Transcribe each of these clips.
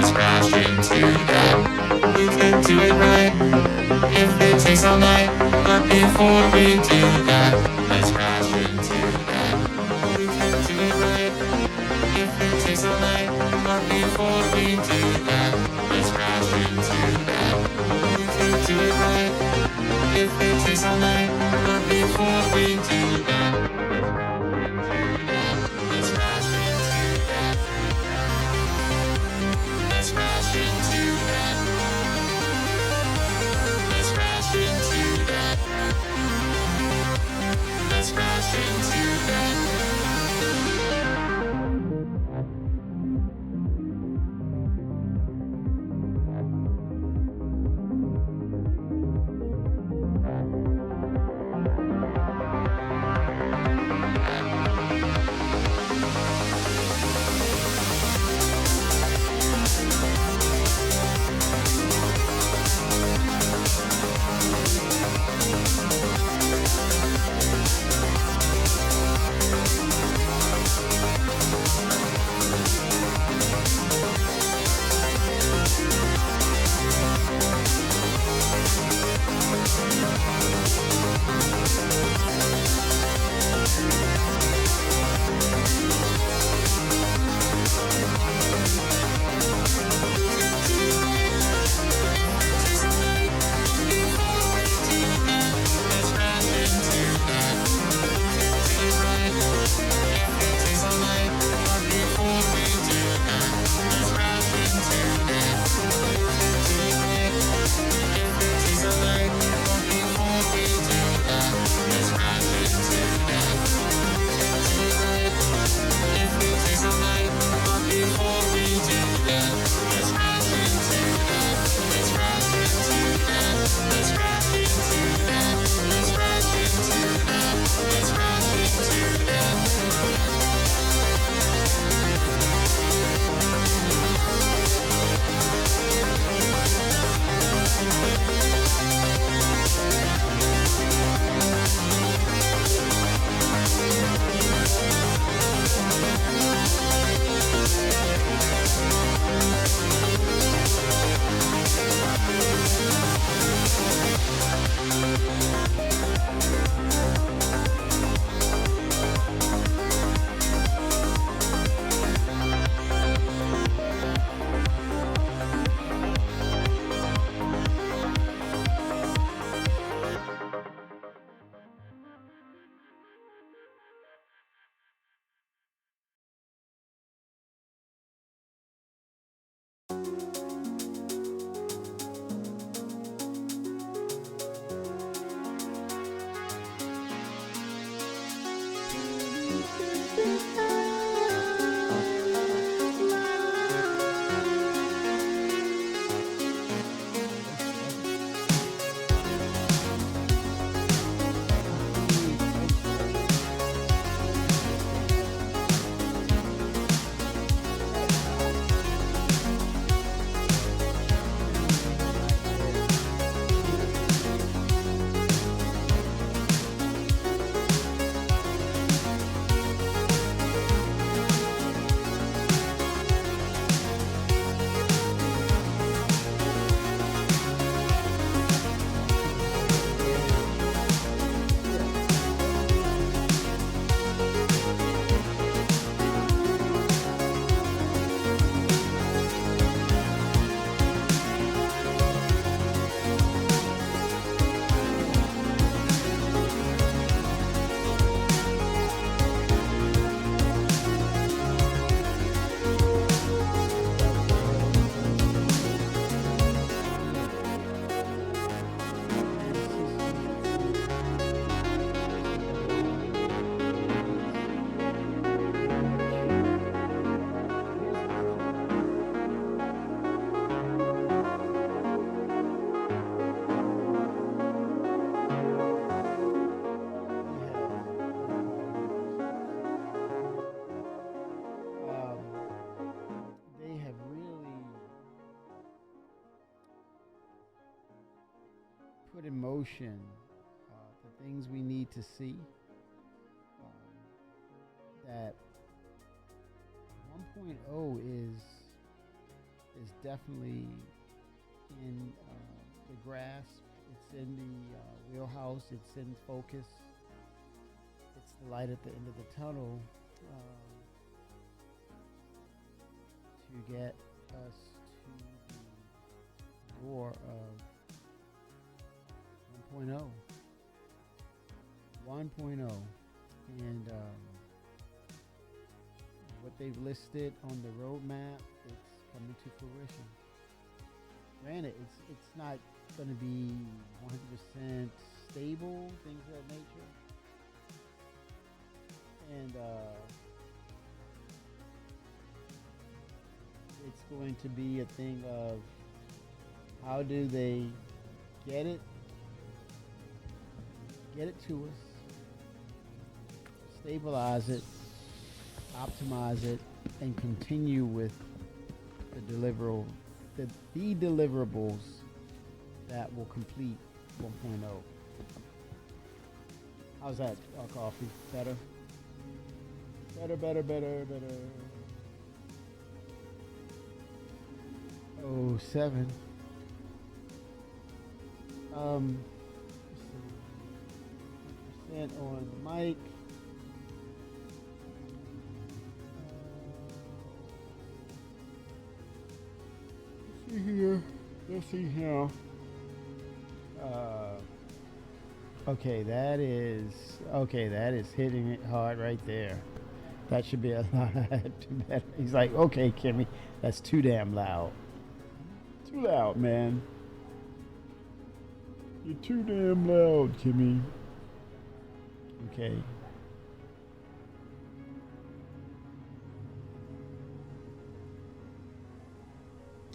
let's crash into that. We can do it right if it takes all night. But before we do that, let's crash into that. We can do it right if it takes all night. But before we do that, let's crash into that. We can do it right if it takes all night. But before we do that, let's crash into that. Let's crash into that. Let's crash into that. Let's crash into that. They have really put in motion the things we need to see. That 1.0 is is definitely in the grasp. It's in the wheelhouse. It's in focus. It's the light at the end of the tunnel to get us to the door of 1.0. 1.0. And what they've listed on the roadmap, it's coming to fruition. Granted, it's not going to be 100% stable, things of that nature. And it's going to be a thing of how do they get it to us, stabilize it, optimize it, and continue with the deliverables that will complete 1.0. How's that, coffee? Better? Better. Oh, 7. Let's see. % on the mic. Let's see here. Okay, that is hitting it hard right there. That should be a lot better. He's like, okay, Kimmy, that's too damn loud. Too loud, man. You're too damn loud, Kimmy. Okay.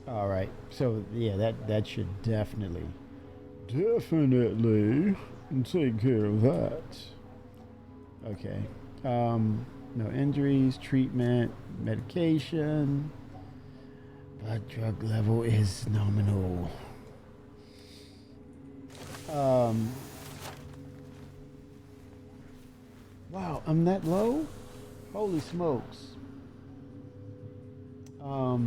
All right. So yeah, that should definitely take care of that. Okay. No injuries, treatment, medication. Blood drug level is nominal. Wow, I'm that low? Holy smokes. How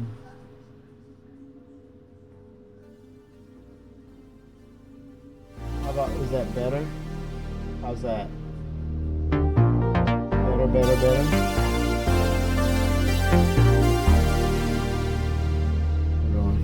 about, is that better? How's that? Better. Hold on.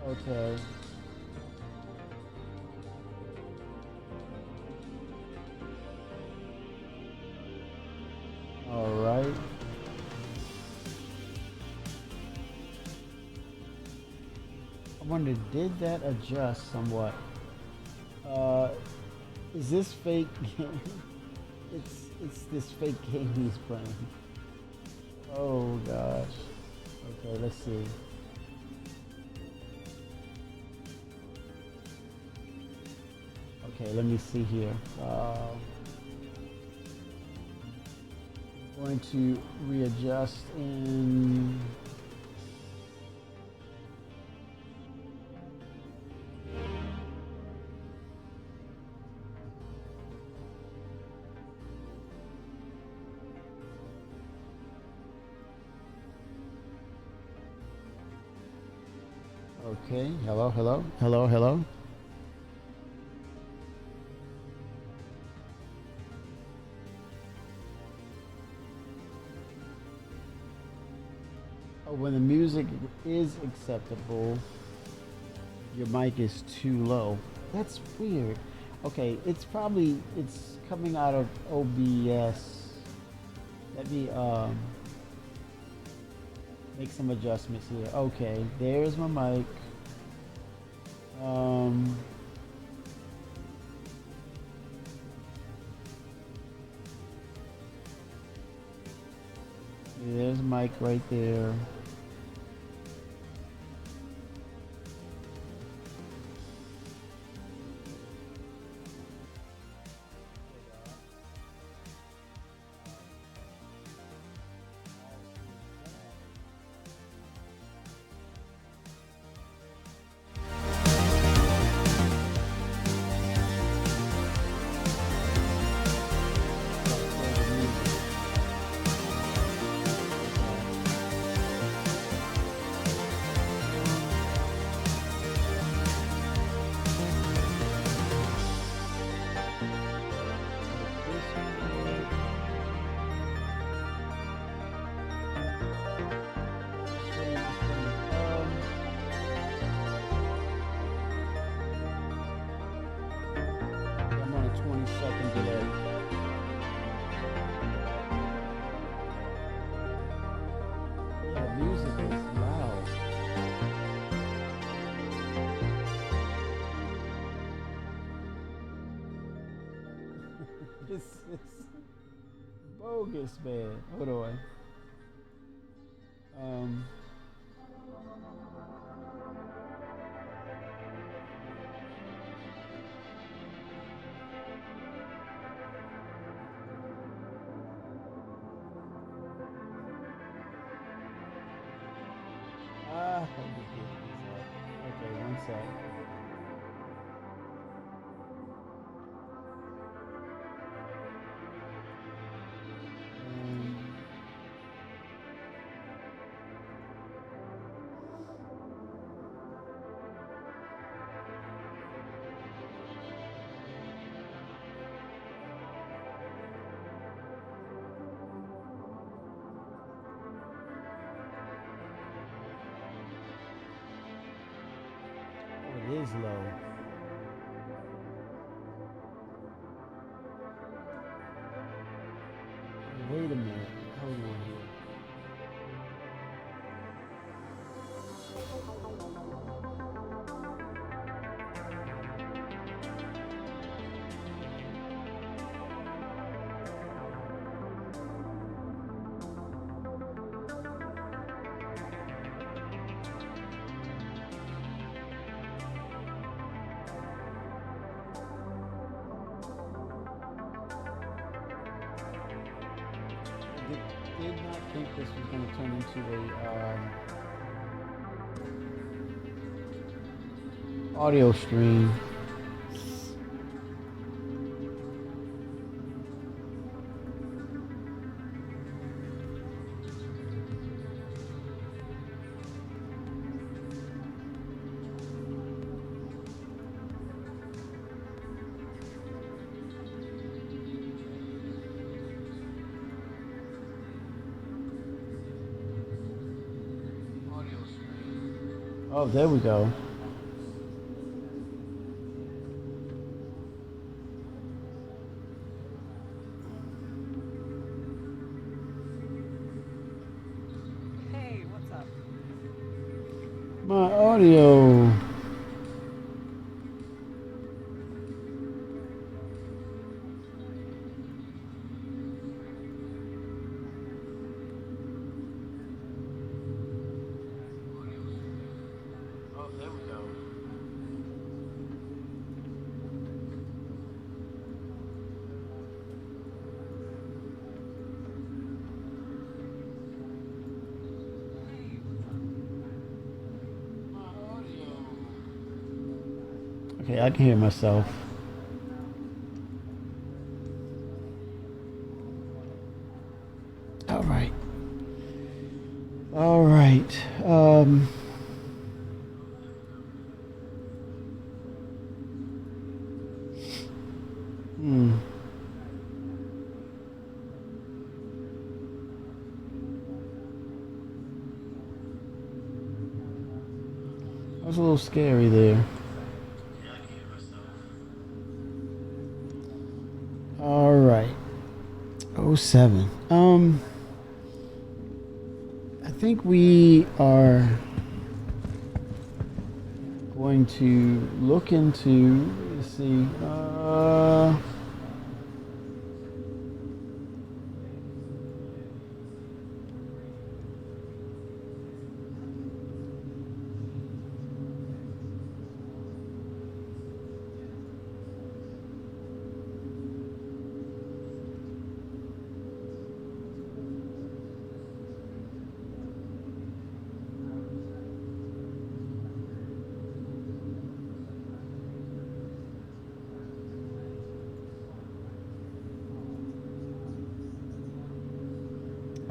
Okay. All right. I wonder, did that adjust somewhat? Is this fake game? It's this fake game he's playing. Oh gosh. Okay, let's see. Okay, let me see here. I'm going to readjust in. Okay, hello. But when the music is acceptable, your mic is too low. That's weird. Okay, it's coming out of OBS. Let me make some adjustments here. Okay, there's my mic. Um, there's mic right there. I'm on a 20-second delay. Yeah, the music is loud. This is bogus, man. Hold on. Um, let me get this up. Okay, one sec. Um, oh, it is low. Wait a minute. Hold on here. Did not think this was going to turn into a audio stream. Oh, there we go. Hey, what's up? My audio. Oh, there we go. Okay, I can hear myself. All right. All right. Hmm. was a little scary there. All right. Oh 07. I think we are going to look into, let's see,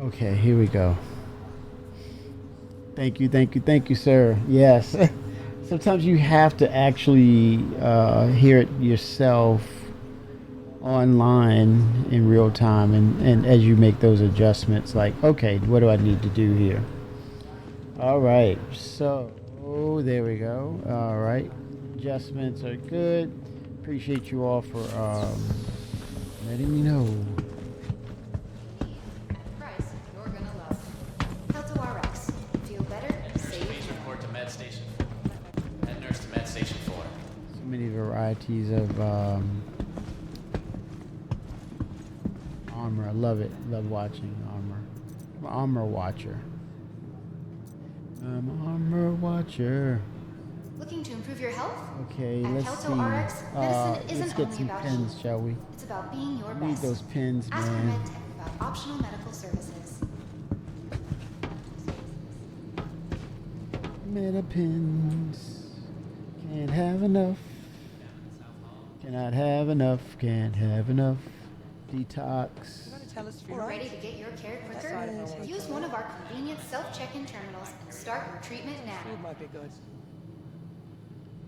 okay, here we go. Thank you, sir. Yes. Sometimes you have to actually hear it yourself online in real time, and as you make those adjustments, like, okay, what do I need to do here? All right, so there we go. All right, adjustments are good. Appreciate you all for letting me know. Price you're gonna love. Helto RX. Feel better, save. Please report to Med Station. Head nurse to Med Station 4. So many varieties of armor. I love it. Love watching armor. I'm an armor watcher. I'm an armor watcher. Looking to improve your health? Okay, At let's Kelto see. RX, medicine isn't Let's get only some about pins, you. shall we? It's about being your Need best. those pins, Ask your man. medtech about optional medical services. Meta pins. Can't have enough. Cannot have enough. Can't have enough. Detox. You want to tell us if you're We're right? ready to get your care quicker? side of it. Use one of our convenient self-check-in terminals and start your treatment now. Food might be good.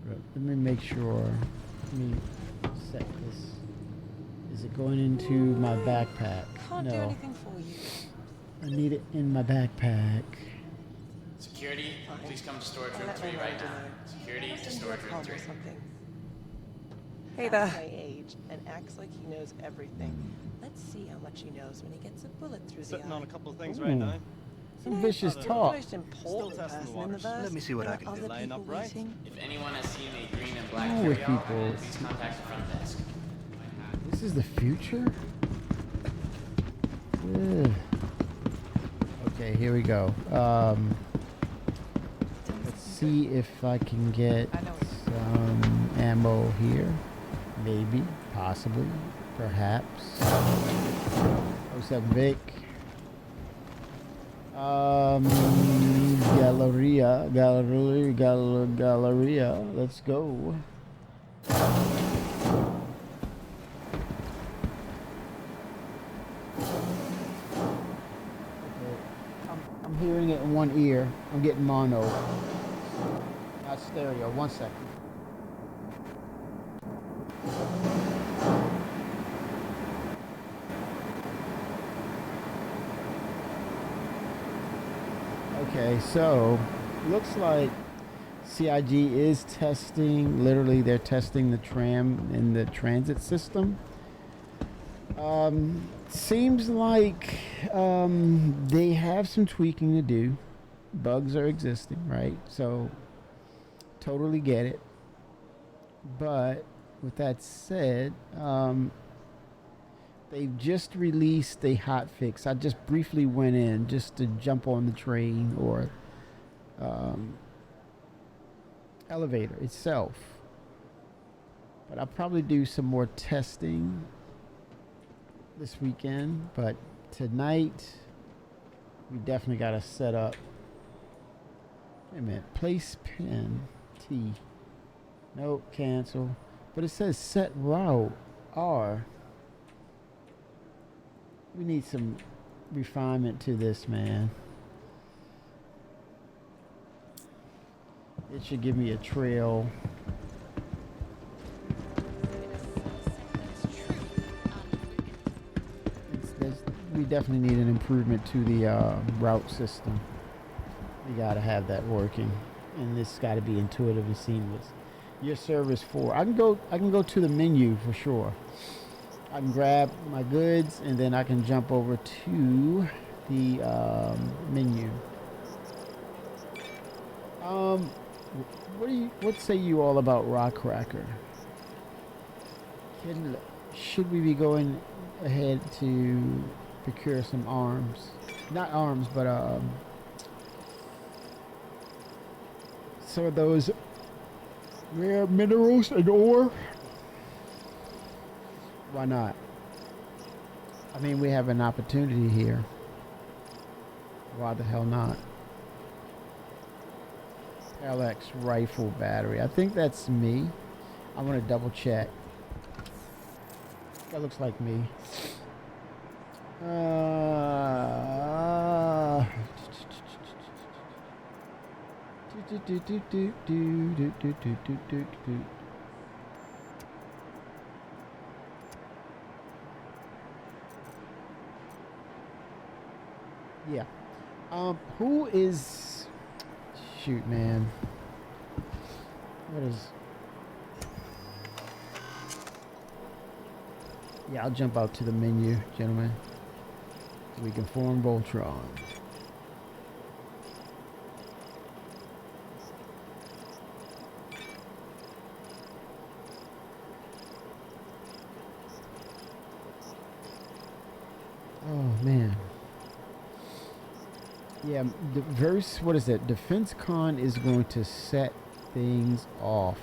Let me make sure. Let me set this. Is it going into my backpack? Can't do No. anything for you. I need it in my backpack. Security, please come to storage I'll room let 3 my right manager now. know. Security to Send you a storage room card 3. or something. Hey Half there. my age and acts like he knows everything. Let's see how much he knows when he gets a bullet through Sitting the eye. on a couple of things Ooh. right now. Some vicious You're talk. the most important Still testing person the in the waters. verse. Let me see what There I are can do. other Line people up right. waiting. If anyone has seen a green and black Oh, with carry-all, people. please contact the front desk. This is the future? Ugh. Okay, here we go. Let's see if I can get I know it. some ammo here. Maybe, possibly, perhaps. 07 Vic. Galleria. Let's go. I'm hearing it in one ear. I'm getting mono, not stereo. 1 second. Okay, so looks like CIG is testing. Literally, they're testing the tram in the transit system. Seems like they have some tweaking to do. Bugs are existing, right? So totally get it. But with that said, they've just released a hot fix. I just briefly went in just to jump on the train or elevator itself. But I'll probably do some more testing this weekend. But tonight, we definitely got to set up. Wait a minute. Place pin T. Nope, cancel. But it says set route R. We need some refinement to this, man. It should give me a trail. We definitely need an improvement to the route system. We gotta have that working. and this got to be intuitive and seamless. Your service for. I can go to the menu for sure. I can grab my goods and then I can jump over to the menu. What say you all about Rock Cracker? Should we be going ahead to procure some arms? Not arms, but some of those rare minerals and ore. Why not? I mean, we have an opportunity here. Why the hell not? LX rifle battery. I think that's me. I want to double check. That looks like me. Yeah. Who is... Shoot, man. What is... Yeah, I'll jump out to the menu, gentlemen. So we can form Voltron. Oh, man. Yeah, the verse, what is it? DefenseCon is going to set things off.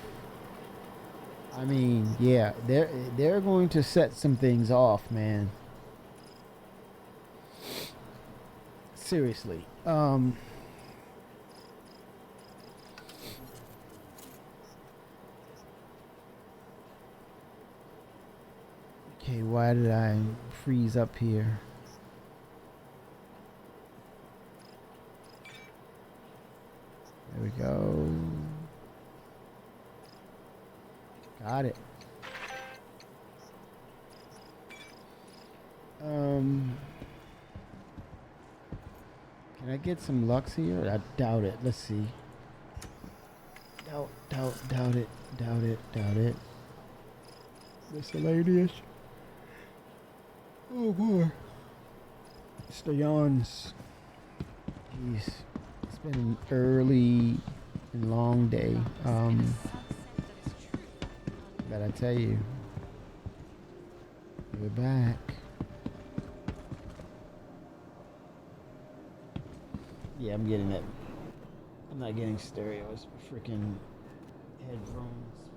I mean, yeah, they're going to set some things off, man. Seriously. Okay, why did I freeze up here? There we go. Got it. Can I get some Lux here? I doubt it. Let's see. Doubt it. Miscellaneous. Oh boy. Mr. Yawns. Jeez. It's been an early and long day. But I tell you, we're back. Yeah, I'm getting that. I'm not getting stereo. It's freaking headphones.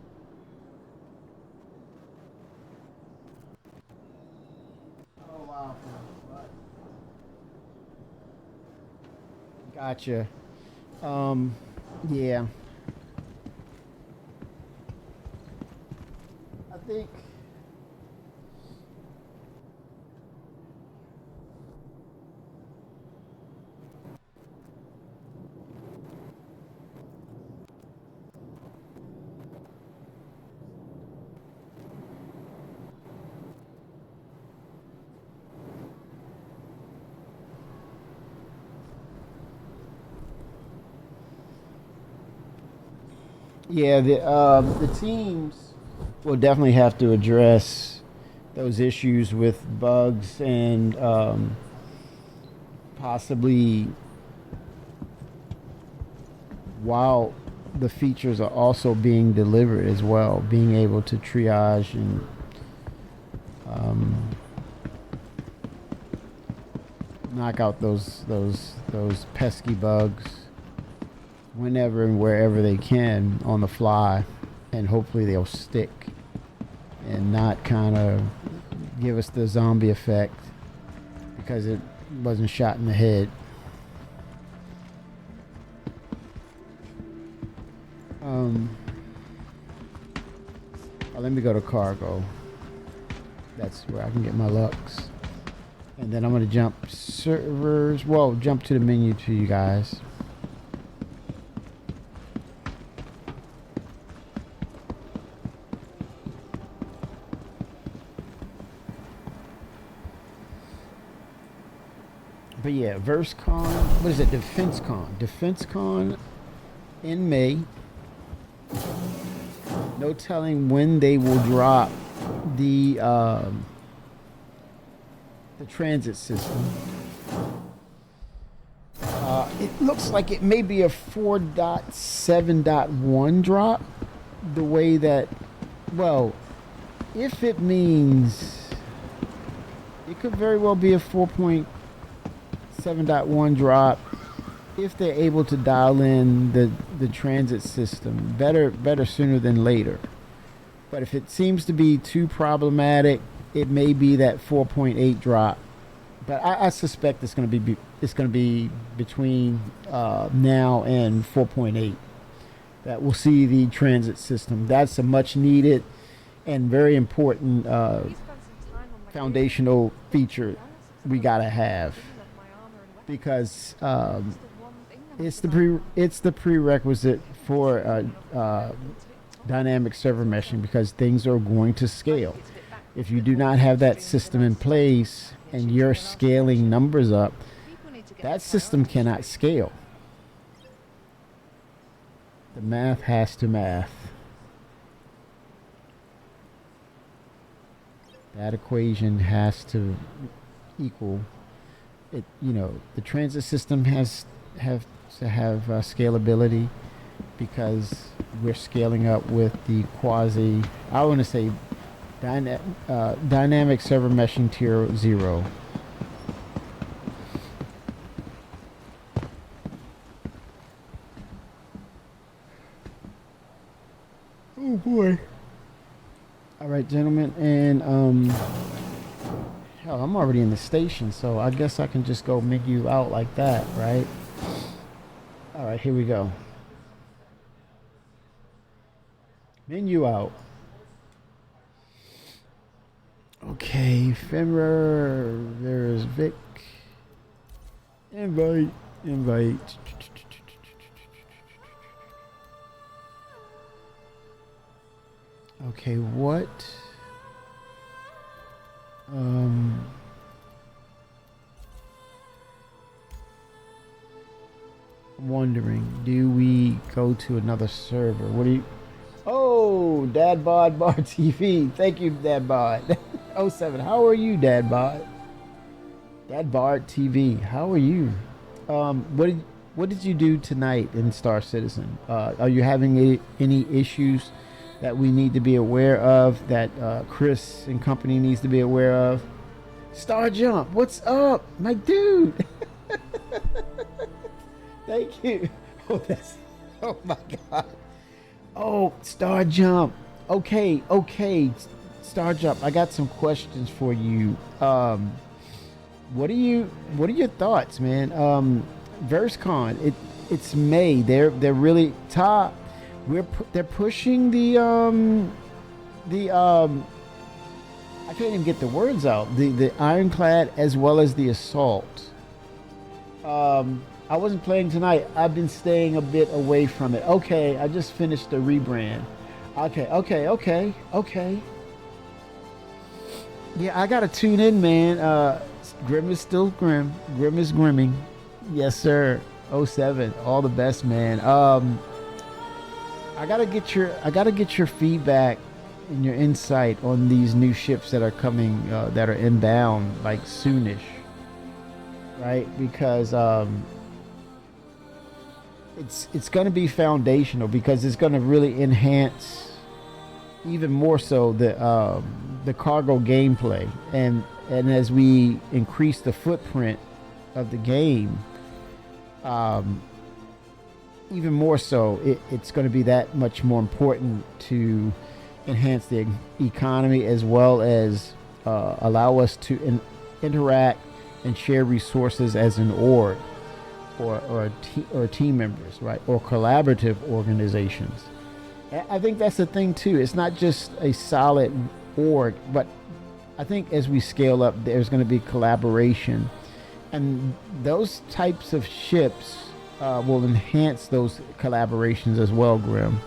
Oh wow. What? Gotcha. Yeah. I think yeah, the teams will definitely have to address those issues with bugs and possibly while the features are also being delivered as well, being able to triage and knock out those pesky bugs whenever and wherever they can on the fly, and hopefully they'll stick and not kind of give us the zombie effect because it wasn't shot in the head. Let me go to cargo. That's where I can get my Lux. And then I'm going to jump servers. Well, jump to the menu to you guys. But yeah, VerseCon, what is it? DefenseCon. DefenseCon in May. No telling when they will drop the transit system. It looks like it may be a 4.7.1 drop. The way that, well, if it means it could very well be a 4.7.1 drop if they're able to dial in the transit system better sooner than later. But if it seems to be too problematic, it may be that 4.8 drop. But I suspect it's going to be between now and 4.8 that we'll see the transit system. That's a much needed and very important foundational feature we gotta have, because it's the prerequisite for dynamic server meshing, because things are going to scale. If you do not have that system in place and you're scaling numbers up, that system cannot scale. The math has to math. That equation has to equal it. You know, the transit system has to have scalability, because we're scaling up with the quasi, I want to say, dynamic server meshing tier 0. Oh boy. All right, gentlemen, and hell, I'm already in the station, so I guess I can just go menu out like that, right? All right, here we go. Menu out. Okay, Fenrir, there's Vic. Invite. Okay, what? I'm wondering, do we go to another server? What do you... Oh, Dadbod Bar TV. Thank you, Dadbod. 07. How are you, Dadbod? Dadbod TV. How are you? What did you do tonight in Star Citizen? Are you having any issues that we need to be aware of, that Chris and company needs to be aware of? Star Jump, what's up, my dude? Thank you. Oh my God. Oh, Star Jump. Okay, Star Jump, I got some questions for you. What are your thoughts, man? VerseCon, it's May. They're really top. They're pushing the I can't even get the words out. The Ironclad as well as the Assault. I wasn't playing tonight. I've been staying a bit away from it. Okay, I just finished the rebrand. Okay. Yeah, I gotta tune in, man. Grim is still grim. Grim is grimming. Yes, sir. 07. All the best, man. I gotta get your feedback and your insight on these new ships that are coming, that are inbound, like soonish, right? Because it's gonna be foundational, because it's gonna really enhance even more so the cargo gameplay, and as we increase the footprint of the game, even more so, it's going to be that much more important to enhance the economy, as well as allow us to interact and share resources as an org, or team members, right, or collaborative organizations. I think that's the thing too. It's not just a solid org, but I think as we scale up, there's going to be collaboration, and those types of ships will enhance those collaborations as well, Grim.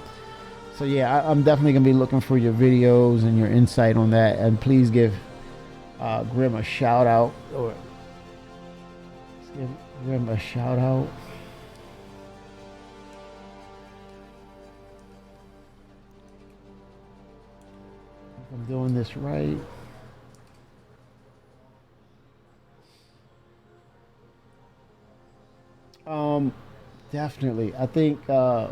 So yeah, I'm definitely gonna be looking for your videos and your insight on that, and please give Grim a shout out, or give Grim a shout out. doing this right. Definitely. I think the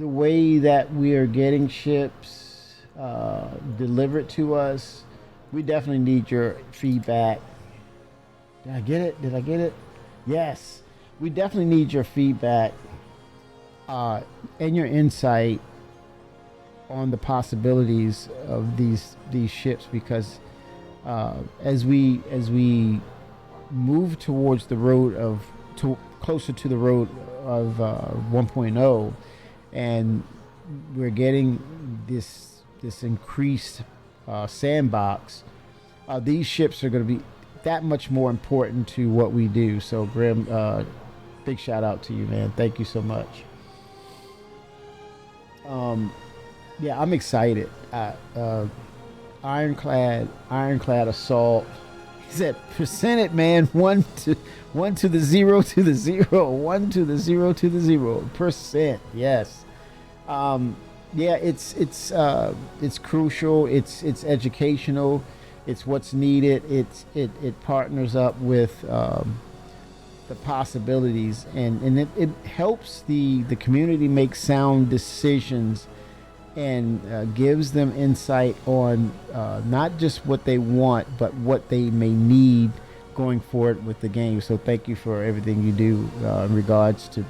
way that we are getting ships delivered to us, we definitely need your feedback. Did I get it? Did I get it? Yes. We definitely need your feedback and your insight on the possibilities of these ships, because as we move towards the road of closer to the road of 1.0, and we're getting this increased sandbox, these ships are going to be that much more important to what we do. So Grim, big shout out to you, man. Thank you so much. Yeah, I'm excited. Ironclad assault. He said, percent it, man. 1 to the 0 to the 0. 1 to the 0 to the 0%. Yes. Yeah, it's crucial. It's educational. It's what's needed. It partners up with the possibilities, and it helps the community make sound decisions, and gives them insight on not just what they want, but what they may need going forward with the game. So thank you for everything you do in regards to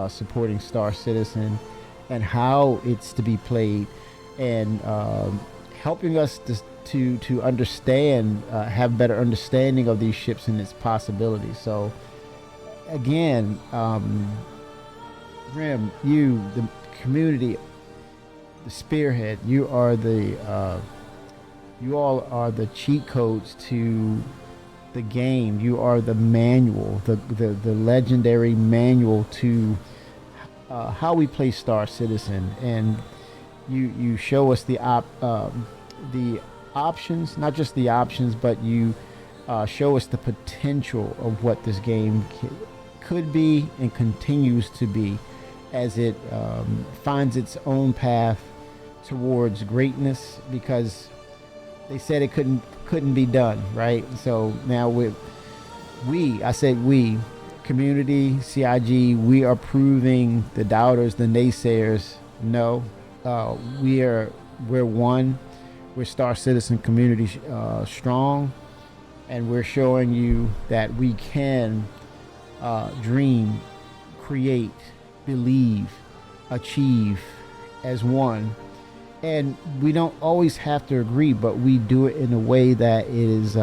supporting Star Citizen and how it's to be played, and helping us to understand, have better understanding of these ships and its possibilities. So again, Grim, you, the community, the spearhead, you all are the cheat codes to the game. You are the manual, the legendary manual to how we play Star Citizen, and you show us the options, not just the options, but you show us the potential of what this game could be and continues to be as it finds its own path towards greatness, because they said it couldn't be done, right? So now I said we, community, CIG, we are proving the doubters, the naysayers, no, we're one. We're Star Citizen community strong, and we're showing you that we can dream, create, believe, achieve as one. And we don't always have to agree, but we do it in a way that is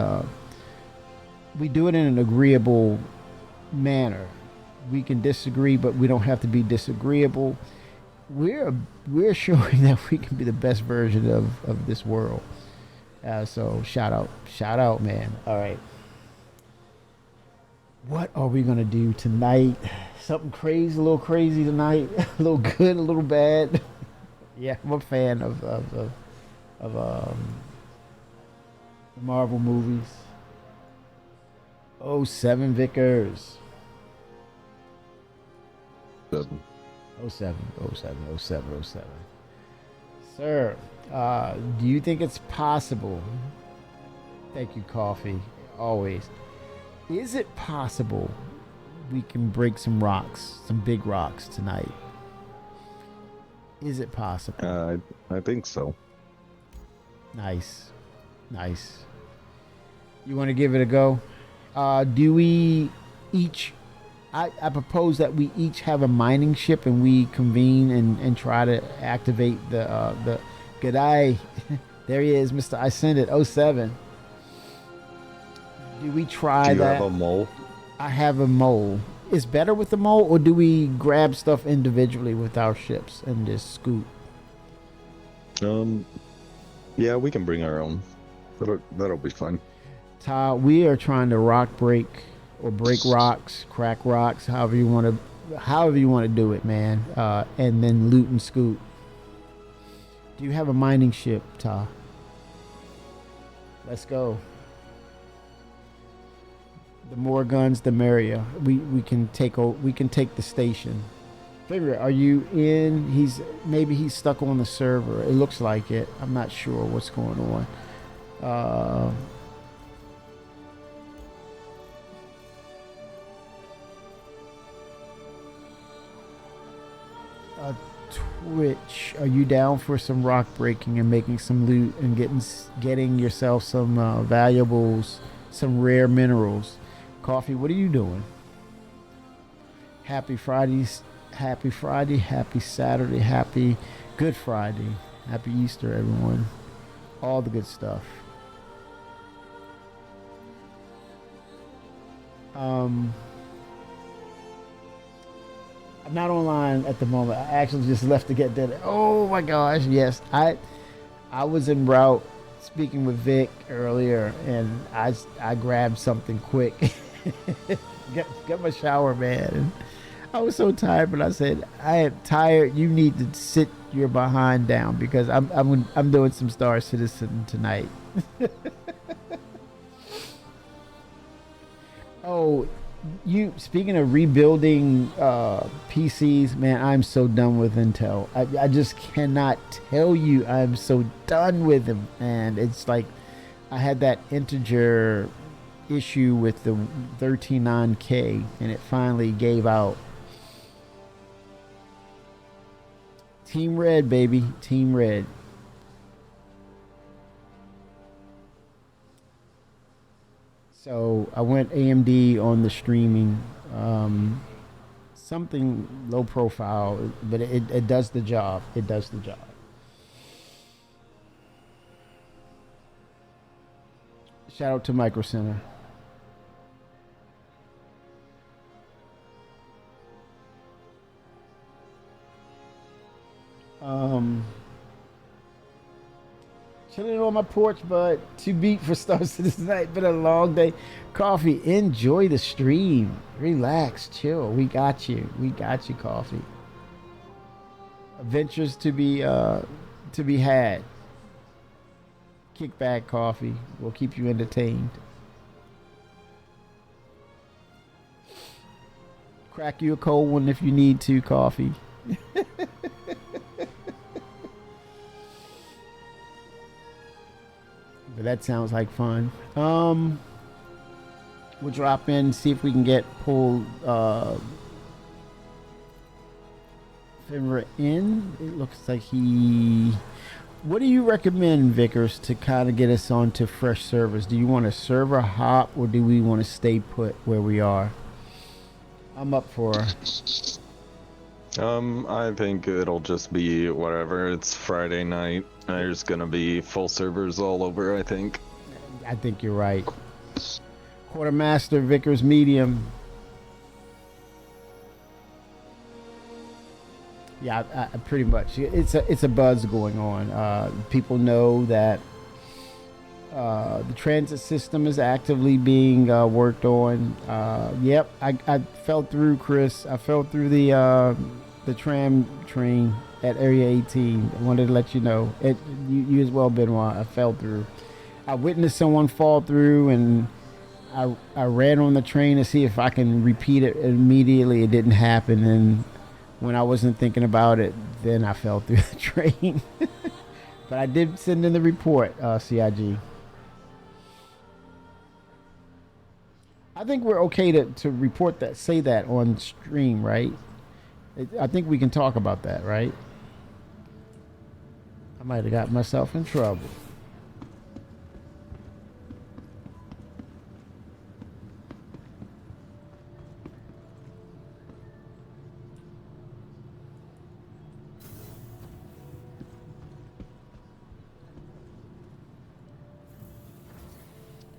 we do it in an agreeable manner. We can disagree, but we don't have to be disagreeable. We're showing that we can be the best version of this world. So shout out, man. All right. What are we gonna do tonight? Something crazy, a little crazy tonight. A little good, a little bad. Yeah, I'm a fan of the Marvel movies. 07 Vickers. 7. 07. Sir, do you think it's possible? Thank you, Coffee. Always. Is it possible we can break some rocks, some big rocks tonight? Is it possible? I think so. Nice. You want to give it a go? Do we each... I propose that we each have a mining ship, and we convene and try to activate the G'day. There he is, Mr. I Send It 07. Do we try that? Do you have a mole? I have a mole. Is better with the mole, or do we grab stuff individually with our ships and just scoot? Yeah, we can bring our own. That'll be fun. Todd, we are trying to rock break or break rocks, crack rocks, however you want to do it, man. And then loot and scoot. Do you have a mining ship, Todd? Let's go. The more guns, the merrier. We can take the station. Favorite, are you in? He's stuck on the server. It looks like it. I'm not sure what's going on. Twitch, are you down for some rock breaking and making some loot and getting yourself some valuables, some rare minerals? Coffee, what are you doing? Happy Fridays, happy Friday, happy Saturday, happy Good Friday, happy Easter, everyone. All the good stuff. I'm not online at the moment. I actually just left to get dinner. Oh my gosh, yes. I was en route speaking with Vic earlier, and I grabbed something quick. Got my shower, man. And I was so tired, but I said, I am tired. You need to sit your behind down because I'm doing some Star Citizen tonight. Oh, you speaking of rebuilding PCs, man, I'm so done with Intel. I just cannot tell you I'm so done with them. And it's like I had that integer issue with the 139K and it finally gave out. Team Red, baby. Team Red. So I went AMD on the streaming. Something low profile, but it does the job. It does the job. Shout out to Micro Center. Chilling on my porch, but too beat for stars to this night. Been a long day. Coffee, enjoy the stream. Relax, chill. We got you. We got you, Coffee. Adventures to be had. Kick back, Coffee. We'll keep you entertained. Crack you a cold one if you need to, Coffee. But that sounds like fun. We'll drop in, see if we can get pulled Fenrir in. It looks like he... What do you recommend, Vickers, to kind of get us onto fresh servers? Do you want a server hop or do we want to stay put where we are? I'm up for... I think it'll just be whatever. It's Friday night. There's gonna be full servers all over, I think. I think you're right. Quartermaster, Vickers, medium. Yeah, I pretty much. It's a buzz going on. People know that the transit system is actively being worked on. Yep, I fell through, Chris. I fell through the tram train at Area 18. I wanted to let you know. You as well, Benoit. I fell through. I witnessed someone fall through, and I ran on the train to see if I can repeat it immediately. It didn't happen, and when I wasn't thinking about it, then I fell through the train. But I did send in the report, CIG. I think we're okay to report that, say that on stream, right? I think we can talk about that, right? I might have got myself in trouble.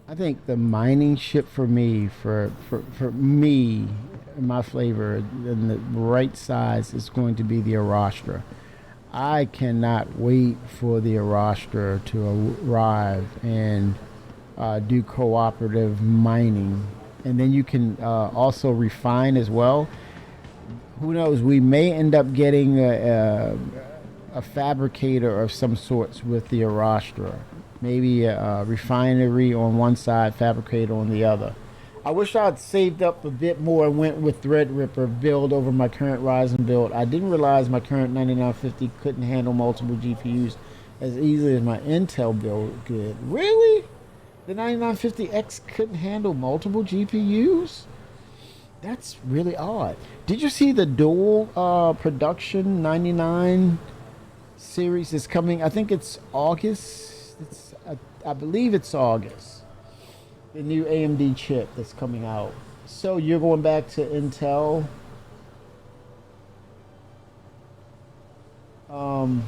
I think the mining ship for me, for me, my flavor, and the right size is going to be the Arastra. I cannot wait for the Arastra to arrive and do cooperative mining. And then you can also refine as well. Who knows? We may end up getting a fabricator of some sorts with the Arastra. Maybe a refinery on one side, fabricator on the other. I wish I'd saved up a bit more and went with Threadripper build over my current Ryzen build. I didn't realize my current 9950 couldn't handle multiple GPUs as easily as my Intel build could. Really? The 9950X couldn't handle multiple GPUs? That's really odd. Did you see the dual production 99 series is coming? I think it's August. I believe it's August. The new AMD chip that's coming out. So you're going back to Intel. Um,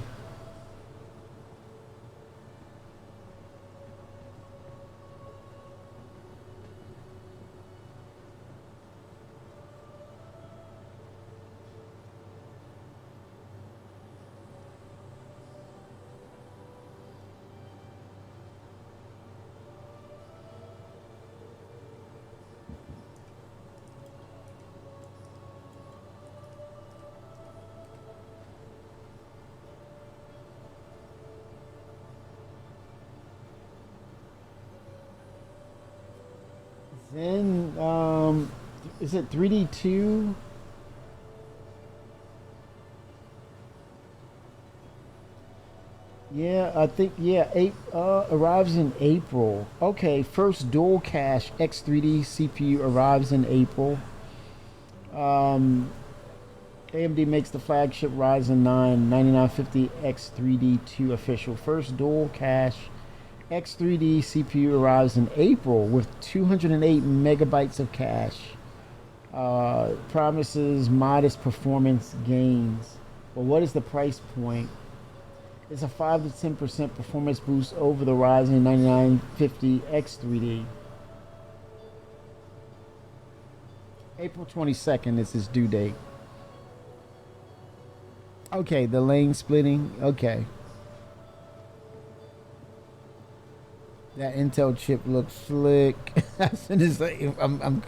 then is it 3D2? Yeah, I think arrives in April. Okay, first dual cache X3D CPU arrives in April. AMD makes the flagship Ryzen 9 9950 X3D2 official. First dual cache X3D CPU arrives in April with 208 megabytes of cache. Promises modest performance gains. Well, what is the price point? It's a 5 to 10% performance boost over the Ryzen 9950 X3D. April 22nd is its due date. Okay, the lane splitting. Okay. That Intel chip looks slick. I'm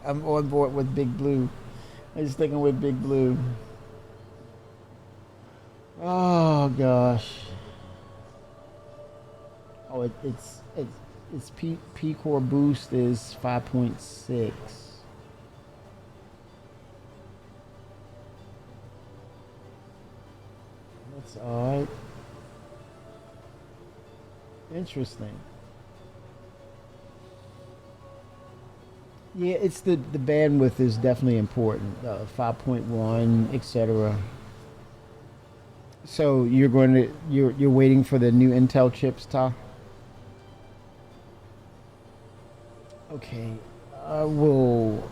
I'm on board with Big Blue. I'm sticking with Big Blue. Oh gosh. Oh, it's P core boost is 5.6. That's odd. Interesting. Yeah, it's the bandwidth is definitely important. 5.1, etc. So you're waiting for the new Intel chips, Ta? Okay, I will.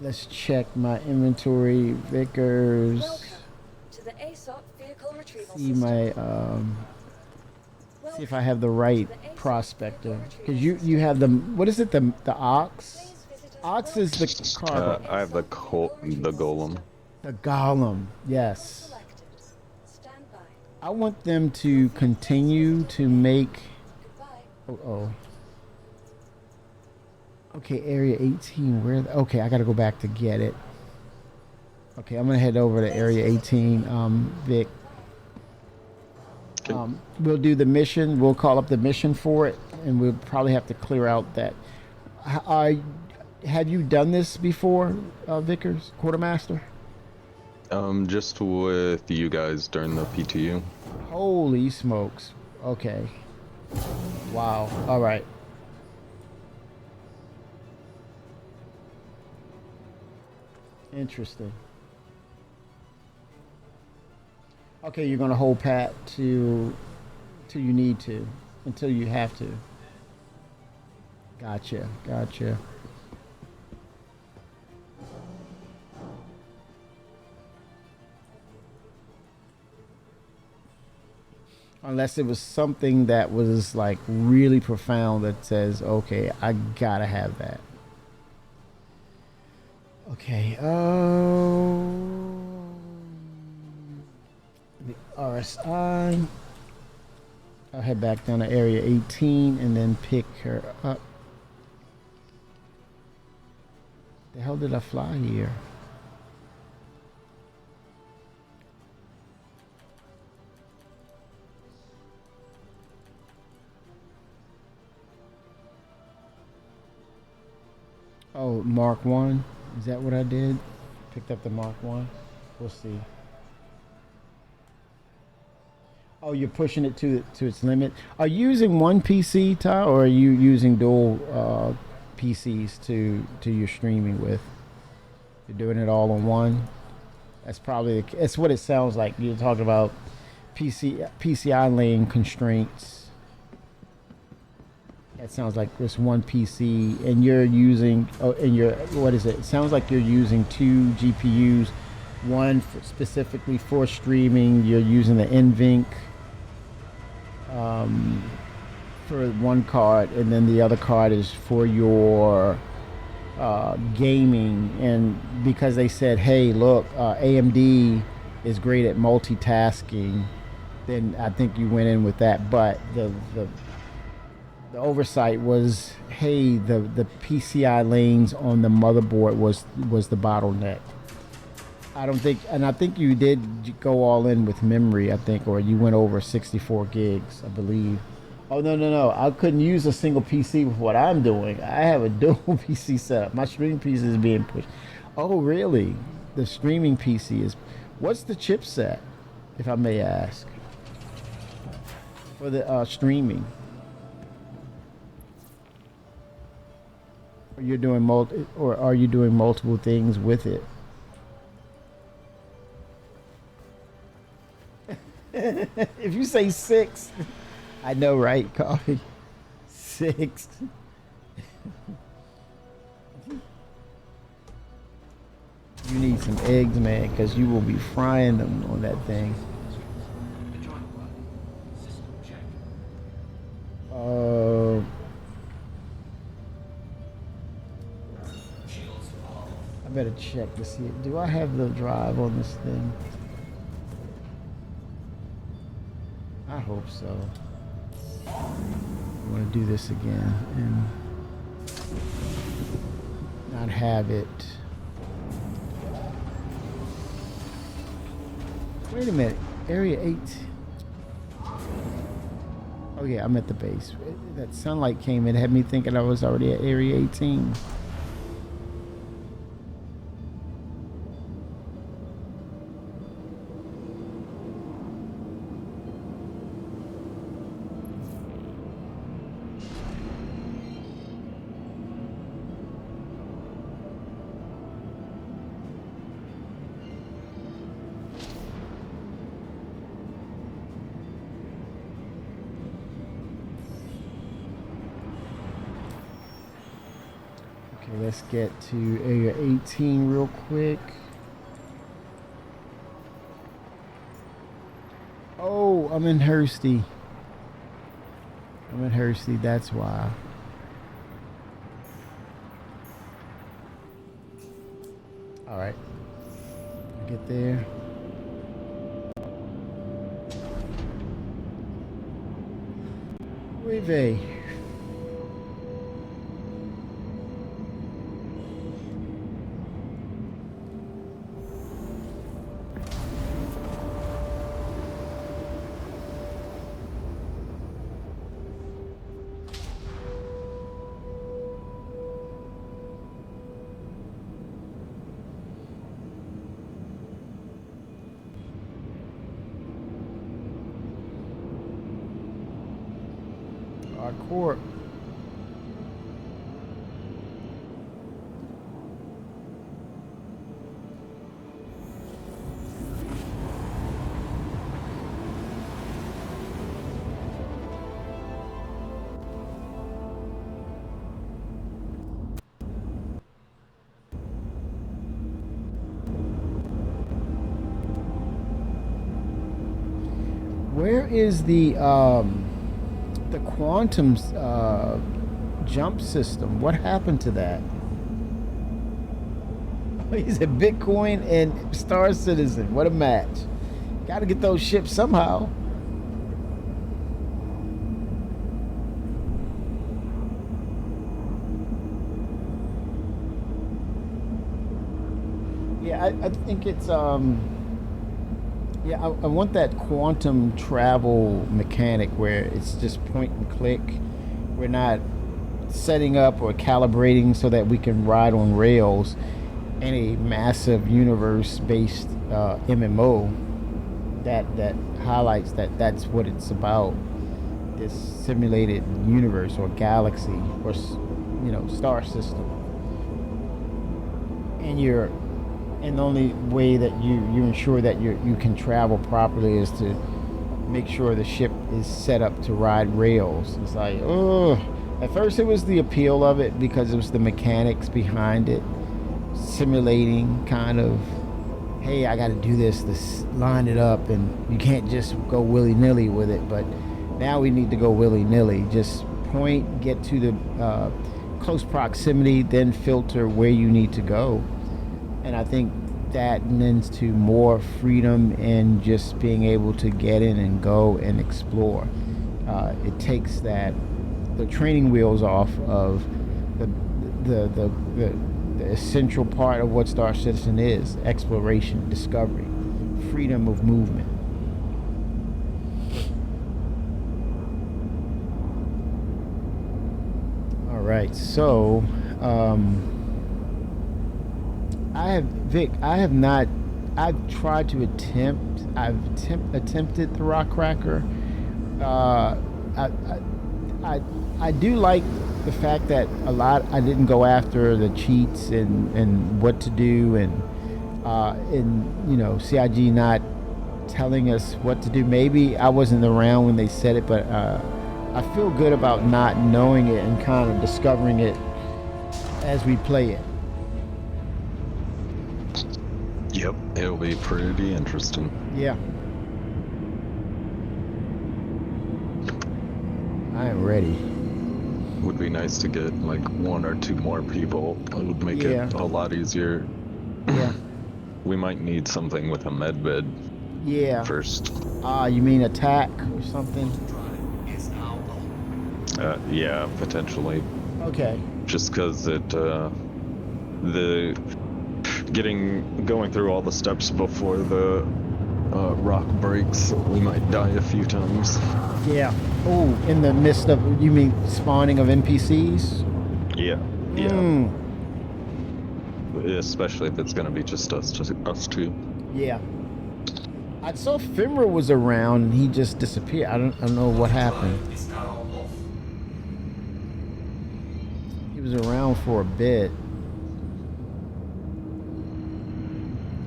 Let's check my inventory, Vickers. Welcome to the ASOP vehicle retrieval See system. my see if I have the right prospector, because you have the, what is it, the ox? Please visit us Ox is the carbon. I have the golem. The golem, yes. Selected. Stand by. I want them to continue to make. Goodbye. Okay, area 18. Where? Okay, I gotta go back to get it. Okay, I'm gonna head over to area 18. Vic. We'll do the mission. We'll call up the mission for it, and we'll probably have to clear out that. Have you done this before, Vickers, Quartermaster? Just with you guys during the PTU. Holy smokes. Okay. Wow. All right. Interesting. Okay, you're gonna hold pat till you need to, until you have to. Gotcha. Unless it was something that was like really profound that says, okay, I gotta have that. Okay, the RSI. I'll head back down to area 18 and then pick her up. The hell did I fly here? Oh, Mark 1? Is that what I did? Picked up the Mark 1? We'll see. Oh, you're pushing it to its limit. Are you using one PC, Ty, or are you using dual PCs to your streaming with? You're doing it all on one? That's probably that's what it sounds like. You're talking about PCI lane constraints. That sounds like just one PC, and you're using what is it? It sounds like you're using two GPUs, one specifically for streaming. You're using the NVENC for one card, and then the other card is for your gaming. And because they said, hey, look, AMD is great at multitasking, then I think you went in with that. But the oversight was, hey, the PCI lanes on the motherboard was the bottleneck. I don't think, and I think you did go all in with memory, I think, or you went over 64 gigs, I believe. Oh, no. I couldn't use a single PC with what I'm doing. I have a dual PC setup. My streaming PC is being pushed. Oh, really? The streaming PC is... What's the chipset, if I may ask, for the streaming? Are you doing multiple things with it? If you say 6, I know, right, Coffee? 6. You need some eggs, man, because you will be frying them on that thing. I better check to see. Do I have the drive on this thing? I hope so. I want to do this again and not have it. Wait a minute. Area 8. Oh yeah, I'm at the base. That sunlight came in, had me thinking I was already at Area 18. Let's get to area 18 real quick. Oh, I'm in Hursty. That's why. Alright. Get there. Rive. Court. Where is the quantum jump system? What happened to that? He's a Bitcoin and Star Citizen. What a match. Got to get those ships somehow. Yeah, I think it's yeah, I want that quantum travel mechanic where it's just point and click. We're not setting up or calibrating so that we can ride on rails in a massive universe-based MMO that highlights that that's what it's about. This simulated universe or galaxy or star system, and the only way that you ensure that you can travel properly is to make sure the ship is set up to ride rails. It's like, oh, at first it was the appeal of it because it was the mechanics behind it, simulating kind of, hey, I got to do this, line it up, and you can't just go willy-nilly with it. But now we need to go willy-nilly. Just point, get to the close proximity, then filter where you need to go. And I think that lends to more freedom in just being able to get in and go and explore. It takes the training wheels off of the essential part of what Star Citizen is: exploration, discovery, freedom of movement. All right, so I've tried to attempted the Rock Cracker. I do like the fact that I didn't go after the cheats and what to do, and CIG not telling us what to do. Maybe I wasn't around when they said it, but I feel good about not knowing it and kind of discovering it as we play it. Yep, it'll be pretty interesting. Yeah. I am ready. Would be nice to get like 1 or 2 more people. It would make it a lot easier. Yeah. We might need something with a med bed first. You mean attack or something? Yeah, potentially. Okay. Just because going through all the steps before the rock breaks, we might die a few times. Yeah. Oh, in the midst of, you mean spawning of NPCs? Yeah. Especially if it's going to be just us two. Yeah. I saw Fimra was around and he just disappeared. I don't know what happened. He was around for a bit.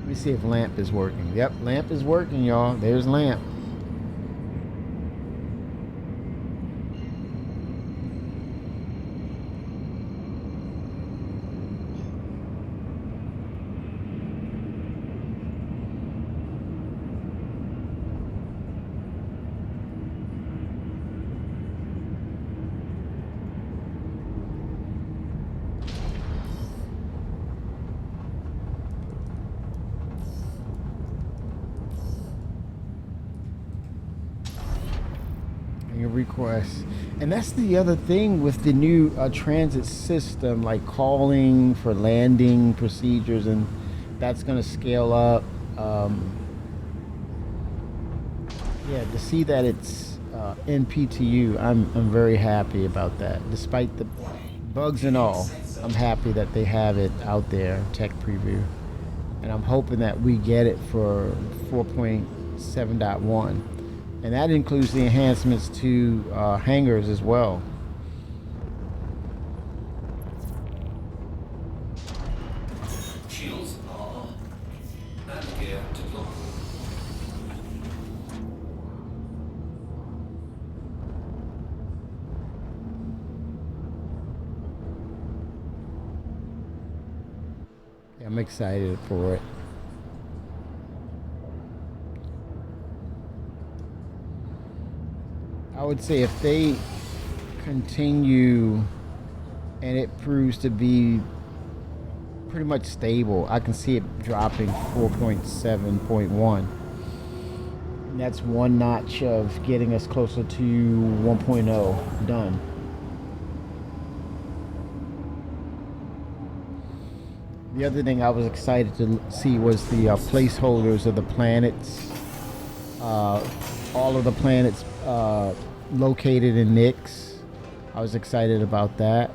Let me see if Lamp is working. Yep, Lamp is working, y'all. There's Lamp. Requests. And that's the other thing with the new transit system, like calling for landing procedures, and that's going to scale up. To see that it's NPTU, I'm very happy about that. Despite the bugs and all, I'm happy that they have it out there, tech preview. And I'm hoping that we get it for 4.7.1. And that includes the enhancements to hangars as well. Shields are and gear deployed. Yeah, I'm excited for it. I would say if they continue and it proves to be pretty much stable, I can see it dropping 4.7.1. And that's one notch of getting us closer to 1.0 done. The other thing I was excited to see was the placeholders of the planets. All of the planets located in Nyx. I was excited about that.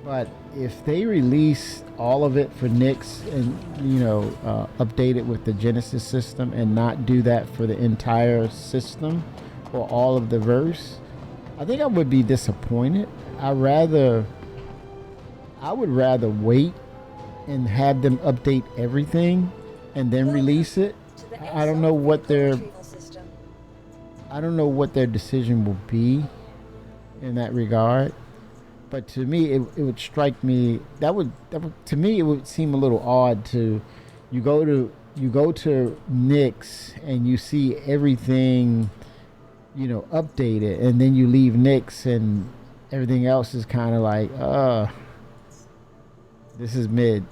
But if they release all of it for Nix and update it with the Genesis system and not do that for the entire system or all of the verse, I think I would be disappointed. I would rather wait and have them update everything and then release it. To the I don't know ASOP what vehicle their retrieval system. I don't know what their decision will be in that regard. But to me, it would strike me that would to me it would seem a little odd to you go to Nix and you see everything updated, and then you leave Nix and everything else is kind of like this is mid.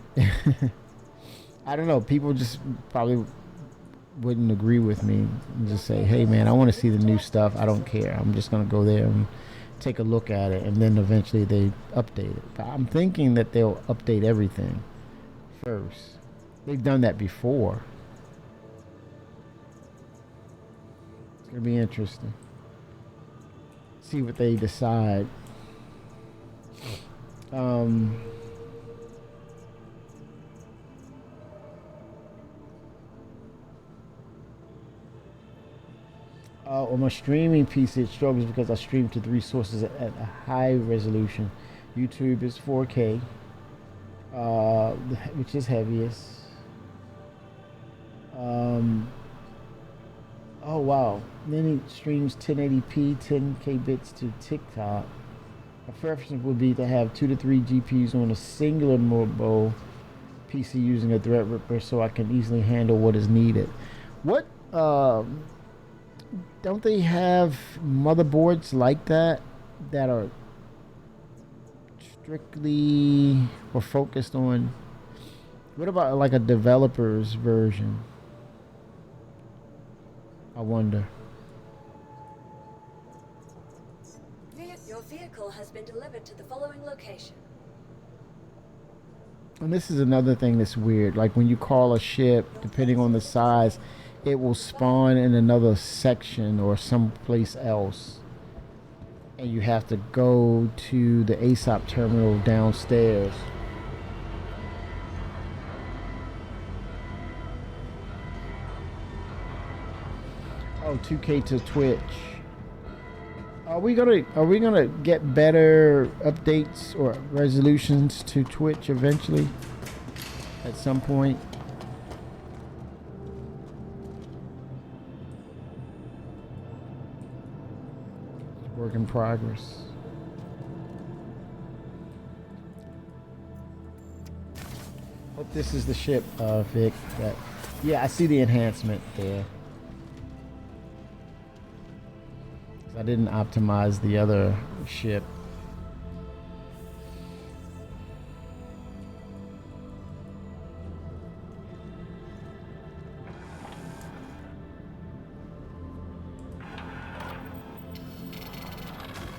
I don't know. People just probably wouldn't agree with me and just say, hey man, I want to see the new stuff. I don't care. I'm just gonna go there and take a look at it, and then eventually they update it. But I'm thinking that they'll update everything first. They've done that before. It's gonna be interesting. See what they decide. On my streaming PC, it struggles because I stream to 3 sources at a high resolution. YouTube is 4K, which is heaviest. Oh wow! Then it streams 1080p, 10K bits to TikTok. My preference would be to have 2 to 3 GPUs on a singular mobile PC using a Threadripper, so I can easily handle what is needed. What? Don't they have motherboards like that are strictly or focused on? What about like a developer's version? I wonder. Your vehicle has been delivered to the following location. And this is another thing that's weird. Like when you call a ship, depending on the size, it will spawn in another section or someplace else. And you have to go to the ASOP terminal downstairs. Oh, 2K to Twitch. Are we gonna get better updates or resolutions to Twitch eventually? At some point? Work in progress. Hope this is the ship, Vic. Yeah, I see the enhancement there. I didn't optimize the other ship.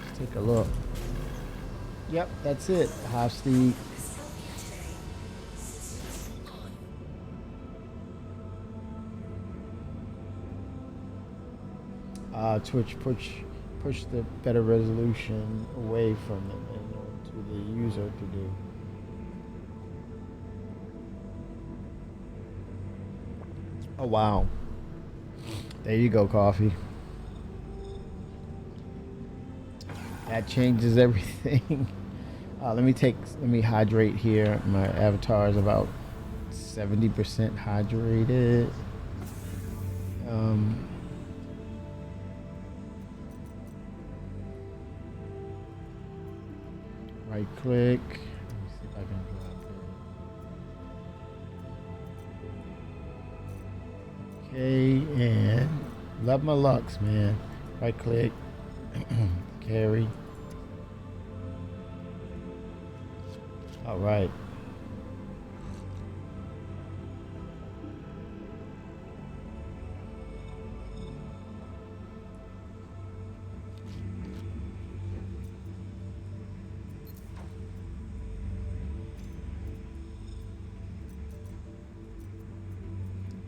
Let's take a look. Yep, that's it. Hofstede. Twitch push the better resolution away from it and to the user to do. Oh wow. There you go, coffee. That changes everything. Let me hydrate here. My avatar is about 70% hydrated. Right click. Let me see if I can drop it. Okay, and love my Lux, man. Right click. Carry. All right.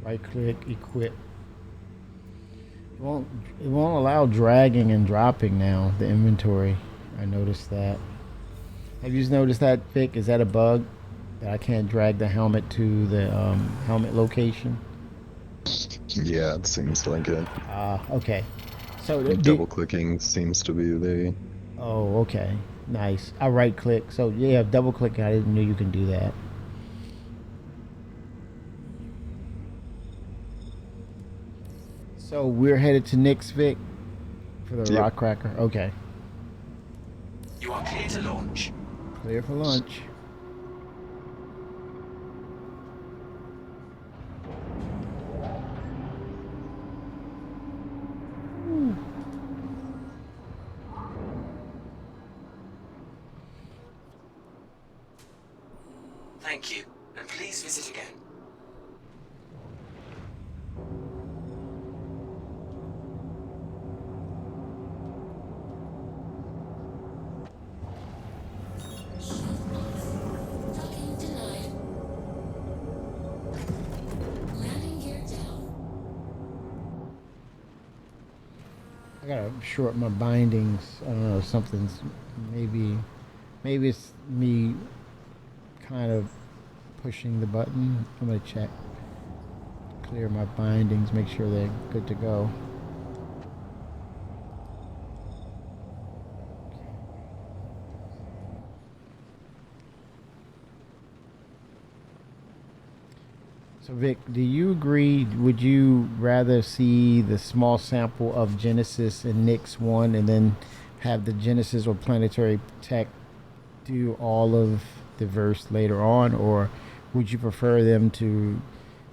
Right click, equip. won't it won't allow dragging and dropping now. The inventory. I noticed that. Have you noticed that, Vic? Is that a bug that I can't drag the helmet to the helmet location? Yeah, it seems like it. Okay. So Double clicking seems to be the. Oh, okay. Nice. I right click. So yeah, double click. I didn't know you can do that. So we're headed to Nick's, Vic, for the Yep. rock cracker. Okay. You are clear to launch. Clear for lunch. Thank you, and please visit again. Docking denied. Landing gear down. I gotta short my bindings. I don't know. Something's maybe it's me kind of pushing the button. I'm gonna check. Clear my bindings. Make sure they're good to go. So Vic, do you agree? Would you rather see the small sample of Genesis and Nyx 1 and then have the Genesis or Planetary Tech do all of the verse later on, or would you prefer them to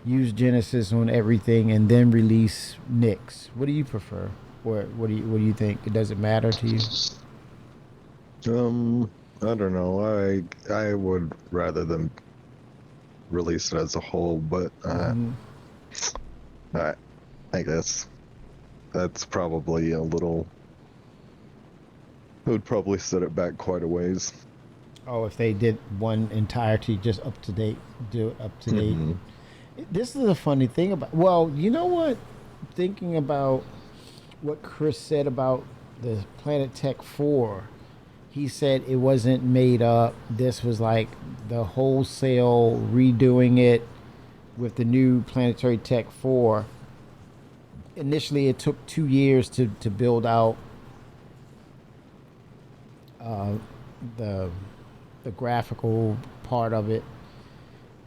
use Genesis on everything and then release Nyx? What do you prefer? Or what do you think? It doesn't matter to you? I don't know. I would rather them release it as a whole, but I guess that's probably a little. It would probably set it back quite a ways. Oh, if they did one entirety just up to date, do it up to date. This is a funny thing about. Well, you know what? Thinking about what Chris said about the Planet Tech 4, he said it wasn't made up. This was like the wholesale redoing it with the new Planetary Tech 4. Initially, it took 2 years to build out the graphical part of it.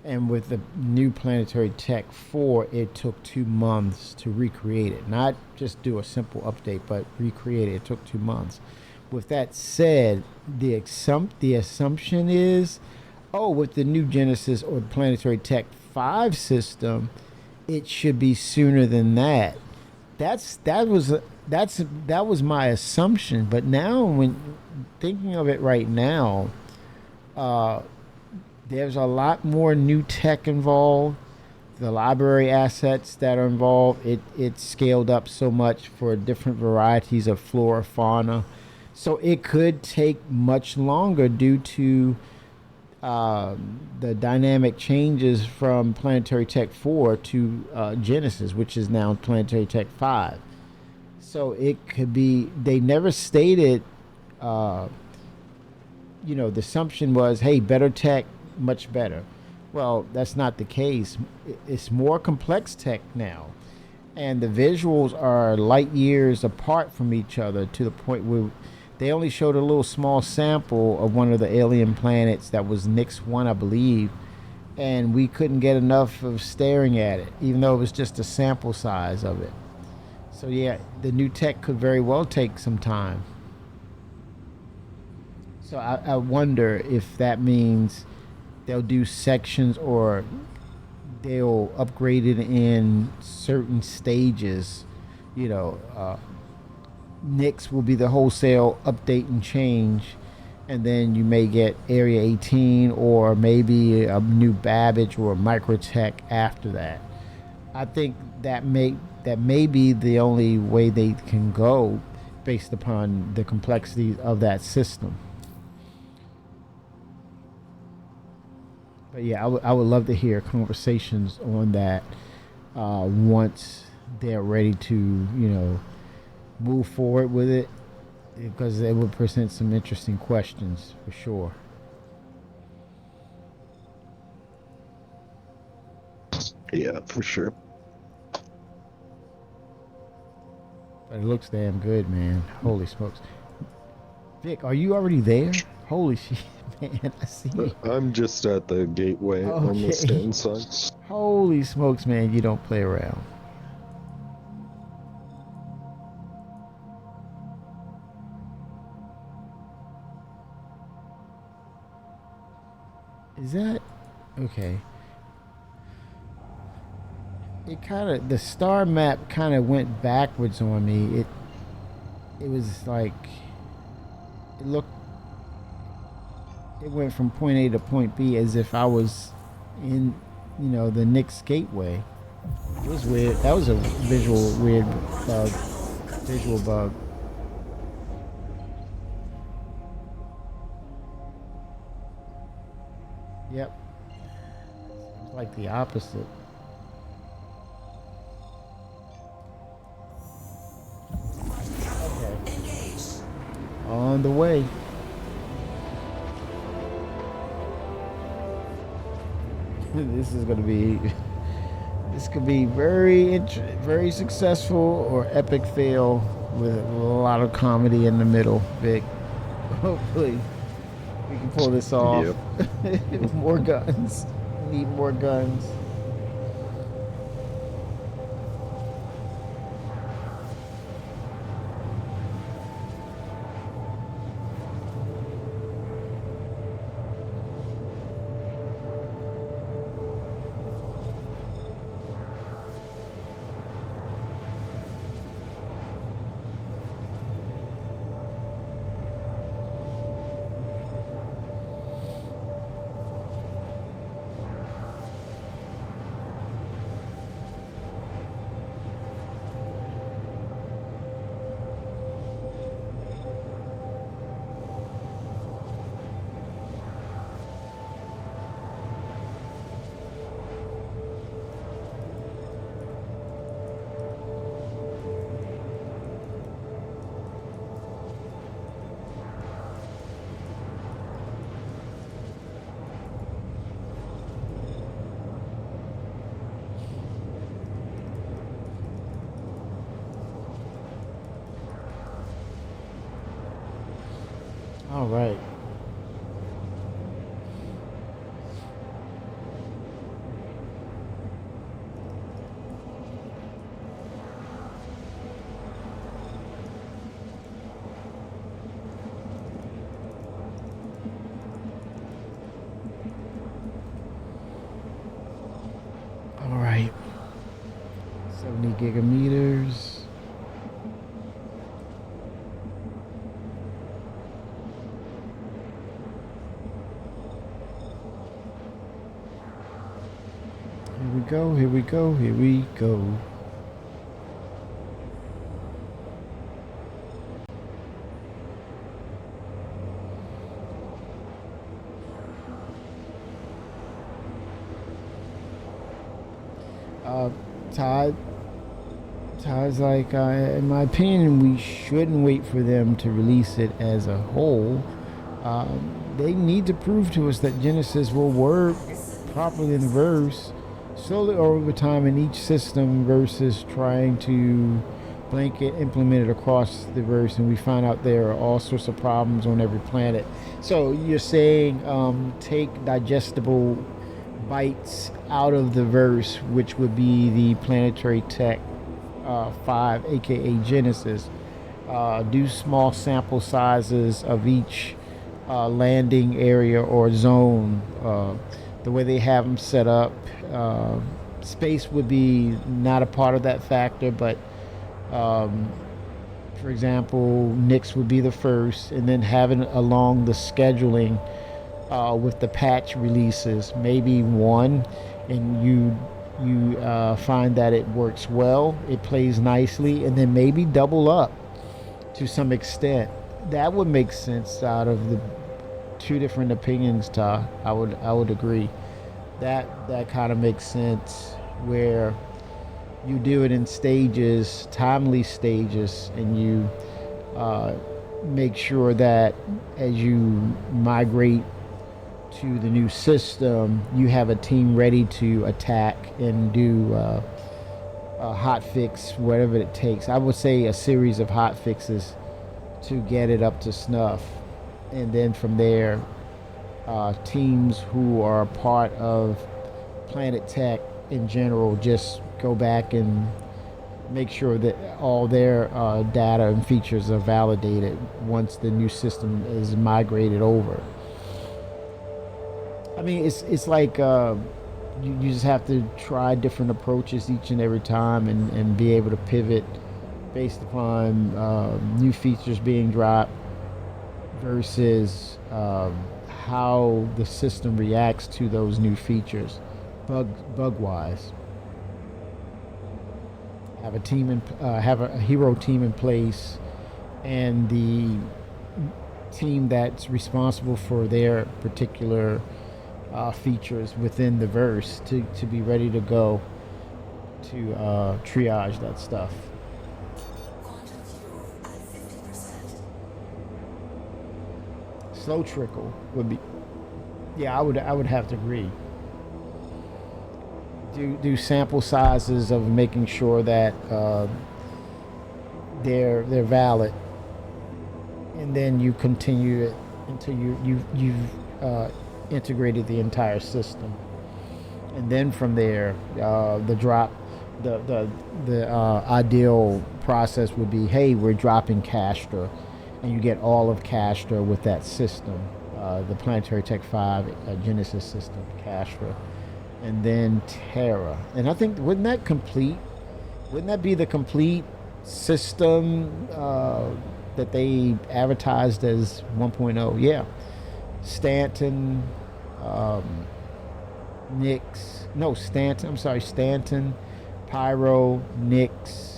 And with the new Planetary Tech 4, it took 2 months to recreate it. Not just do a simple update, but recreate it. It took 2 months. With that said, the assumption is, with the new Genesis or Planetary Tech 5 system, it should be sooner than that. That was my assumption. But now, when thinking of it right now, there's a lot more new tech involved. The library assets that are involved, it's scaled up so much for different varieties of flora, fauna. So it could take much longer due to the dynamic changes from Planetary Tech 4 to Genesis, which is now Planetary Tech 5. So it could be, they never stated, the assumption was, hey, better tech, much better. Well, that's not the case. It's more complex tech now. And the visuals are light years apart from each other to the point where they only showed a little small sample of one of the alien planets that was Nyx 1, I believe. And we couldn't get enough of staring at it, even though it was just a sample size of it. So yeah, the new tech could very well take some time. So I wonder if that means they'll do sections or they'll upgrade it in certain stages. Nyx will be the wholesale update and change, and then you may get Area 18 or maybe a new Babbage or a Microtech after that. I think that may be the only way they can go based upon the complexity of that system. But yeah, I would love to hear conversations on that once they're ready to, move forward with it, because it would present some interesting questions for sure. Yeah, for sure. But it looks damn good, man. Holy smokes. Vic, are you already there? Holy shit, man. I see you. I'm just at the gateway on the Okay. stand side. Holy smokes, man. You don't play around. Is that okay? It kind of, the star map kind of went backwards on me. It was like it went from point A to point B as if I was in, the Knicks gateway. It was weird. That was a weird visual bug. Yep. It's like the opposite. Okay. On the way. This is gonna be. This could be very successful or epic fail with a lot of comedy in the middle. Vic. Hopefully, we can pull this off. Yep. More guns. Need more guns. All right. All right. 70 gigameters. Here we go. Todd's like, in my opinion, we shouldn't wait for them to release it as a whole. They need to prove to us that Genesis will work properly in the verse. Slowly over time in each system versus trying to blanket implement it across the verse, and we find out there are all sorts of problems on every planet. So you're saying take digestible bytes out of the verse, which would be the Planetary Tech 5, aka Genesis. Do small sample sizes of each landing area or zone. The way they have them set up, space would be not a part of that factor, but for example, Knicks would be the first, and then having along the scheduling with the patch releases, maybe one, and you find that it works well, it plays nicely, and then maybe double up to some extent. That would make sense out of the two different opinions, Ta. I would agree. That kind of makes sense, where you do it in stages, timely stages, and you make sure that as you migrate to the new system, you have a team ready to attack and do a hot fix, whatever it takes. I would say a series of hot fixes to get it up to snuff. And then from there, teams who are part of Planet Tech in general just go back and make sure that all their data and features are validated once the new system is migrated over. I mean, it's like you just have to try different approaches each and every time and be able to pivot based upon new features being dropped versus how the system reacts to those new features, bug wise. Have a team have a hero team in place, and the team that's responsible for their particular features within the verse to be ready to go to triage that stuff. Slow trickle would be, yeah, I would have to agree. Do sample sizes of making sure that they're valid, and then you continue it until you've integrated the entire system, and then from there the ideal process would be, hey, we're dropping Castor, and you get all of Castor with that system, the Planetary Tech 5 Genesis system, Castor, and then Terra. And I think, wouldn't that be the complete system that they advertised as 1.0? Yeah. Stanton, Stanton, Pyro, Nyx,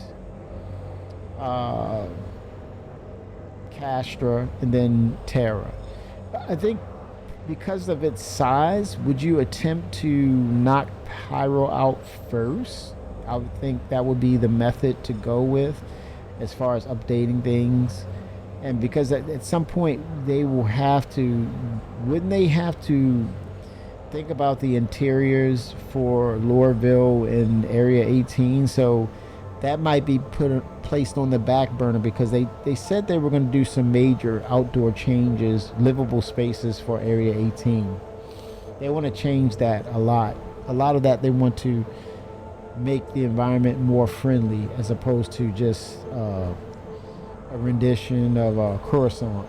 Castor, and then Terra. I think because of its size, would you attempt to knock Pyro out first? I would think that would be the method to go with as far as updating things. And because at some point they will have to, wouldn't they have to think about the interiors for Lorville and Area 18? So that might be placed on the back burner, because they said they were going to do some major outdoor changes, livable spaces for Area 18. They want to change that a lot. A lot of that they want to make the environment more friendly, as opposed to just a rendition of Coruscant.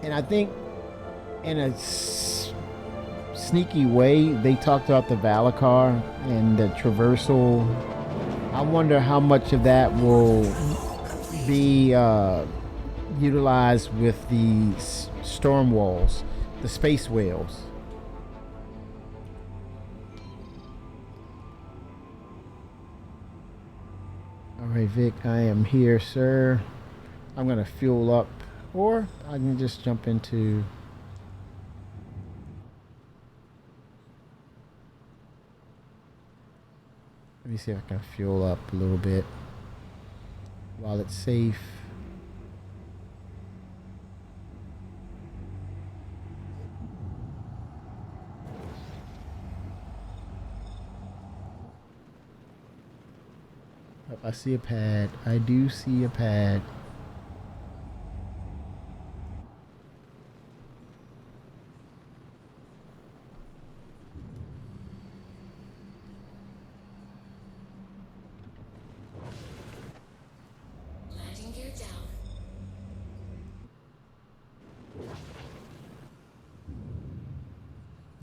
And I think in a sneaky way, they talked about the Valacar and the traversal. I wonder how much of that will be utilized with the storm walls, the space whales. All right, Vic, I am here, sir. I'm gonna fuel up, or I can just jump into. Let me see if I can fuel up a little bit while it's safe. Oh, I see a pad. I do see a pad.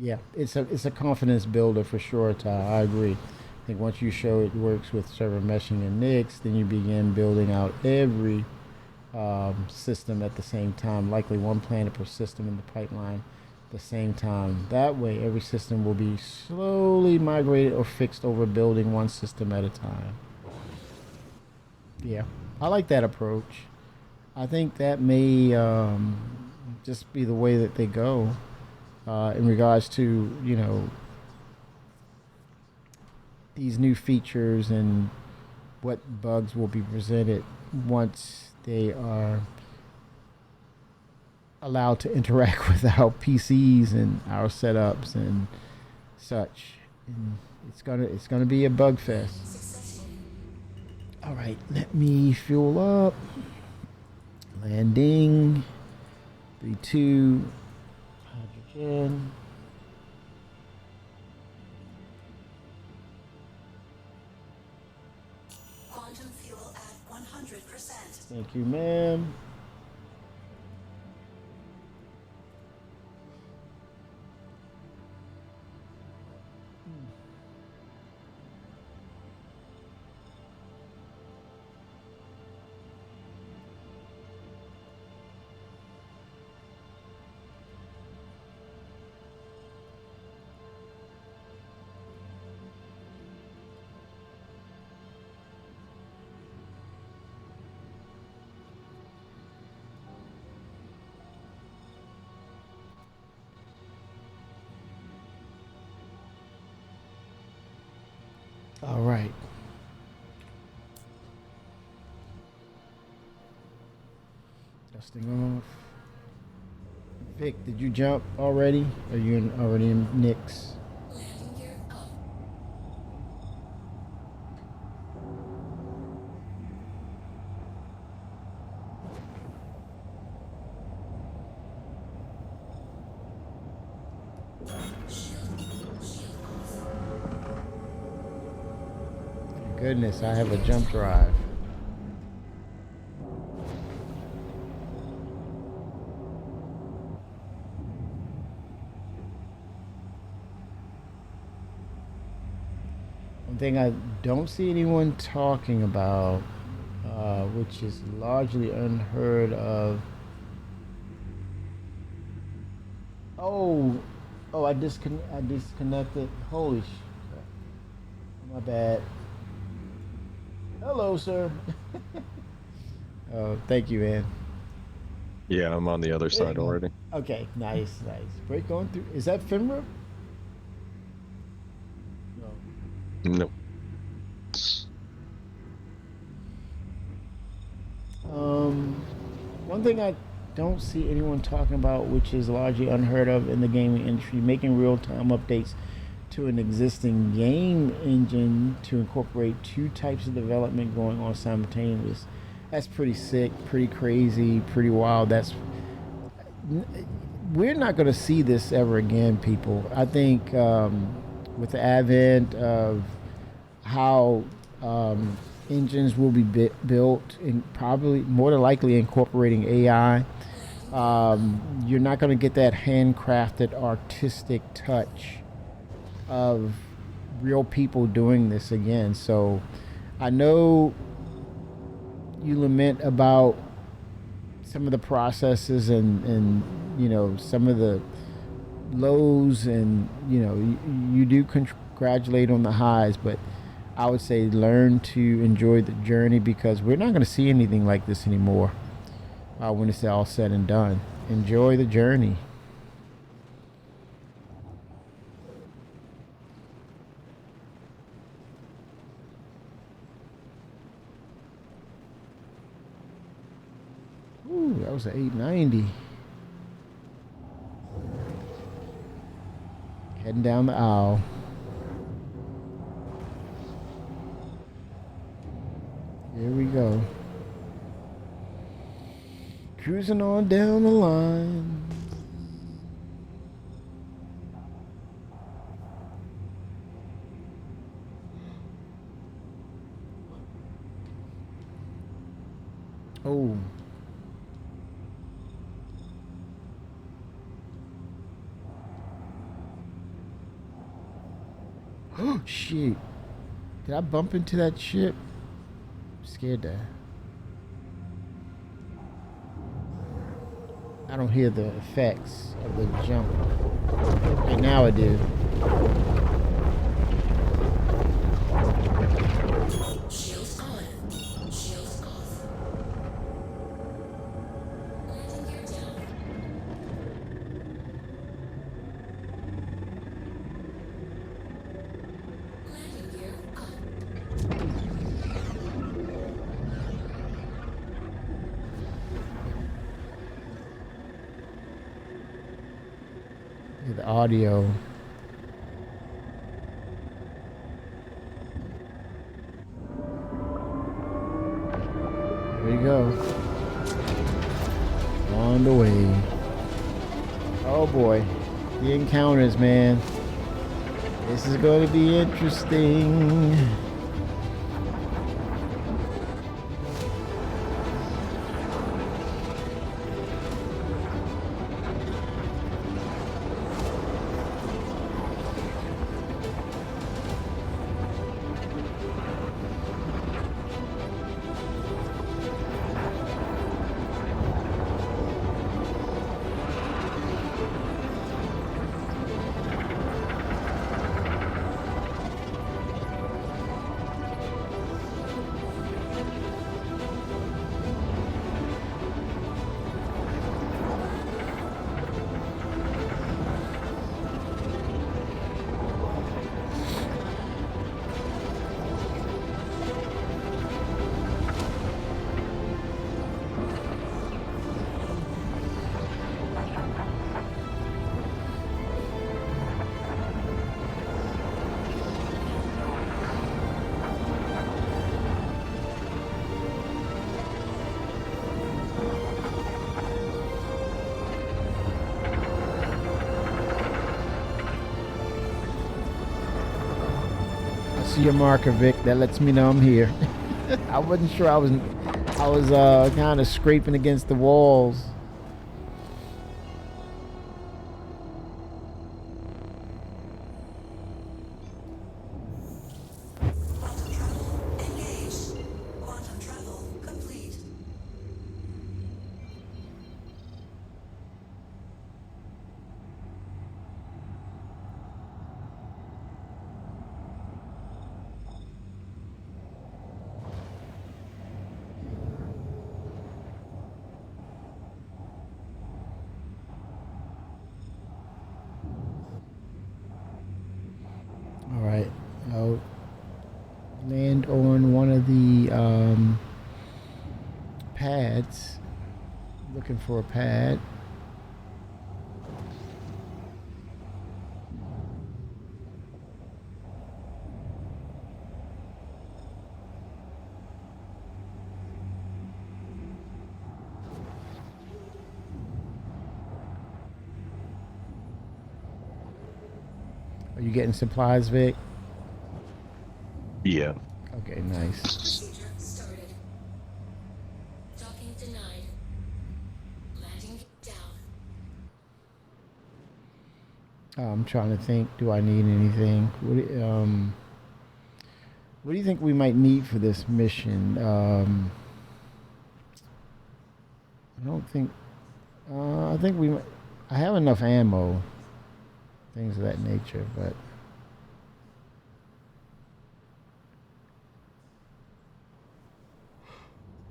Yeah, it's a confidence builder for sure, Ty. I agree. I think once you show it works with server meshing and Nyx, then you begin building out every system at the same time, likely one planet per system in the pipeline at the same time. That way, every system will be slowly migrated or fixed over building one system at a time. Yeah, I like that approach. I think that may just be the way that they go in regards to, you know, these new features and what bugs will be presented once they are allowed to interact with our PCs and our setups and such. And it's gonna be a bug fest. All right, let me fuel up. Landing. 3-2. Hydrogen. Quantum fuel at 100%. Thank you, ma'am. All right. Dusting off. Vic, did you jump already? Are you already in Nick's? Landing gear up. Goodness, I have a jump drive. One thing I don't see anyone talking about, which is largely unheard of. Oh, I disconnected. Holy shit. My bad. Hello, sir. Oh, thank you, Ann. Yeah, I'm on the other side already. Okay, nice. Break going through. Is that FINRA? No. Nope. One thing I don't see anyone talking about, which is largely unheard of in the gaming industry, making real-time updates to an existing game engine to incorporate two types of development going on simultaneously. That's pretty sick, pretty crazy, pretty wild. We're not going to see this ever again, people. I think with the advent of how engines will be built and probably more than likely incorporating AI, you're not going to get that handcrafted artistic touch of real people doing this again. So I know you lament about some of the processes and you know, some of the lows, and you know, you do congratulate on the highs, but I would say learn to enjoy the journey, because we're not going to see anything like this anymore when it's all said and done. Enjoy the journey. Ooh, that was an 890. Heading down the aisle. Here we go. Cruising on down the line. Oh. Oh, shit. Did I bump into that ship? I'm scared that. I don't hear the effects of the jump. Okay, now I do. Shields on. Shields off. to the audio. There you go. On the way. Oh boy. The encounters, man. This is going to be interesting. See your marker, Vic. That lets me know I'm here. I wasn't sure. I was kind of scraping against the walls. All right, I'll land on one of the pads. Looking for a pad. Are you getting supplies, Vic? Yeah. Okay, nice. Procedure started. Docking denied. Landing down. I'm trying to think. Do I need anything? What do you think we might need for this mission? I don't think. I think we. I have enough ammo. Things of that nature, but.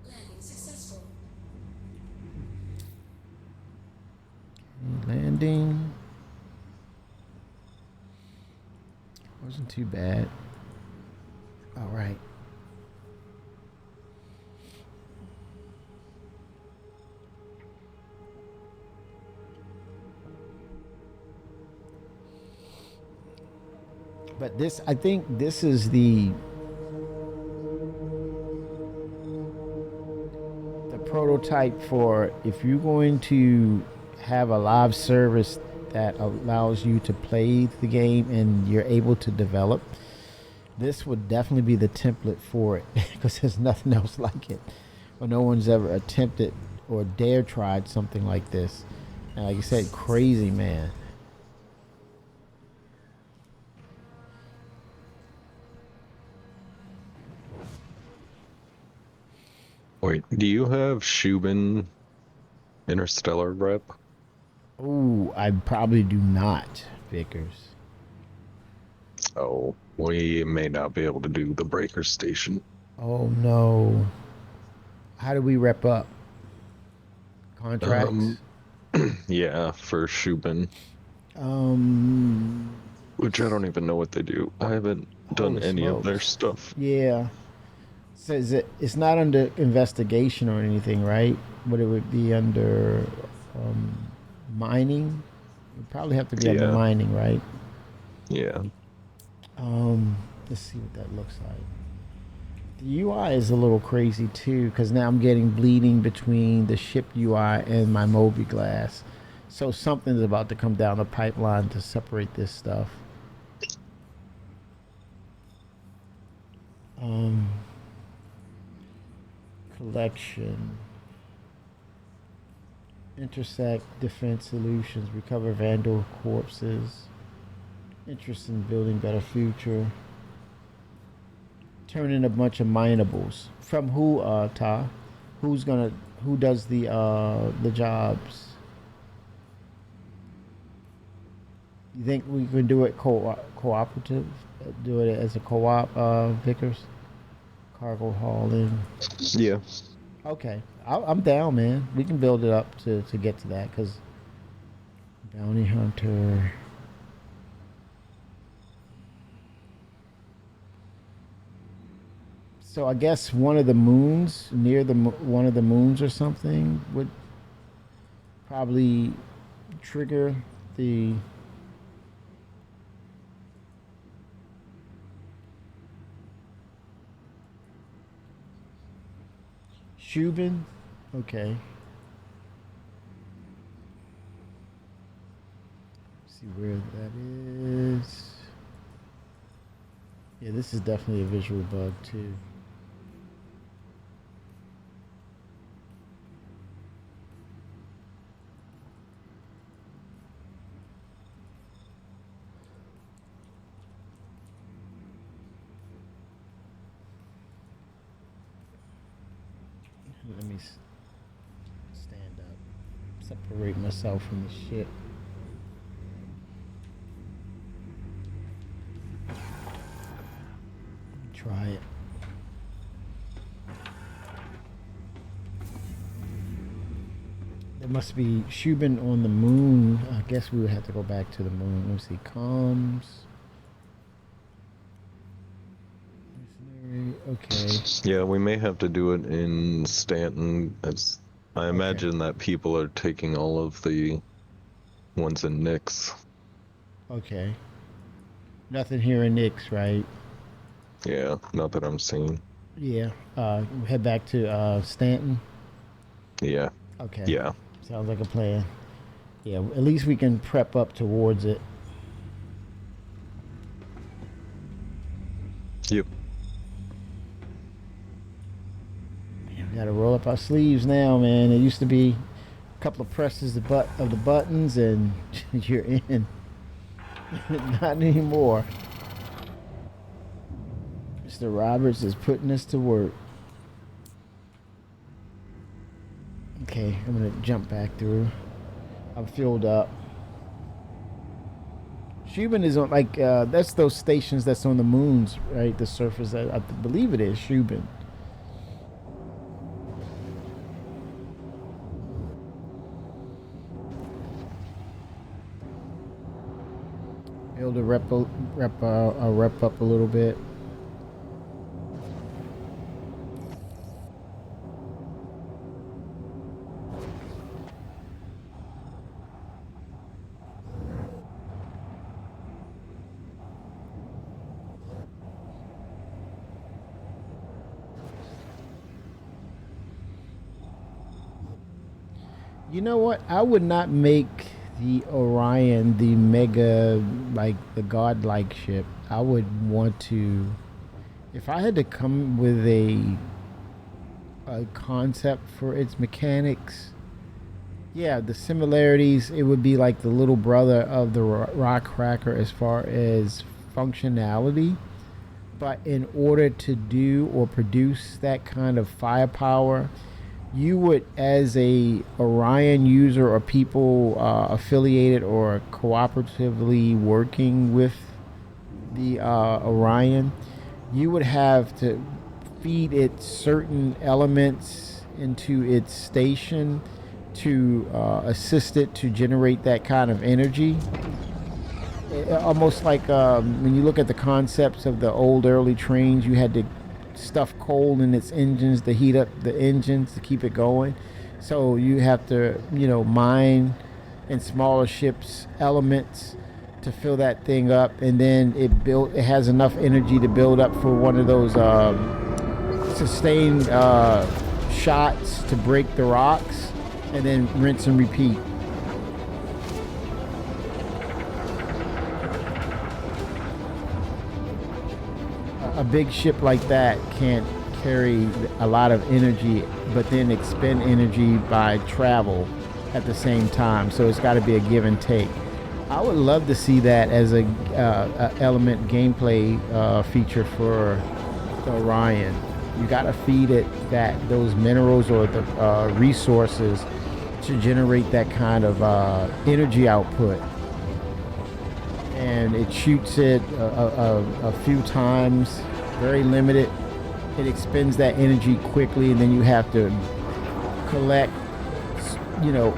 Landing successful. Landing. Wasn't too bad. All right. But this, I think this is the prototype for if you're going to have a live service that allows you to play the game and you're able to develop. This would definitely be the template for it because there's nothing else like it. Or no one's ever attempted or dare tried something like this. And like you said, crazy, man. Wait, do you have Shubin Interstellar rep? Oh, I probably do not, Vickers. Oh, we may not be able to do the breaker station. Oh no. How do we rep up? Contracts? Yeah, for Shubin. Which I don't even know what they do. I haven't done Holy any of their smokes. stuff. Yeah. Says it's not under investigation or anything, right? But it would be under mining. We probably have to be under Yeah. mining, right? Yeah. Let's see what that looks like. The UI is a little crazy too, because now I'm getting bleeding between the ship UI and my mobiGlas. So something's about to come down the pipeline to separate this stuff. Collection. Intersect defense solutions. Recover vandal corpses. Interest in building better future. Turn in a bunch of minables. From who, Ta? Who does the jobs? You think we can do it cooperative? Do it as a co-op, Vickers? Cargo hauling. Yeah. Okay, I'm down, man. We can build it up to get to that, because bounty hunter. So I guess one of the moons, near one of the moons or something, would probably trigger the Shubin. Okay. See where that is. Yeah, this is definitely a visual bug too. Let me stand up, separate myself from the shit. Try it. There must be Shubin on the moon. I guess we would have to go back to the moon. Let me see. Comms. Okay. Yeah, we may have to do it in Stanton. I imagine that people are taking all of the ones in Nix. Okay. Nothing here in Nix, right? Yeah, not that I'm seeing. Yeah. Head back to Stanton. Yeah. Okay. Yeah. Sounds like a plan. Yeah, at least we can prep up towards it. Yep. We gotta roll up our sleeves now, man. It used to be a couple of presses of the buttons and you're in. Not anymore. Mr. Roberts is putting us to work. Okay, I'm gonna jump back through. I'm filled up. Shubin is on, like, that's those stations that's on the moons, right? The surface, I believe it is Shubin. Able to rep up a little bit. You know what? I would not make the Orion the mega, like the godlike ship. I would want to, if I had to come with a concept for its mechanics, yeah, the similarities, it would be like the little brother of the Rock Cracker as far as functionality. But in order to do or produce that kind of firepower, you would, as a Orion user or people affiliated or cooperatively working with the Orion, you would have to feed it certain elements into its station to assist it to generate that kind of energy. Almost like when you look at the concepts of the old early trains, you had to stuff coal in its engines to heat up the engines to keep it going. So you have to, mine and smaller ships elements to fill that thing up, and then it has enough energy to build up for one of those sustained shots to break the rocks, and then rinse and repeat. A big ship like that can't carry a lot of energy, but then expend energy by travel at the same time. So it's got to be a give and take. I would love to see that as a element gameplay feature for the Orion. You got to feed it those minerals or the resources to generate that kind of energy output. And it shoots it a few times, very limited. It expends that energy quickly, and then you have to collect,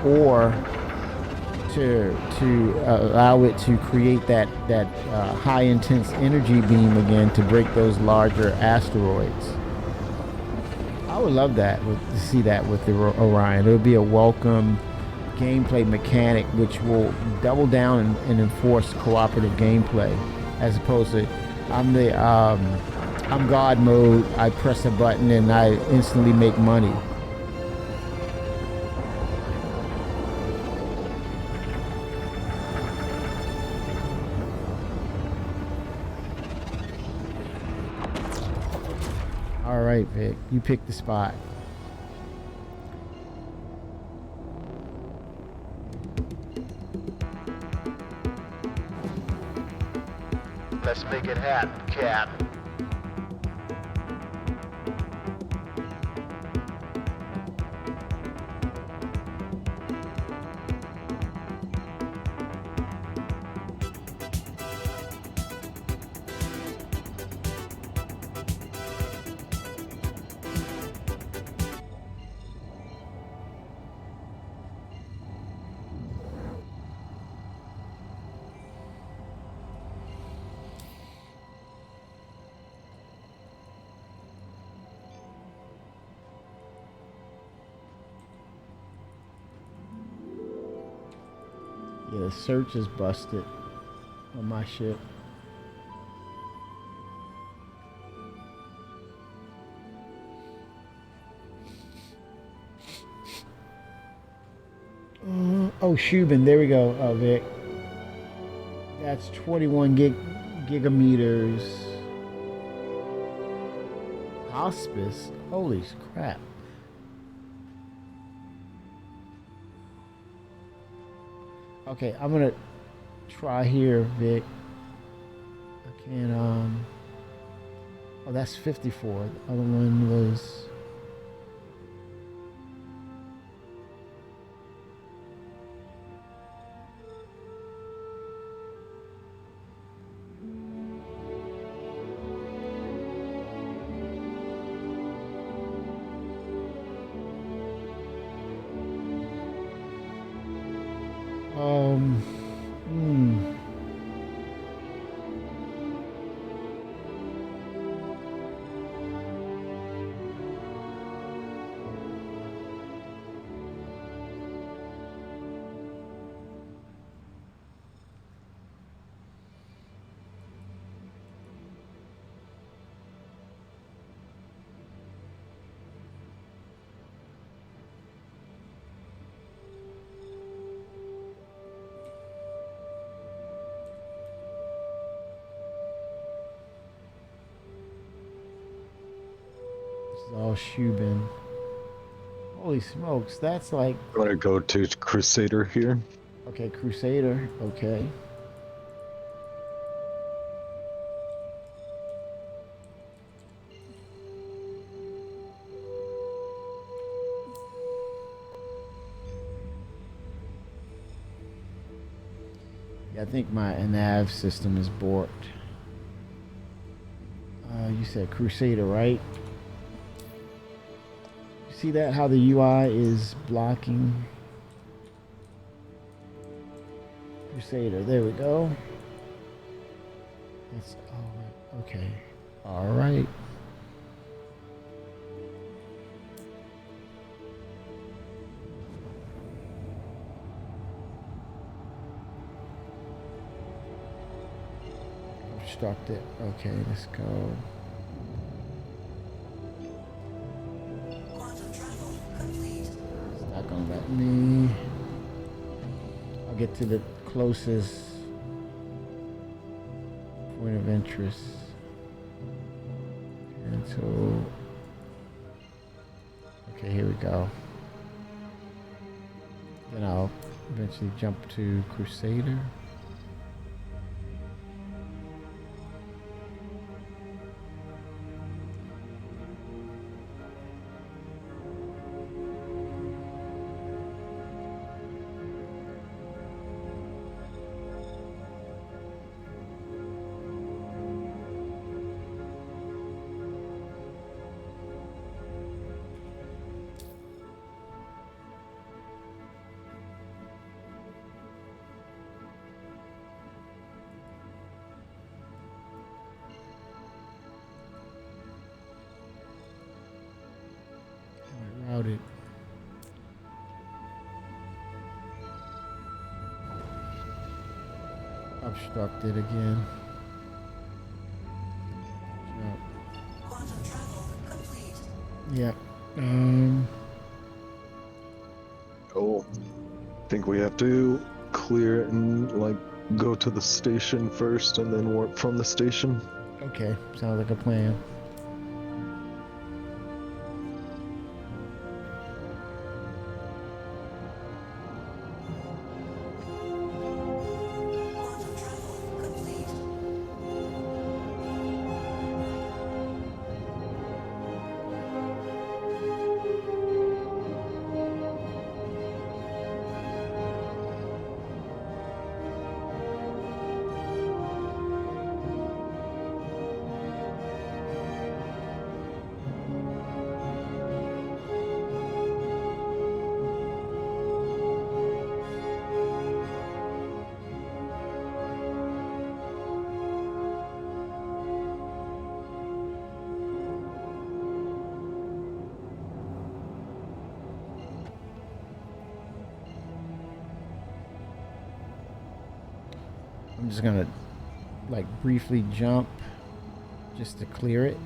ore to allow it to create that high intense energy beam again to break those larger asteroids. I would love to see that with the Orion. It would be a welcome gameplay mechanic which will double down and enforce cooperative gameplay, as opposed to I'm God mode, I press a button and I instantly make money. All right, Vic, you pick the spot. Let's make it happen, Cap. Yeah, the search is busted on my ship. Oh, Shubin, there we go, Vic. That's 21 gigameters. Hospice? Holy crap. Okay, I'm gonna try here, Vic. I can't, oh, that's 54. The other one was... all Shubin. Holy smokes, that's like... I'm gonna go to Crusader here. Okay, Crusader, okay. Yeah, I think my nav system is borked. You said Crusader, right? See that, how the UI is blocking? Crusader, there we go. That's all right. Okay. All right. obstructed. Okay, let's go. It's not gonna let me. I'll get to the closest point of interest. And so, okay, here we go. Then I'll eventually jump to Crusader. Routed. Obstructed again. Yep. Oh, think we have to clear it and like go to the station first and then warp from the station. Okay, sounds like a plan. I'm just gonna like briefly jump just to clear it,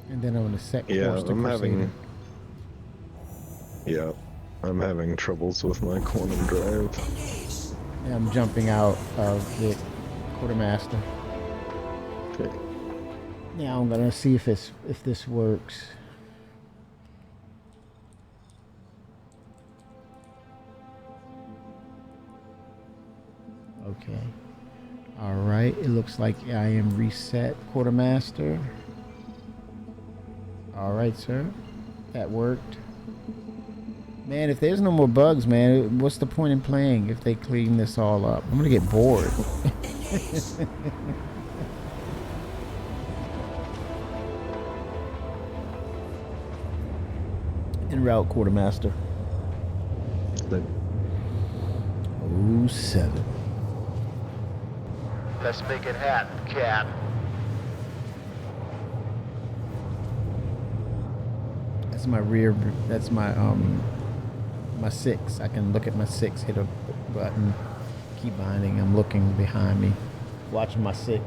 and then I'm gonna set course to Crusader. I'm having troubles with my quantum drive. Yeah, I'm jumping out of the Quartermaster. Okay. Now I'm gonna see if this works. Okay. All right. It looks like I am reset Quartermaster. All right, sir. That worked. Man, if there's no more bugs, man, what's the point in playing if they clean this all up? I'm gonna get bored. En route, Quartermaster. 07. Let's make it happen, Cap. That's my rear. That's my my 6. I can look at my 6. Hit a button. Keep binding. I'm looking behind me, watching my 6.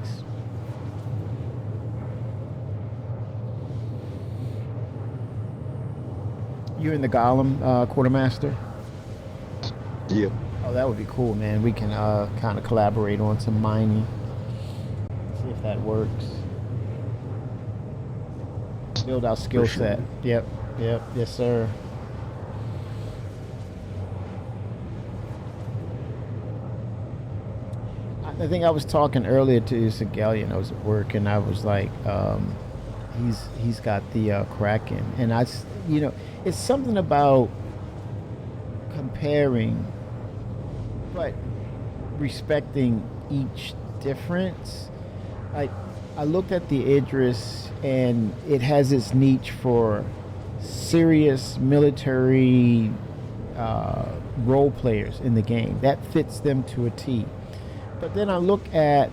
You're in the Golem, Quartermaster? Yep. Oh, that would be cool, man. We can kind of collaborate on some mining. See if that works. Build our skill set. Yep. Yes, sir. I think I was talking earlier to Sigelian. I was at work, and I was like, he's got the Kraken, and it's something about comparing, but respecting each difference. I looked at the Idris, and it has its niche for serious military role players in the game. That fits them to a T. But then I look at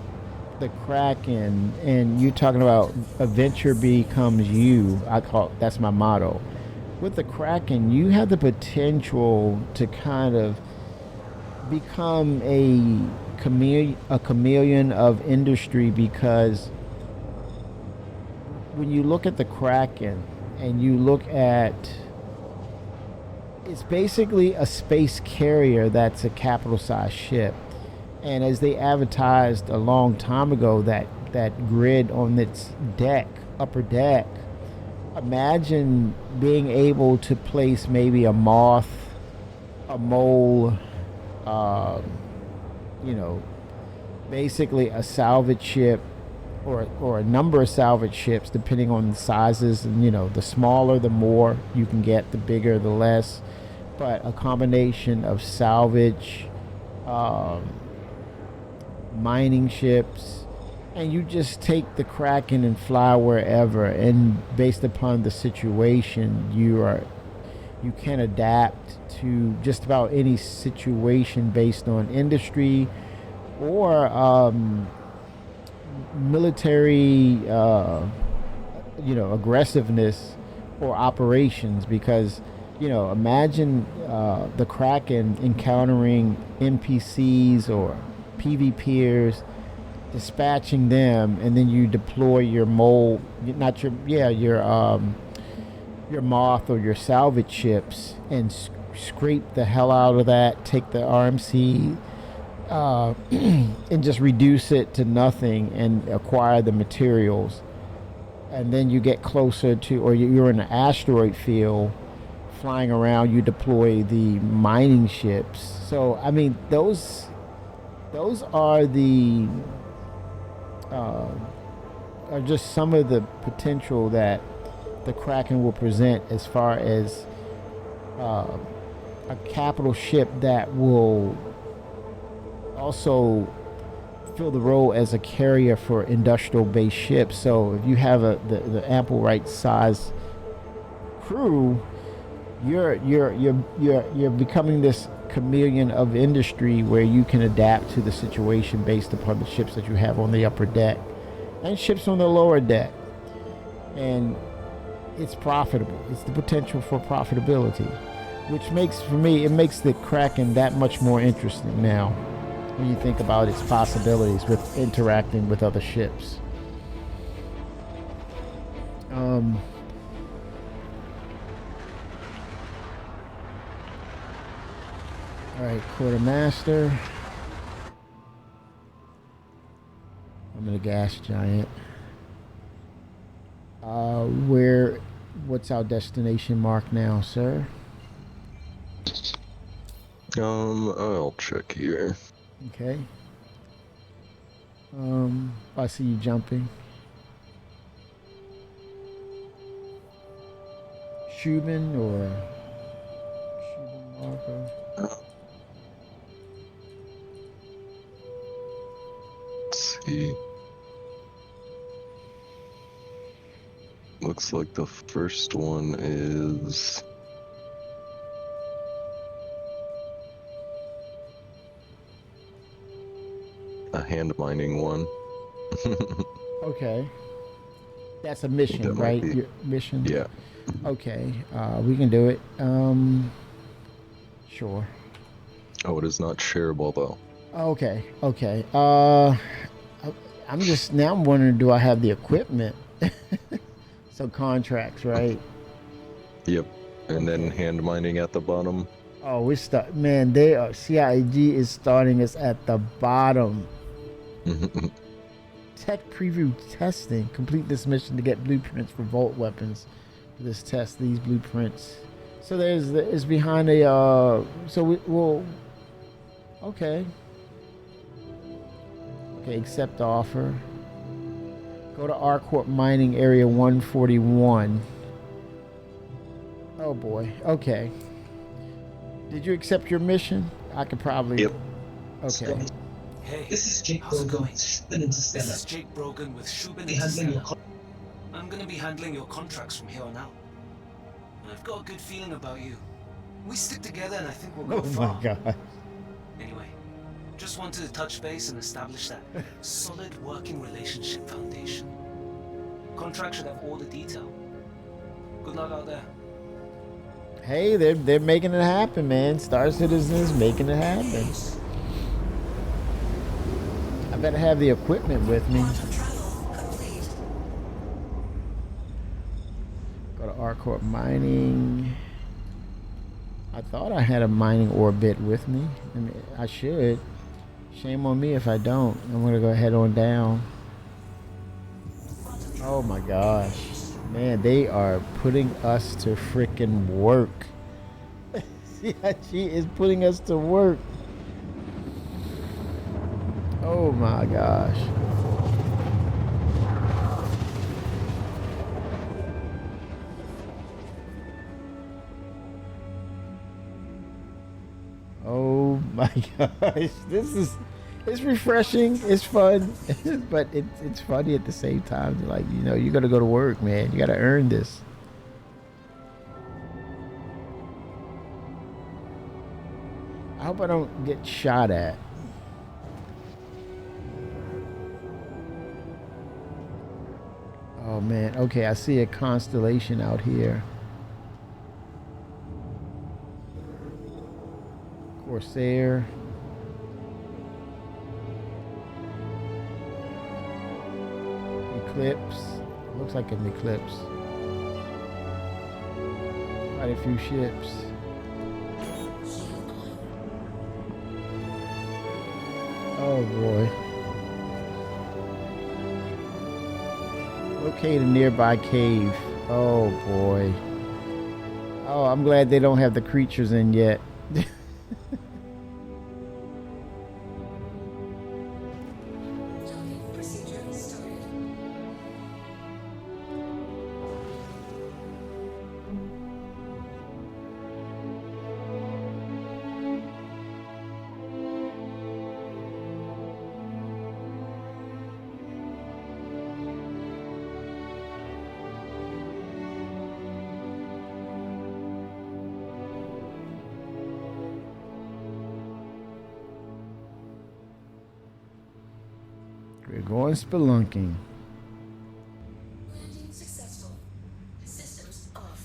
the Kraken, and you're talking about adventure becomes you. That's my motto. With the Kraken, you have the potential to kind of become a chameleon of industry because when you look at the Kraken and you look at, it's basically a space carrier that's a capital size ship. And as they advertised a long time ago, that grid on its deck, upper deck, imagine being able to place maybe a moth, a mole, basically a salvage ship or a number of salvage ships depending on the sizes, and the smaller the more you can get, the bigger the less, but a combination of salvage, mining ships, and you just take the Kraken and fly wherever, and based upon the situation you can adapt to just about any situation based on industry or military aggressiveness or operations, because imagine the Kraken encountering NPCs or PvPers, dispatching them, and then you deploy your mole, your moth or your salvage ships and scrape the hell out of that, take the RMC and just reduce it to nothing and acquire the materials. And then you get closer to, or you're in an asteroid field flying around, you deploy the mining ships. So I mean, those are the are just some of the potential that the Kraken will present as far as a capital ship that will also fill the role as a carrier for industrial based ships. So if you have the ample right size crew, you're becoming this chameleon of industry where you can adapt to the situation based upon the ships that you have on the upper deck and ships on the lower deck. And it's profitable. It's the potential for profitability, which makes, for me, it makes the Kraken that much more interesting now when you think about its possibilities with interacting with other ships. All right, quartermaster. I'm in a gas giant. What's our destination mark now, sir? I'll check here. Okay. I see you jumping. Shubin or Shubin Marco? Let's see. Looks like the first one is a hand mining one. Okay. That's a mission, That might right? be. Your mission? Yeah. Okay. We can do it. Sure. Oh, it is not shareable though. Okay. Okay. I'm just now wondering, do I have the equipment? So contracts, right? Yep. And then hand mining at the bottom. Oh, we start. Man, they are. CIG is starting us at the bottom. Tech preview testing. Complete this mission to get blueprints for Volt weapons. For this test, these blueprints. So it's behind a. So we will. Okay. Okay, accept offer. Go to Arcorp Mining Area 141. Oh boy. Okay. Did you accept your mission? I could probably. Yep. Okay. Hey, this is Jake Brogan. This is Jake Brogan with Shubin Interstellar. I'm gonna be handling your contracts from here on out. And I've got a good feeling about you. We stick together and I think we'll go far. Oh my god. Anyway, just wanted to touch base and establish that solid working relationship foundation. Contract should have all the detail. Good luck out there. Hey, they're making it happen, man. Star Citizen is making it happen. I better have the equipment with me. Go to Arcorp Mining. I thought I had a mining orbit with me. I mean, I should. Shame on me if I don't. I'm gonna go head on down. Oh my gosh. Man, they are putting us to freaking work. She is putting us to work. Oh my gosh. Oh my gosh. It's refreshing, it's fun, but it's funny at the same time. Like, you know, you gotta go to work, man. You gotta earn this. I hope I don't get shot at. Oh man, okay, I see a constellation out here. Corsair. Eclipse. Looks like an eclipse. Quite a few ships. Oh boy. Locate a nearby cave. Oh boy. Oh, I'm glad they don't have the creatures in yet. We're going spelunking. Landing successful. Systems off.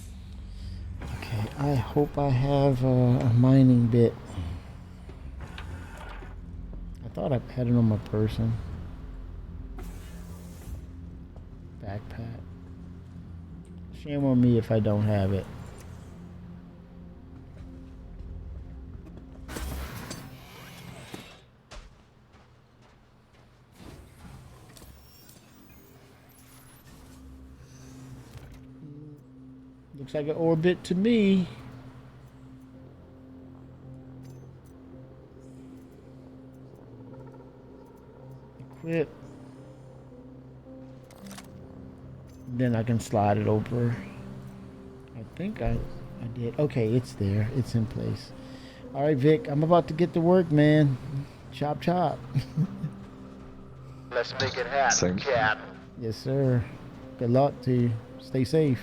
Okay, I hope I have a mining bit. I thought I had it on my person. Backpack. Shame on me if I don't have it. Looks like an orbit to me. Equip. Then I can slide it over. I think I did. Okay, it's there. It's in place. All right, Vic. I'm about to get to work, man. Chop, chop. Let's make it happen, Same. Cap. Yes, sir. Good luck to you. Stay safe.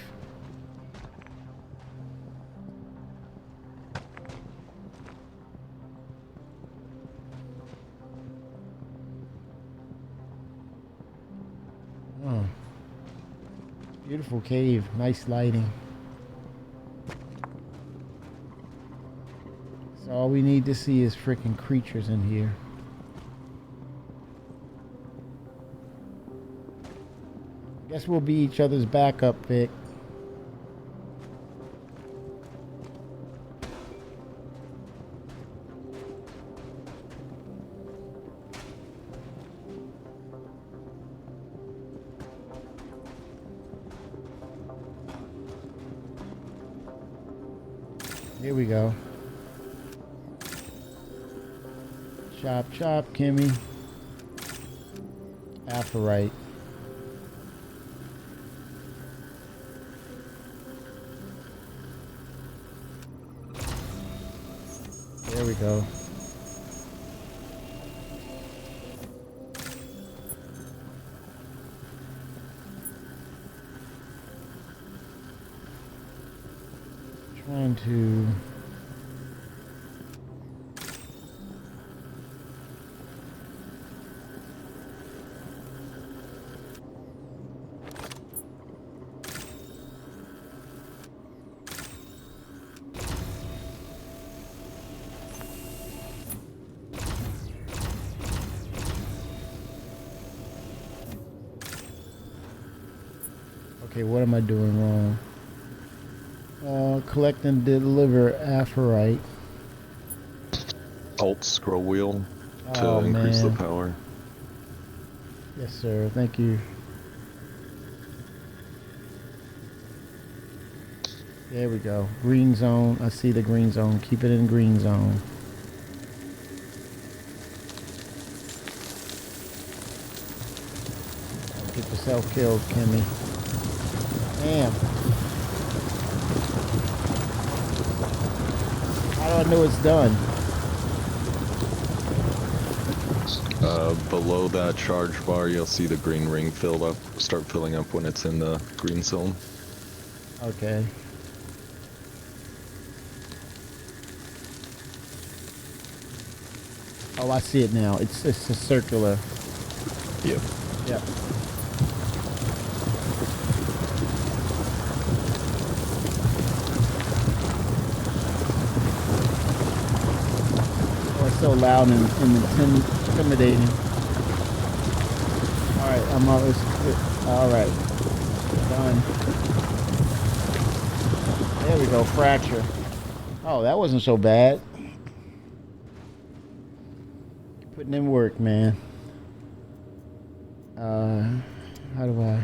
Oh. Beautiful cave. Nice lighting. So all we need to see is freaking creatures in here. Guess we'll be each other's backup, Vic. Here we go. Chop, chop, Kimmy. Alpharite. There we go. Trying to Okay, what am I doing wrong? Collect and deliver Aphorite. Alt scroll wheel to Oh, increase man. the power. Yes, sir. Thank you. There we go. Green zone. I see the green zone. Keep it in green zone. Get yourself killed, Kimmy. Damn. How do I know it's done? Below that charge bar, you'll see the green ring start filling up when it's in the green zone. Okay. Oh, I see it now. It's a circular. Yep. Yep. Oh, it's so loud and intimidating. All right, I'm always all right. Done. There we go. Fracture. Oh, that wasn't so bad. Putting in work, man. How do I?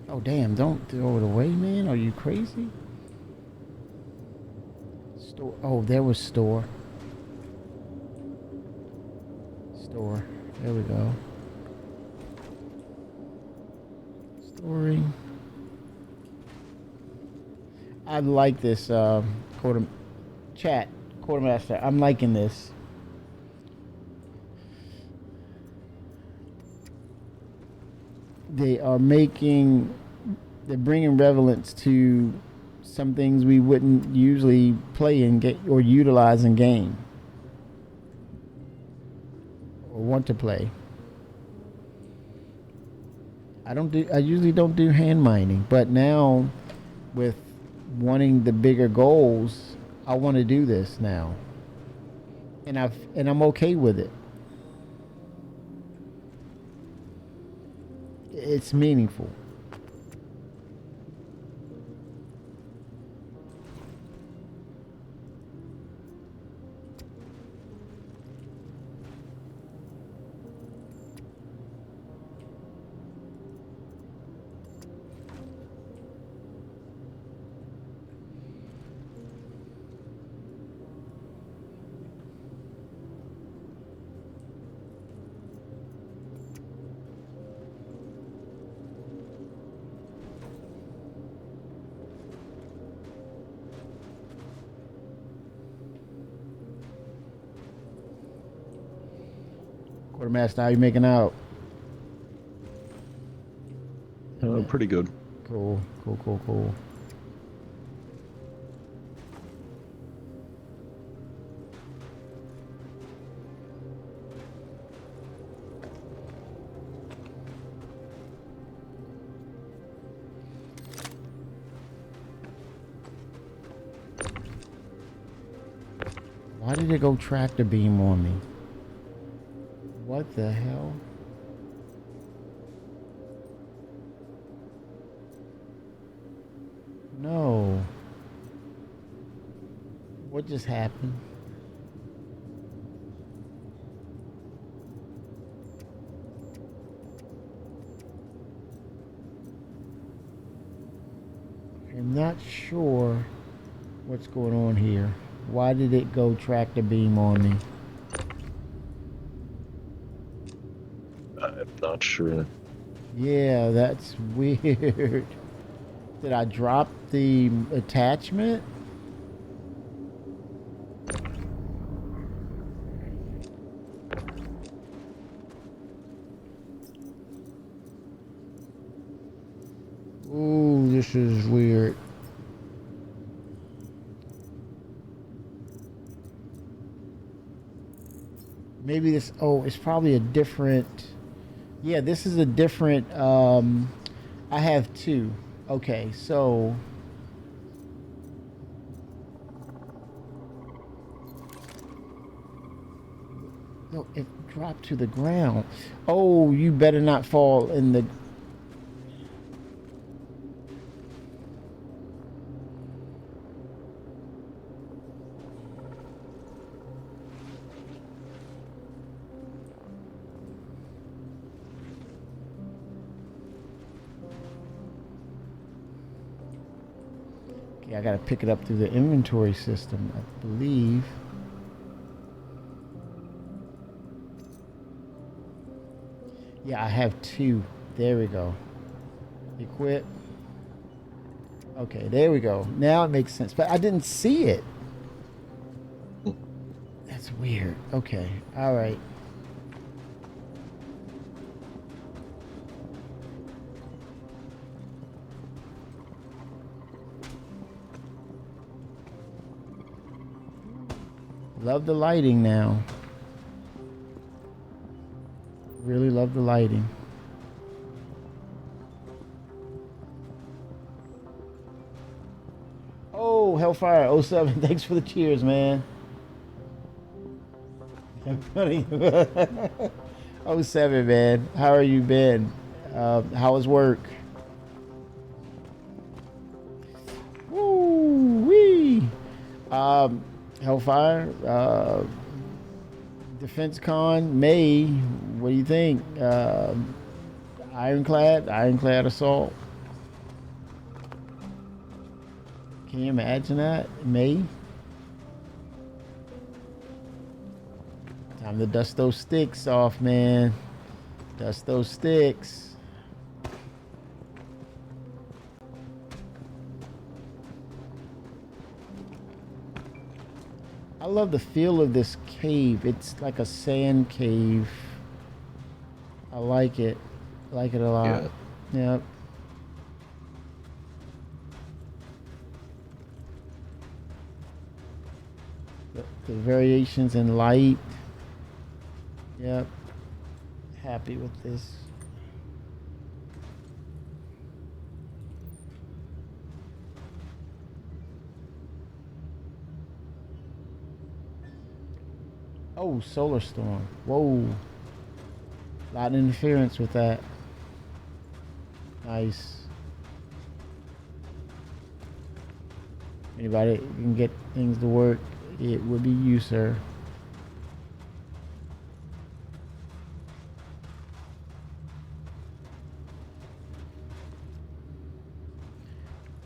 Oh, damn. Don't throw it away, man. Are you crazy? Store. Oh, there was store. Store. There we go. Storing. I like this quartermaster. I'm liking this. They're bringing relevance to some things we wouldn't usually play in or utilize in game or want to play. I usually don't do hand mining, but now with wanting the bigger goals, I want to do this now, and I'm okay with it. It's meaningful. Quartermaster, how you making out? Pretty good. Cool. Why did it go tractor beam on me? What the hell? No. What just happened? I'm not sure what's going on here. Why did it go tractor beam on me? I'm not sure. Yeah, that's weird. Did I drop the attachment? Ooh, this is weird. Maybe this, oh, it's probably a different, yeah, this is a different, I have two. Okay, so No, it dropped to the ground. Oh, you better not fall in the. Okay, I gotta pick it up through the inventory system, I believe. Yeah, I have 2. There we go. Equip. Okay, there we go. Now it makes sense. But I didn't see it. That's weird. Okay. All right. Love the lighting now. Really love the lighting. Oh, Hellfire 07. Thanks for the cheers, man. Funny. 07, man. How are you been? How was work? Woo wee. Hellfire. Defense Con, May, what do you think? Ironclad Assault. Can you imagine that? May? Time to dust those sticks off, man. Dust those sticks. I love the feel of this cave. It's like a sand cave. I like it. I like it a lot. Yeah. Yep. The variations in light. Yep. Happy with this. Oh, solar storm. Whoa. A lot of interference with that. Nice. Anybody can get things to work, it would be you, sir.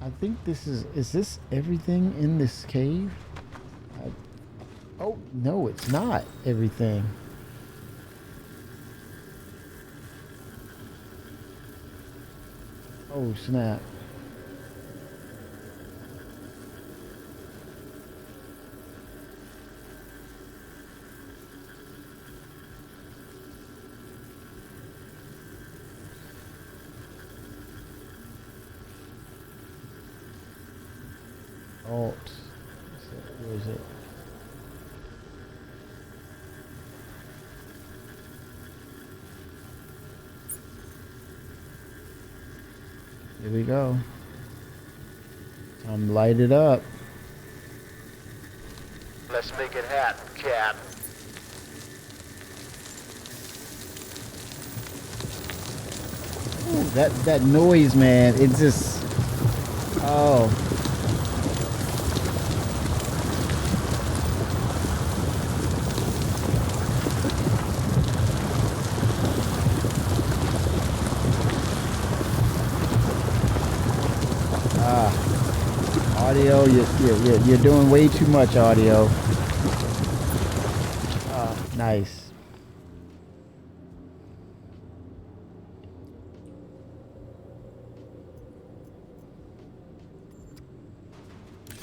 I think this is this everything in this cave? Oh, no, it's not everything. Oh, snap. Alt. Where is it? Here we go. Time to light it up. Let's make it happen, Cap. Ooh, that noise, man. It just. Oh. Audio, you're doing way too much audio. Nice.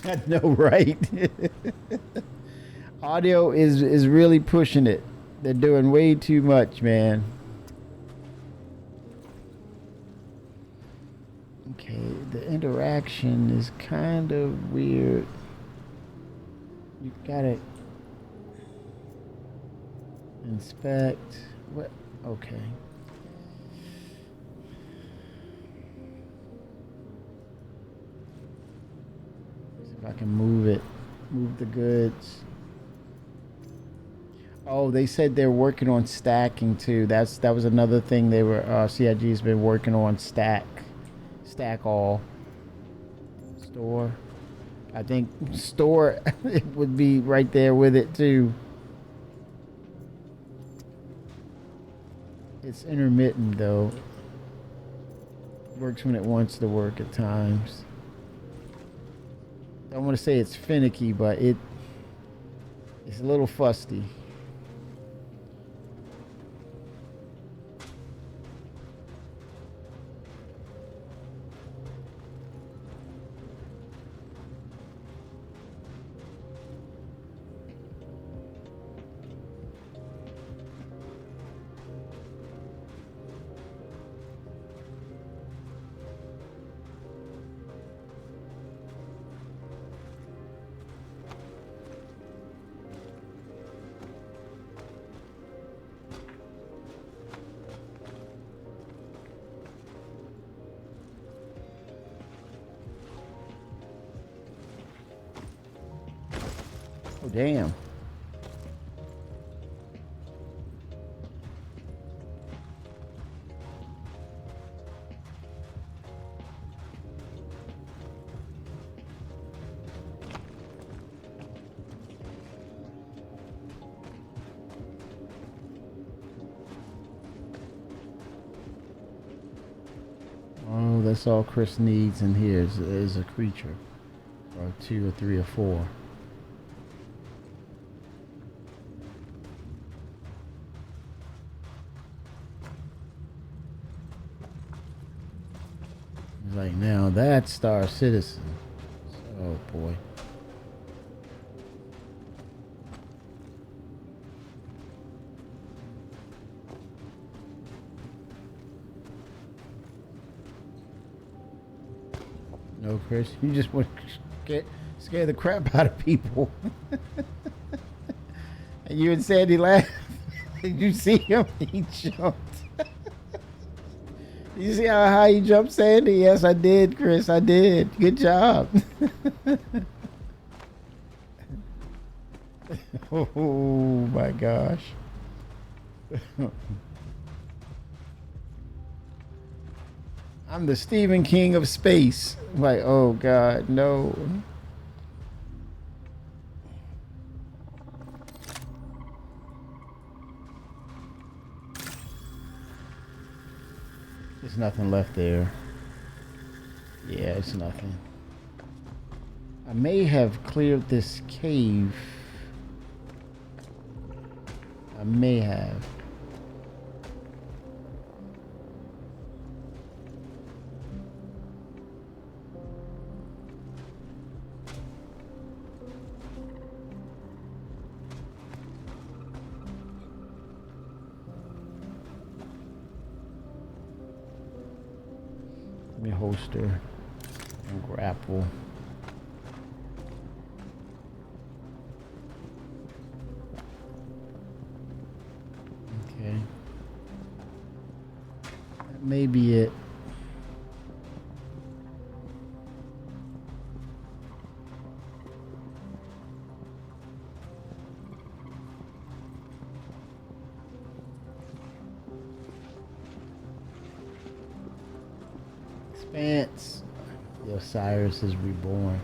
I know, right? Audio is really pushing it. They're doing way too much, man. Okay, the interaction is kind of weird. You gotta inspect. What? Okay. See if I can move it. Move the goods. Oh, they said they're working on stacking too. That was another thing they were CIG's been working on stack all store. I think store it would be right there with it too. It's intermittent though. Works when it wants to work at times. I don't want to say it's finicky, but it's a little fusty. Oh, damn. Oh, that's all Chris needs in here is a creature. Or 2 or 3 or 4. Like now that's Star Citizen. Oh boy. No, Chris, you just want to scare the crap out of people. And you and Sandy laughed. Did you see him? He jumped. You see how high you jumped, Sandy? Yes, I did, Chris. I did. Good job. Oh my gosh. I'm the Stephen King of space. Like, oh God, no. There's nothing left there. Yeah, it's nothing. I may have cleared this cave. I may have. Let me holster and grapple. Okay. That may be it. Expanse. The Osiris is reborn.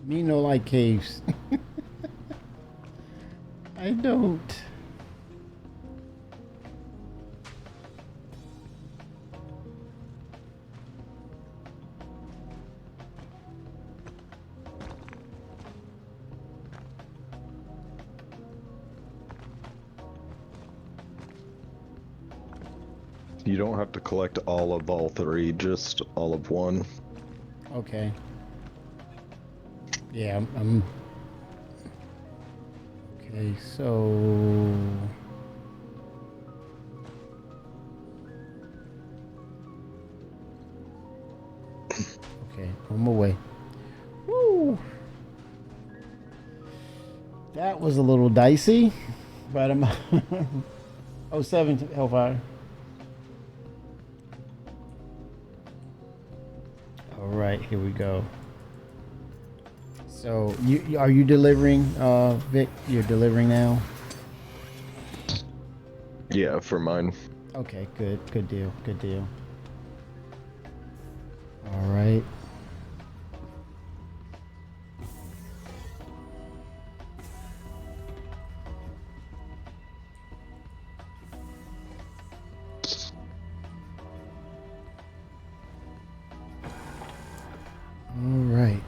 Me no like caves. I don't. You don't have to collect all three, just all of one. Okay. Yeah, I'm okay, so okay, on my way. Woo! That was a little dicey, but I'm 07 Hellfire. All right, here we go. So you are you delivering, Vic? You're delivering now? Yeah, for mine. Okay, good deal, good deal. All right. All right.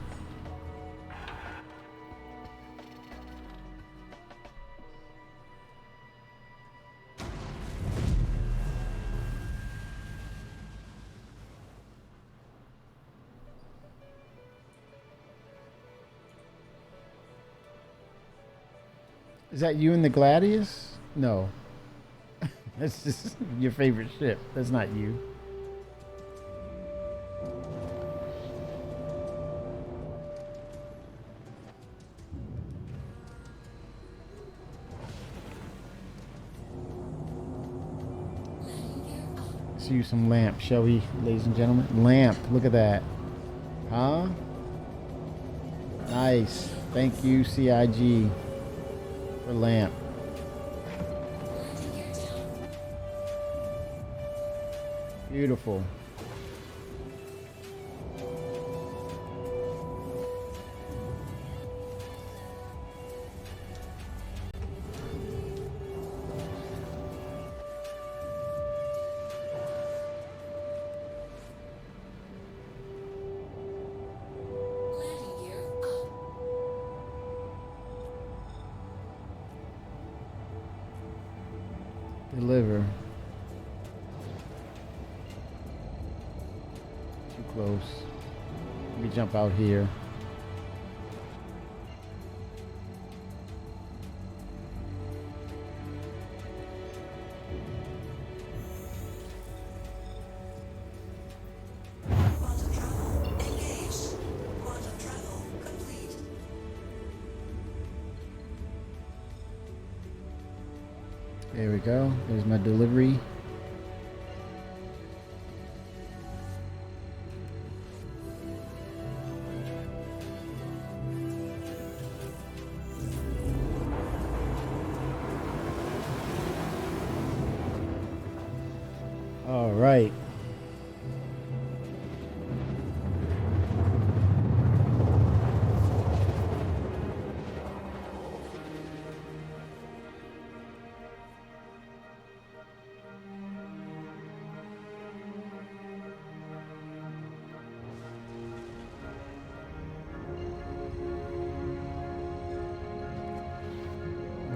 Is that you and the Gladius? No. That's just your favorite ship. That's not you. Let's use some lamp, shall we, ladies and gentlemen? Lamp, look at that. Huh? Nice. Thank you, CIG, for lamp. Beautiful. Deliver. Too close. Let me jump out here. There we go. There's my delivery. All right.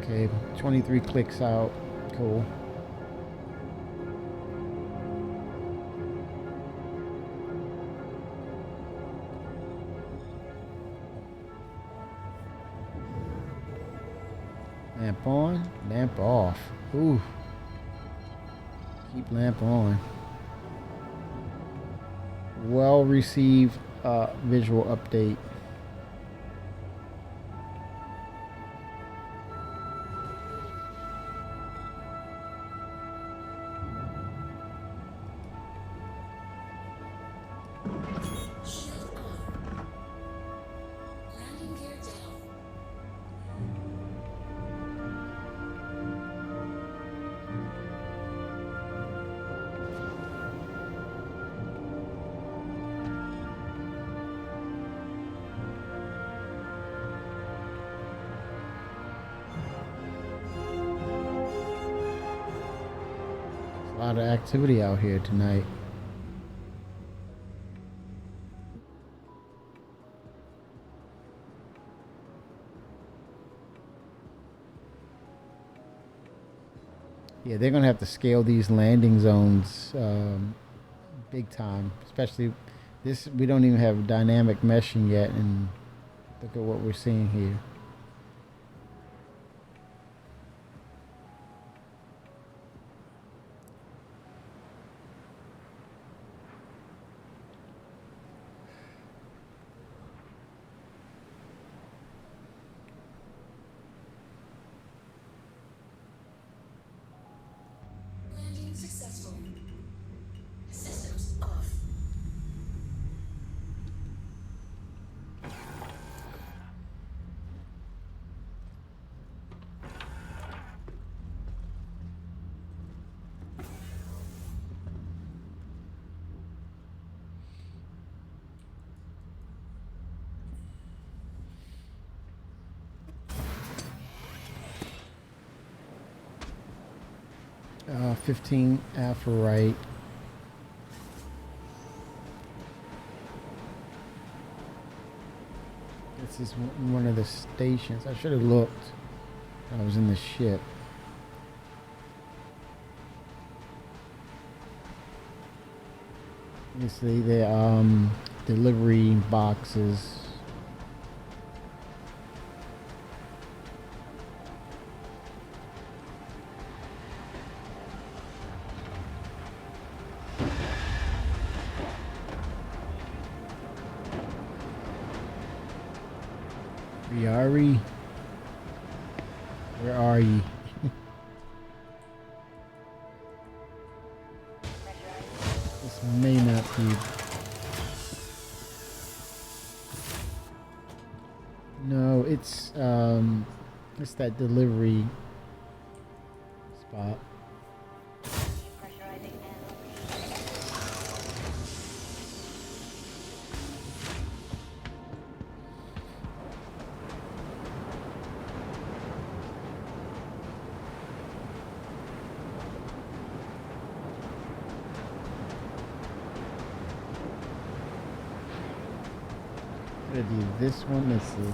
Okay, 23 clicks out. Cool. Lamp on, lamp off. Ooh. Keep lamp on. well received visual update. A lot of activity out here tonight. Yeah, they're gonna have to scale these landing zones big time. Especially this, we don't even have dynamic meshing yet, and look at what we're seeing here. Successful. Systems off. Uh, 15 alpha right. This is one of the stations. I should have looked when I was in the ship. You see the delivery boxes. Riari, where are you? This may not be. No, it's that delivery spot. Gonna do this one. Let's see.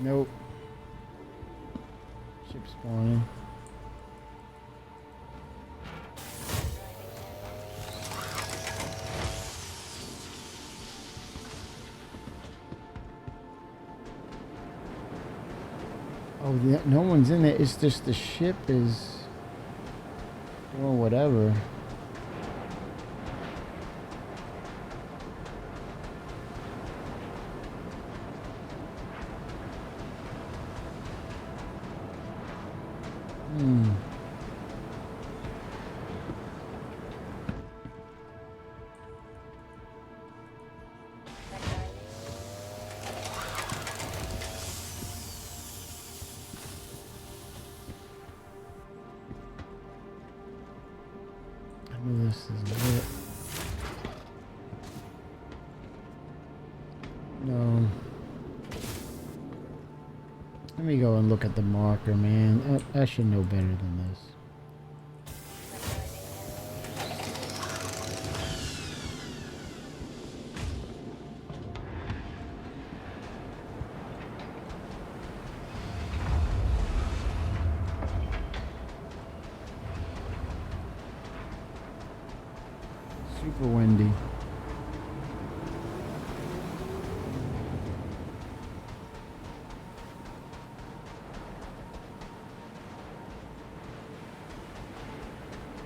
Nope. Ship spawning. Oh, no one's in there. It's just the ship is doing whatever. This is it. No. Let me go and look at the marker, man. I should know better than this. Super windy.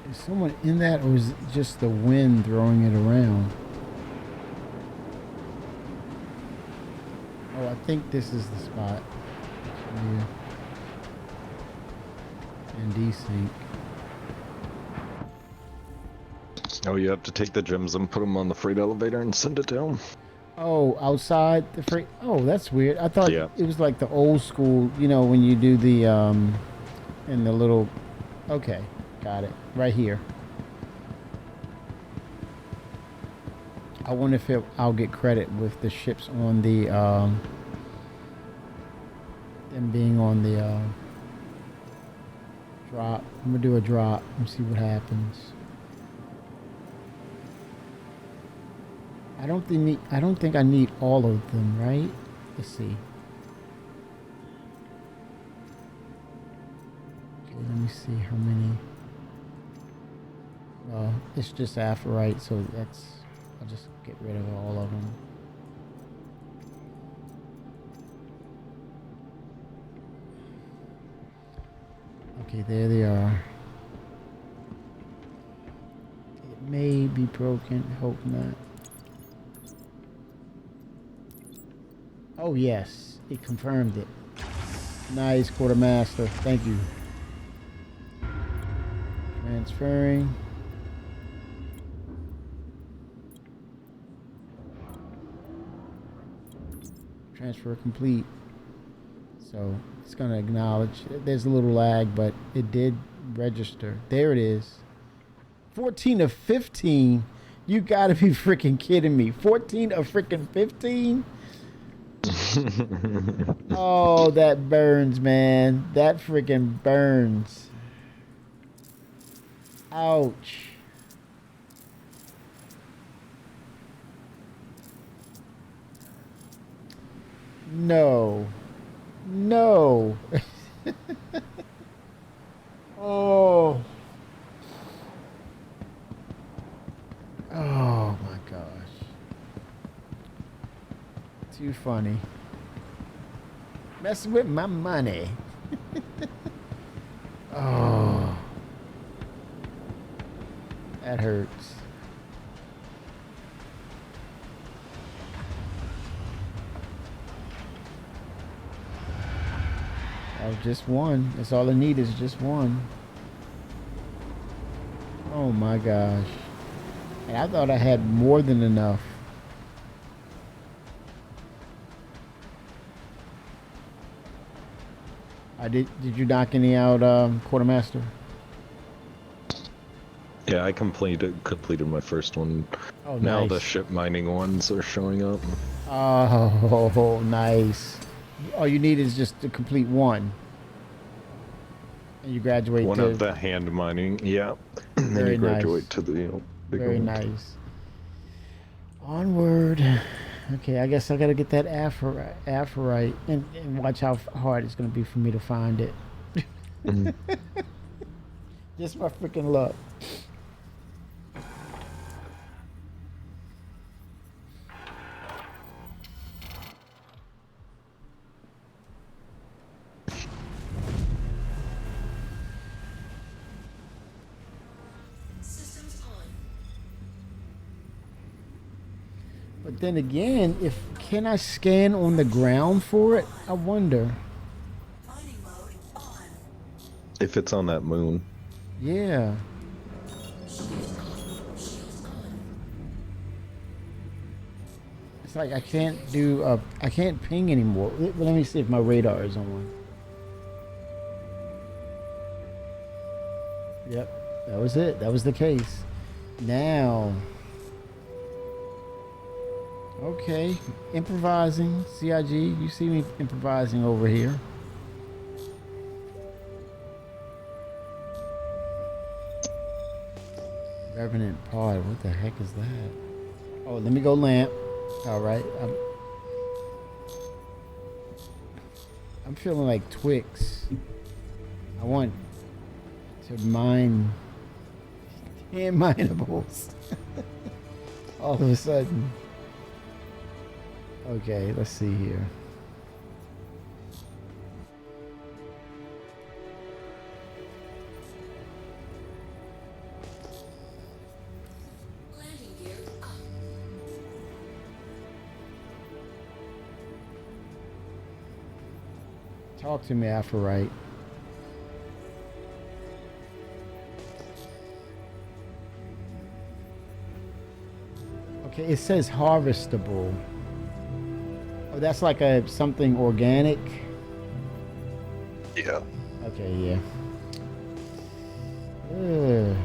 Is someone in that, or is it just the wind throwing it around? Oh, I think this is the spot. Yeah. And desync. Oh, you have to take the gems and put them on the freight elevator and send it down. Oh, outside the freight. Oh, that's weird. I thought Yeah. it was like the old school, you know, when you do the in the little. Okay, got it. Right here. I wonder if I'll get credit with the ships on the them being on the drop. I'm gonna do a drop and see what happens. I don't think I need all of them, right? Let's see. Okay, let me see how many. Well, it's just Aphorite, so I'll just get rid of all of them. Okay, there they are. It may be broken, hope not. Oh yes, it confirmed it. Nice, Quartermaster. Thank you. Transferring. Transfer complete. So it's going to acknowledge. There's a little lag, but it did register. There it is. 14 of 15. You got to be freaking kidding me. 14 of freaking 15? Oh, that burns, man. That freaking burns. Ouch. No. No. Oh. Oh my gosh. Too funny. Messing with my money. Oh. That hurts. Oh, just one. That's all I need is just one. Oh my gosh. And I thought I had more than enough. Did you knock any out, Quartermaster? Yeah, I completed my first one. Oh, now nice. the ship mining ones are showing up. Oh, nice. All you need is just to complete one. And you graduate One to... of the hand mining, yeah. And then Very you graduate nice. to the big Very one. nice. Onward. Okay, I guess I gotta get that Aphorite and watch how hard it's gonna be for me to find it. Mhm. Just my freaking luck. But then again, can I scan on the ground for it? I wonder. If it's on that moon. Yeah. It's like I can't ping anymore. Let me see if my radar is on. Yep, that was it. That was the case. Now. Okay, improvising. CIG, you see me improvising over here. Revenant pod, what the heck is that? Oh, let me go lamp. All right, I'm feeling like Twix. I want to mine 10 minables. All of a sudden. Okay, let's see here. Landing gear up. Talk to me, Aphrodite. Okay, it says harvestable. Oh, that's like a something organic. Yeah. Okay, yeah. Ugh.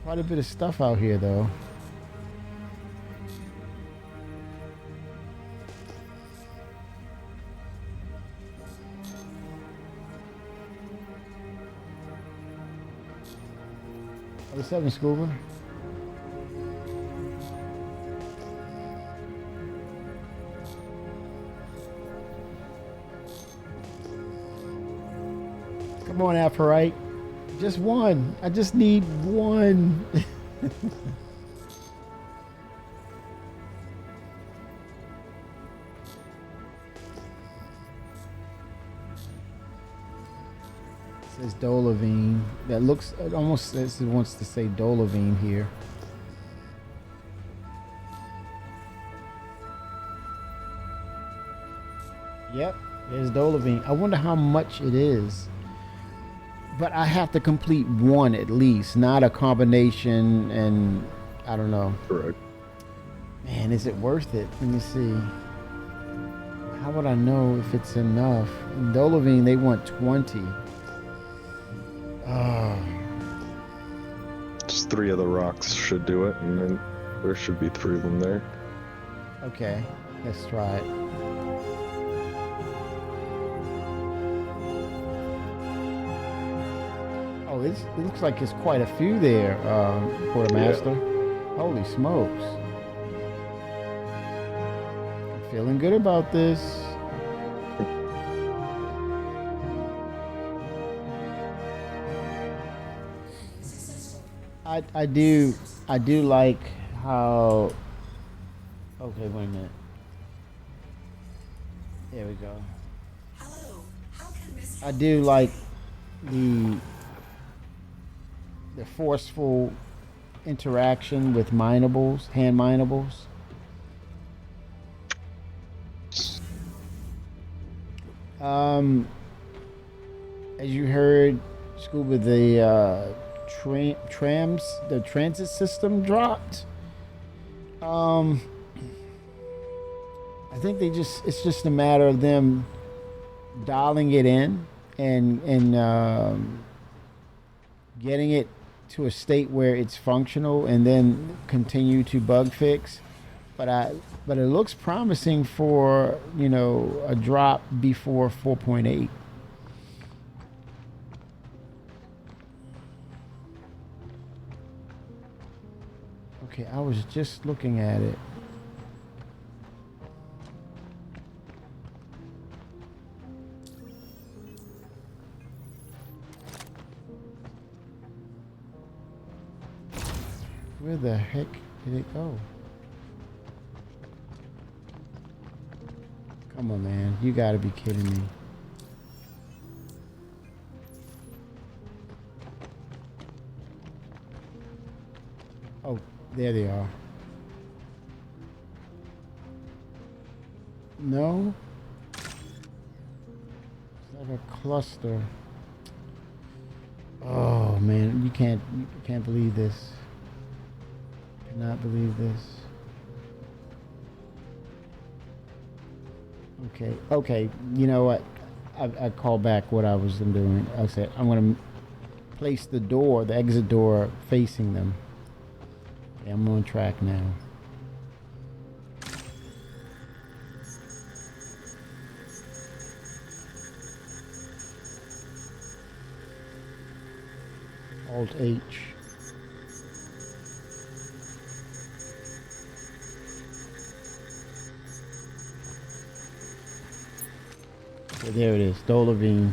Quite a bit of stuff out here, though. What's up, Scuba? Come on, Aphrodite. Just one. I just need one. It says Dolavine. That looks, it almost says it wants to say Dolavine here. Yep, there's Dolavine. I wonder how much it is. But I have to complete one at least, not a combination, and I don't know. Correct. Man, is it worth it? Let me see. How would I know if it's enough? In Dolavine, they want 20. Oh. Just 3 of the rocks should do it, and then there should be 3 of them there. Okay, let's try it. Oh, it looks like it's quite a few there, Quartermaster. Yeah. Holy smokes. I'm feeling good about this. I do like how, okay, wait a minute. There we go. Hello. How can this I do like the forceful interaction with minables, hand minables. As you heard, Scuba, the the transit system dropped. I think it's just a matter of them dialing it in and getting it to a state where it's functional and then continue to bug fix. But it looks promising for, you know, a drop before 4.8. Okay, I was just looking at it. Where the heck did it go? Come on, man. You gotta be kidding me. Oh, there they are. No? It's like a cluster. Oh, man. You can't believe this. Cannot believe this. Okay, you know what? I call back what I was doing. I said I'm going to place the door, the exit door, facing them. Okay, I'm on track now. Alt H. Okay, there it is, Dolavine.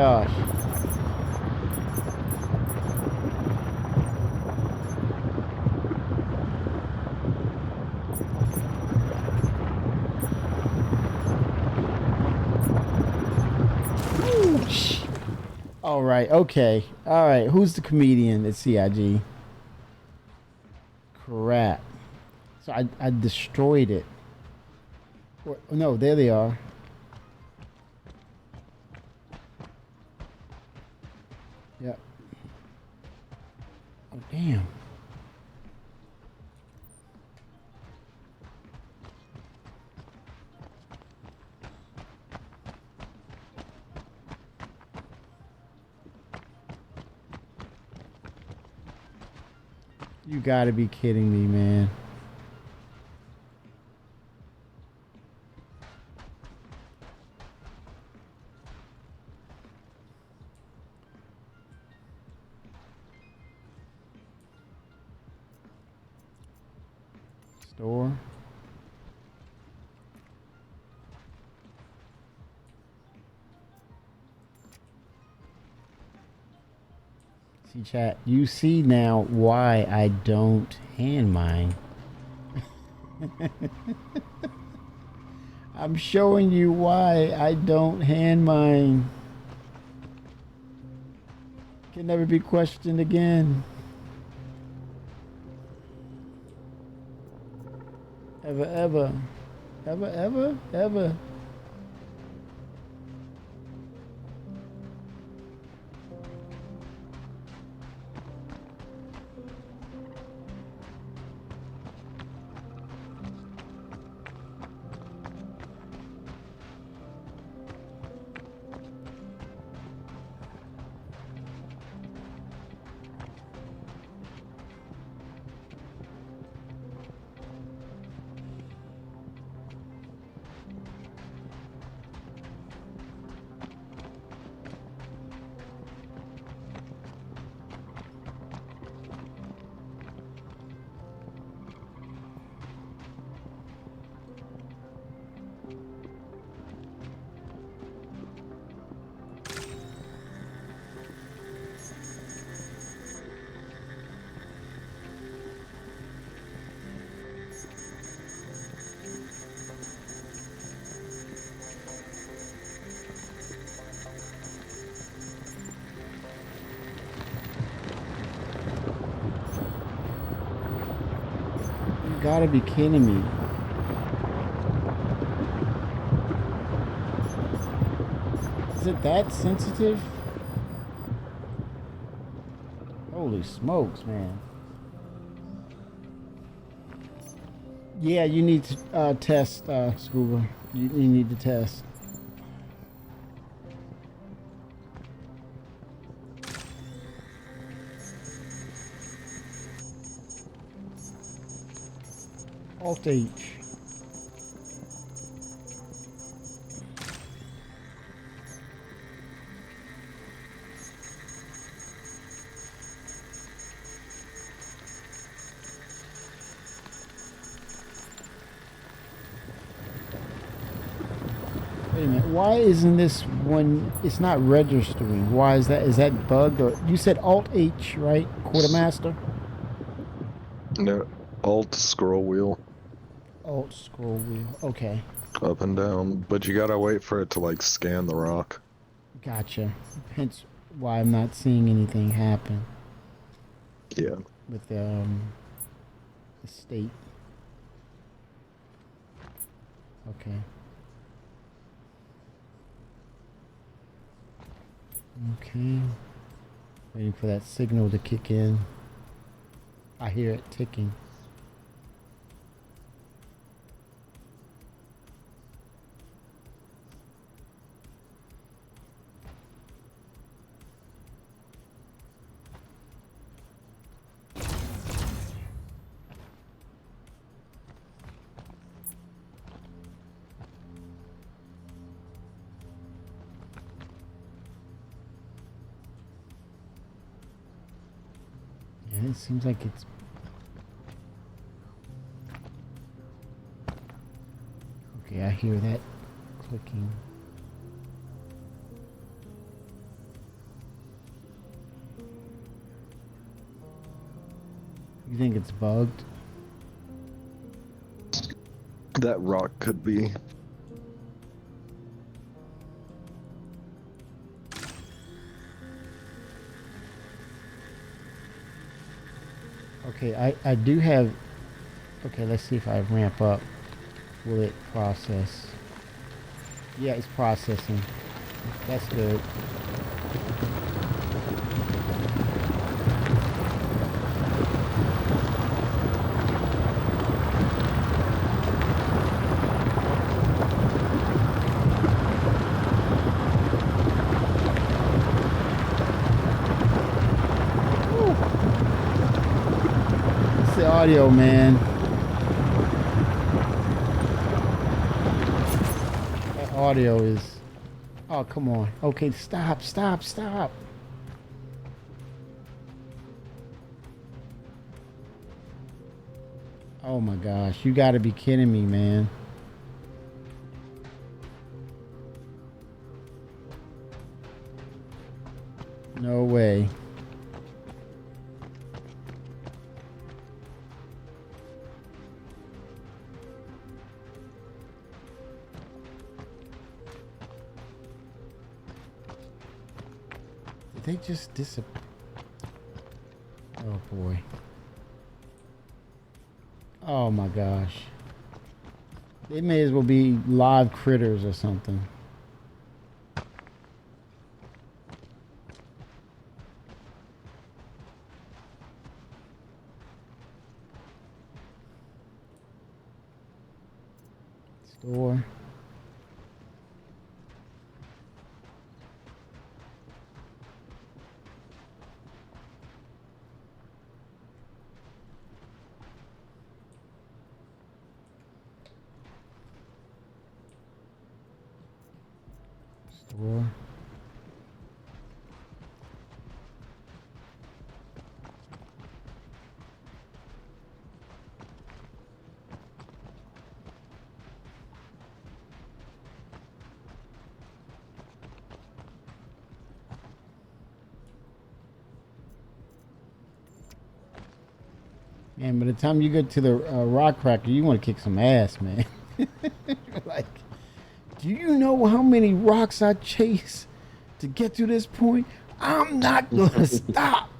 gosh. All right, okay. All right, who's the comedian at CIG? Crap. So I destroyed it. No, there they are. Yep. Oh, damn. You gotta be kidding me, man. Store. See, chat, you see now why I don't hand mine. I'm showing you why I don't hand mine. Can never be questioned again. Ever, ever. Ever, ever, ever. You gotta be kidding me. Is it that sensitive? Holy smokes, man. Yeah, you need to test, Scuba. You need to test. Alt H. Wait a minute, why isn't this one, it's not registering? Why is that? Is that bugged? Or you said Alt H, right? Quartermaster? No, Alt scroll wheel. Alt scroll wheel. Okay. Up and down, but you gotta wait for it to like scan the rock. Gotcha. Hence why I'm not seeing anything happen. Yeah. With the state. Okay. Okay. Waiting for that signal to kick in. I hear it ticking. Yeah, it seems like it's... Okay, I hear that clicking. You think it's bugged? That rock could be. Okay, I do have... Okay, let's see if I ramp up. Will it process? Yeah, it's processing. That's good. It's the audio, man. That audio is... Oh, come on. Okay, stop. Oh my gosh, you gotta be kidding me, man. No way. Did they just disappear? Oh boy. Oh my gosh. They may as well be live critters or something. Store. Store. Man, by the time you get to the rock cracker, you want to kick some ass, man. Like, do you know how many rocks I chase to get to this point? I'm not gonna stop.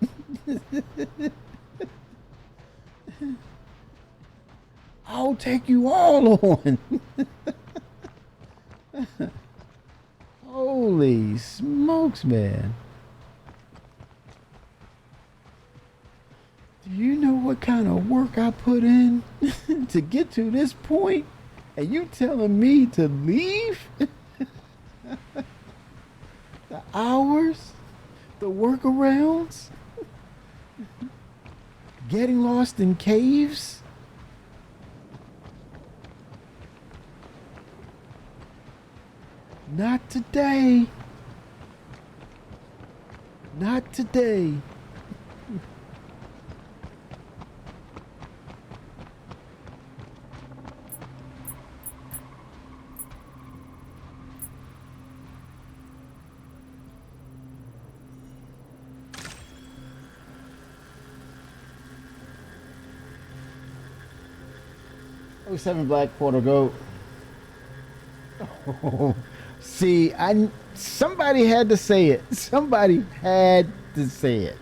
I'll take you all on. Holy smokes, man. Do you know what kind of work I put in to get to this point? And you telling me to leave? The hours? The workarounds? Getting lost in caves? Not today. Not today. Oh, 7 Black Portal, go. Oh, see, somebody had to say it. Somebody had to say it.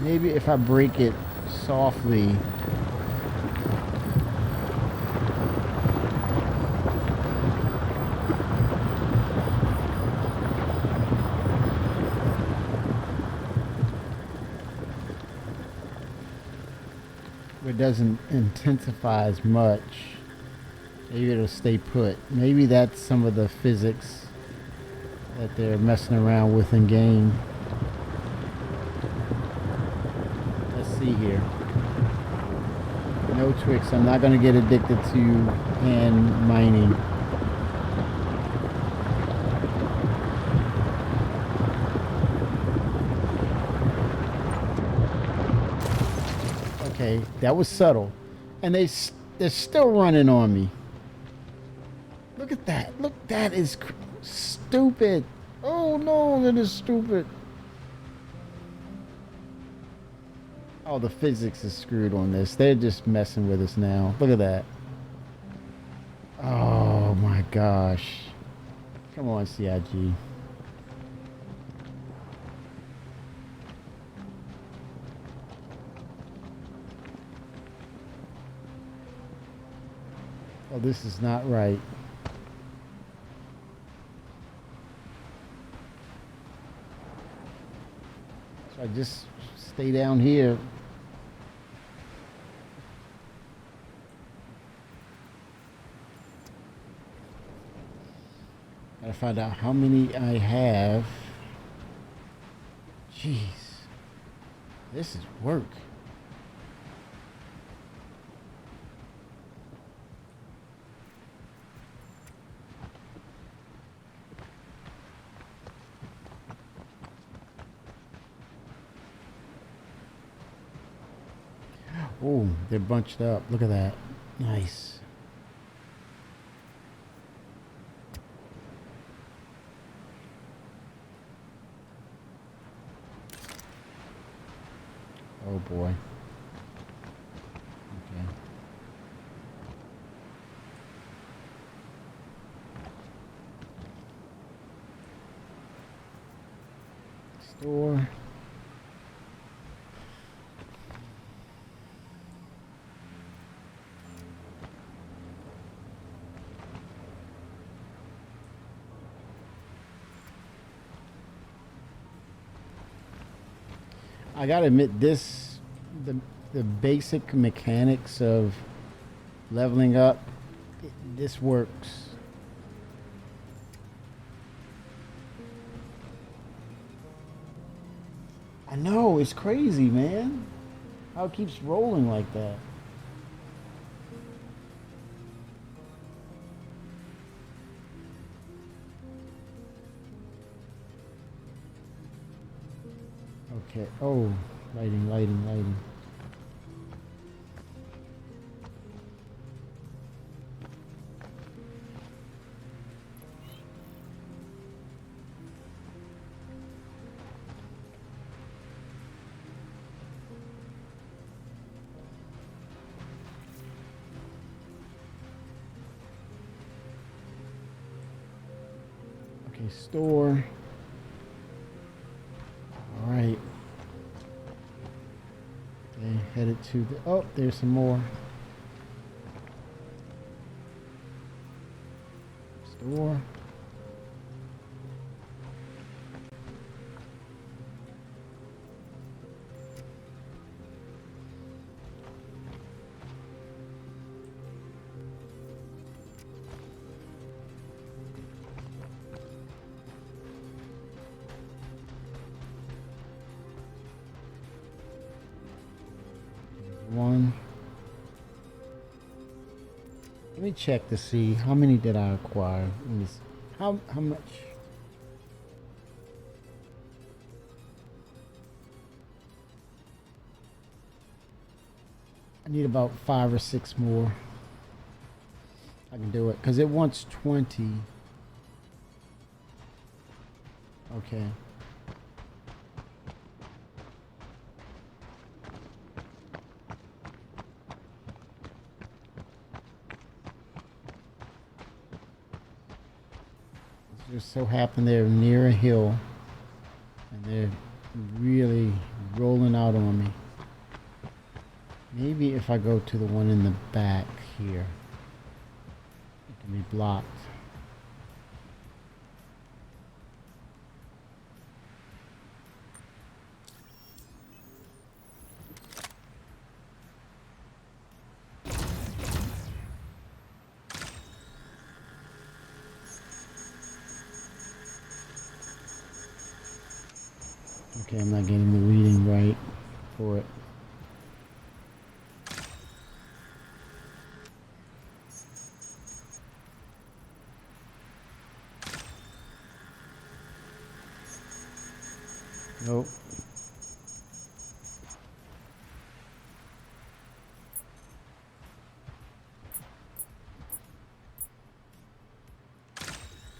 Maybe if I break it softly. It doesn't intensify as much. Maybe it'll stay put. Maybe that's some of the physics that they're messing around with in game. See here. No Twix. I'm not going to get addicted to hand mining. Okay, that was subtle. And they're still running on me. Look at that. Look, that is stupid. Oh no, that is stupid. Oh, the physics is screwed on this. They're just messing with us now. Look at that. Oh my gosh. Come on, CIG. Oh, this is not right. So I just stay down here. Gotta find out how many I have. Jeez. This is work. Oh, they're bunched up. Look at that. Nice. Oh boy. Okay. Store. I gotta admit, the basic mechanics of leveling up, this works. I know, it's crazy, man. How it keeps rolling like that. Okay. Oh, lighting, lighting, lighting. Okay, store. All right. Okay, headed to the, oh, there's some more. Store. One. Let me check to see how many did I acquire. How much? I need about 5 or 6 more. I can do it because it wants 20. Okay. Just so happen they're near a hill and they're really rolling out on me. Maybe if I go to the one in the back here, it can be blocked. Okay, I'm not getting the reading right for it. Nope.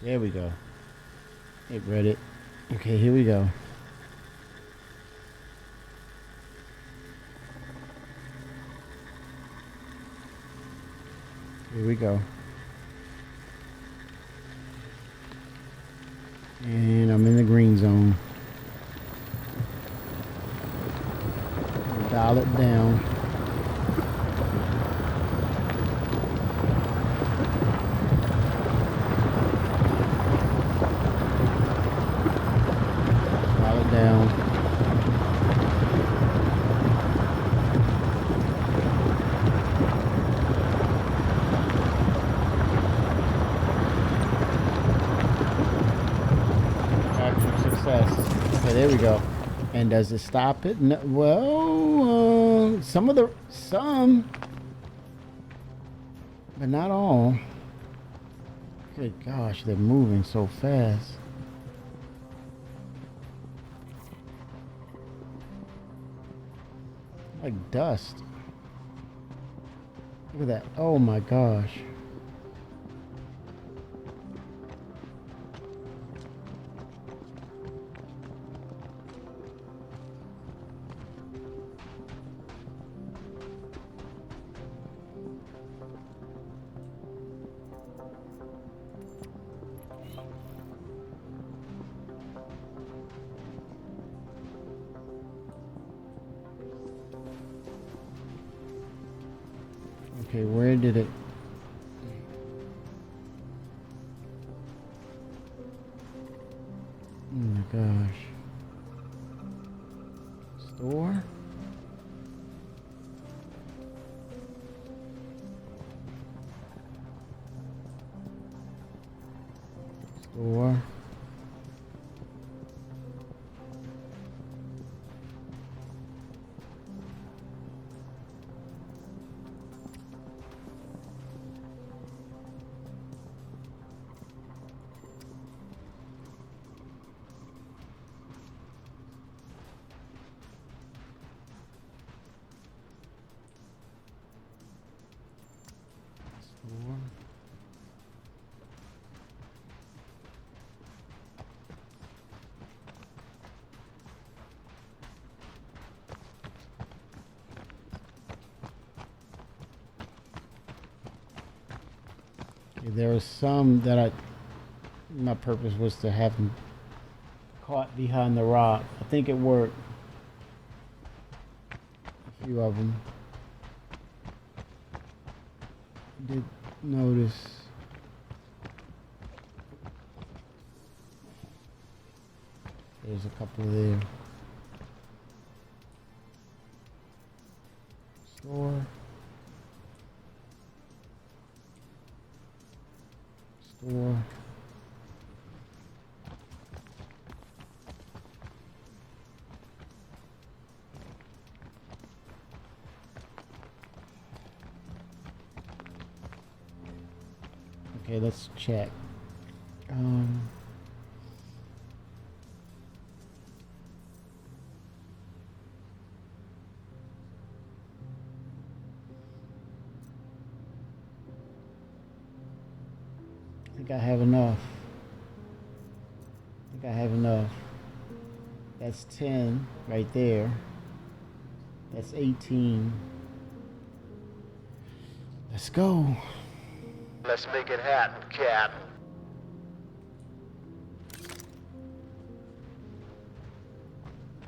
There we go. It read it. Okay, here we go. Here we go. And I'm in the green zone. Dial it down. Dial it down. Success. Okay, there we go. And does it stop it? No, well, some, but not all. Good gosh, they're moving so fast. Like dust. Look at that. Oh my gosh. Okay, where did it? Oh my gosh. Store? Store. There are some that my purpose was to have them caught behind the rock. I think it worked. A few of them. Did notice. There's a couple there. Store. Store. Okay, let's check. I think I have enough. That's 10 right there. That's 18. Let's go. Let's make it happen, Cap.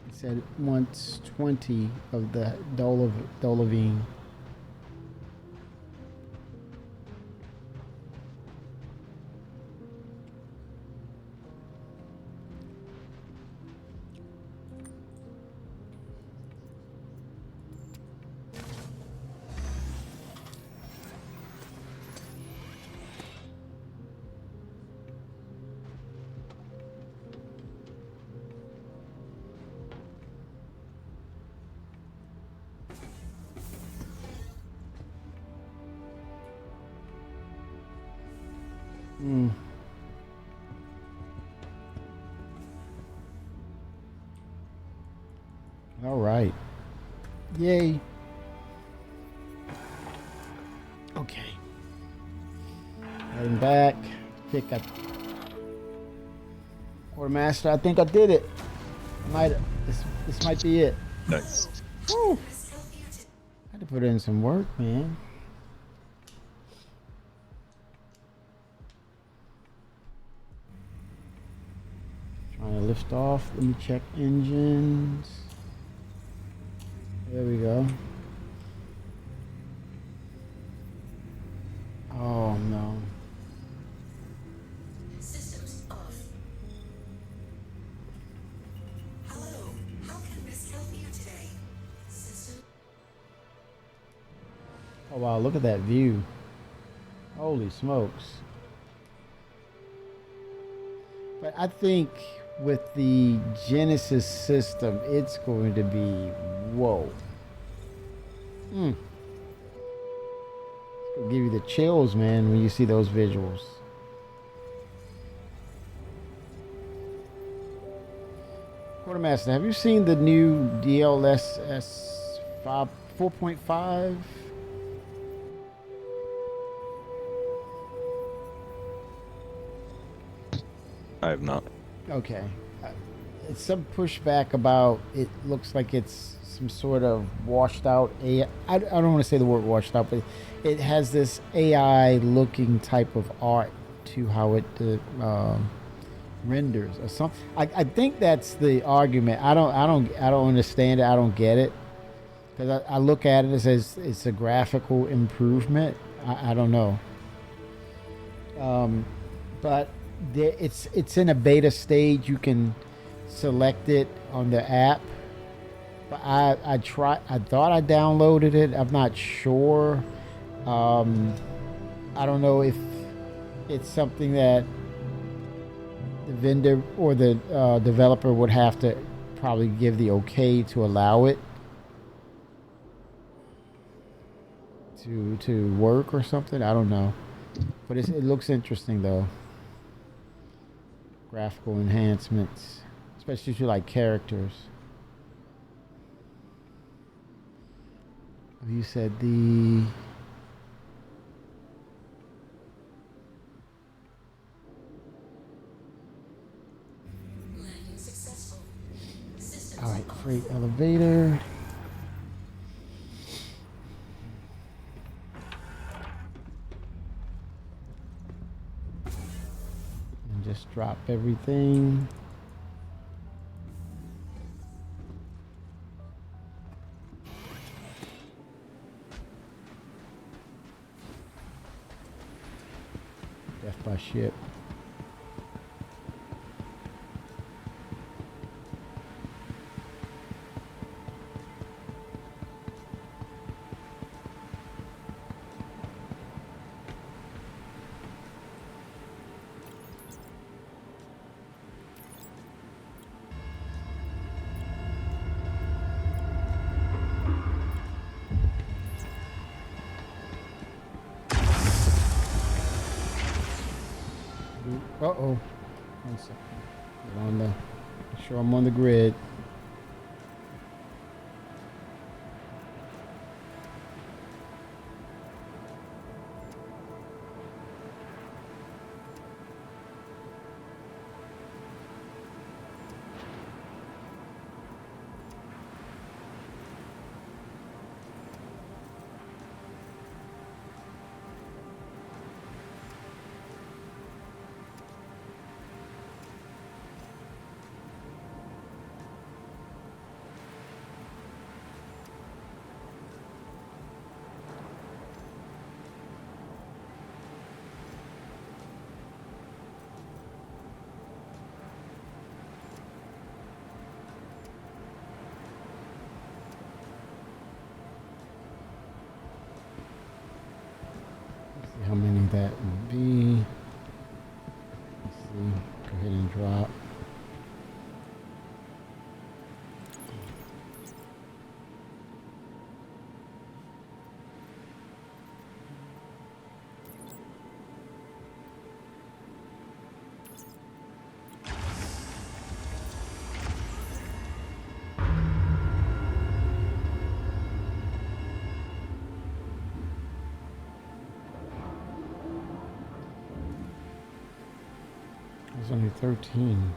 It said it wants 20 of the Dolavine. All right. Yay. Okay. Heading back. Pick up Quartermaster, I think I did it. This might be it. Nice. Woo. I had to put in some work, man. Trying to lift off. Let me check engines. There we go. Oh no. Systems off. Hello. How can Miss help you today? System. Oh wow, look at that view. Holy smokes. But I think with the Genesis system, it's going to be whoa. It's gonna give you the chills, man, when you see those visuals. Quartermaster, have you seen the new DLSS 4.5? I have not. Okay. It's some pushback about it looks like it's some sort of washed out AI. I don't want to say the word washed out, but it has this AI looking type of art to how it renders or something. I think that's the argument. I don't understand it. I don't get it. Because I look at it as it's a graphical improvement. I don't know. But it's in a beta stage. You can select it on the app. But I thought I downloaded it. I'm not sure. I don't know if it's something that the vendor or the developer would have to probably give the okay to allow it to work or something. I don't know. But it looks interesting though. Graphical enhancements, especially to like characters. You said the Landing successful. Systems all right, freight elevator. And just drop everything. Death by ship. Uh-oh. One second. Get on the, make sure I'm on the grid. See how many that would be. Let's see. Go ahead and drop. There's only 13.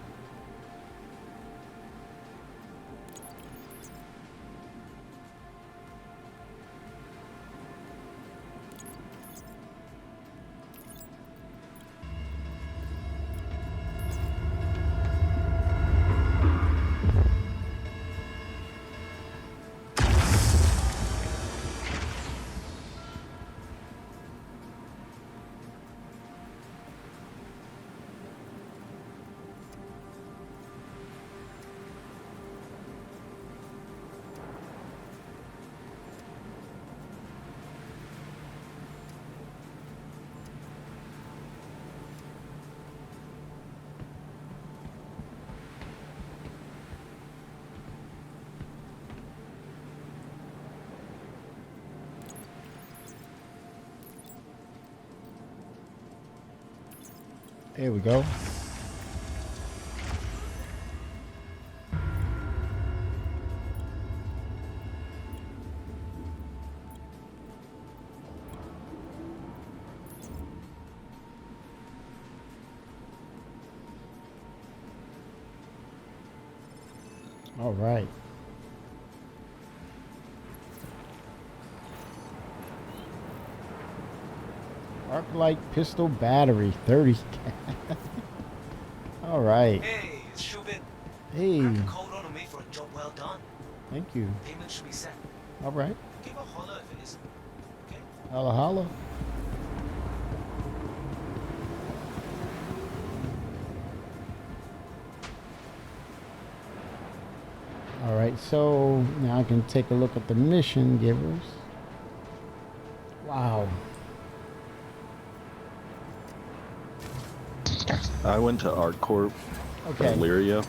There we go. All right. Arc light pistol battery, 30. All right. Hey, it's Shubin. Hey, Crack a code on me for a job well done. thank you. Payment should be set. All right. Give a holler if it isn't. Okay? Holla holla. All right, so now I can take a look at the mission givers. Wow. I went to ArcCorp Okay. at Lyria.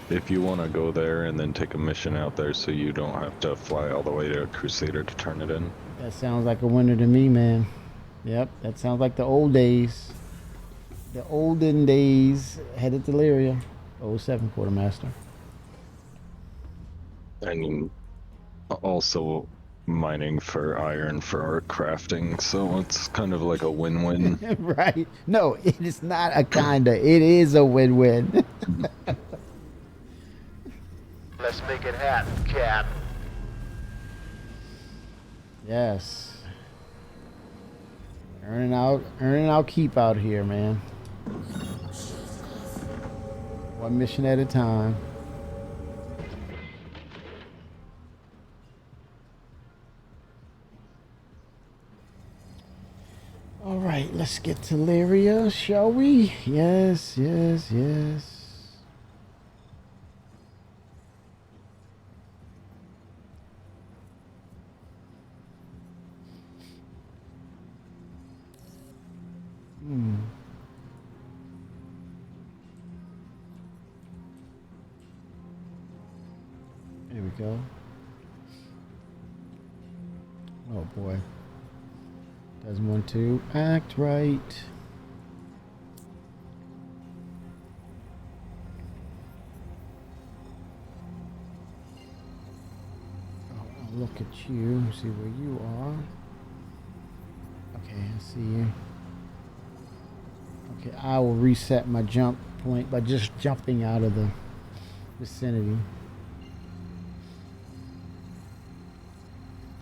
If you want to go there and then take a mission out there so you don't have to fly all the way to Crusader to turn it in. That sounds like a winner to me, man. Yep, that sounds like the old days. The olden days. Headed to Lyria. 07 Quartermaster. And also mining for iron for our crafting, so it's kind of like a win-win. Right. No, it is not a kinda. It is a win-win. Let's make it happen, Cap. Yes. Earning out keep out here, man. One mission at a time. All right, let's get to Lyria, shall we? Yes, yes, yes. Here we go. Oh boy. Doesn't want to act right. Oh, I'll look at you, see where you are. Okay, I see you. Okay, I will reset my jump point by just jumping out of the vicinity.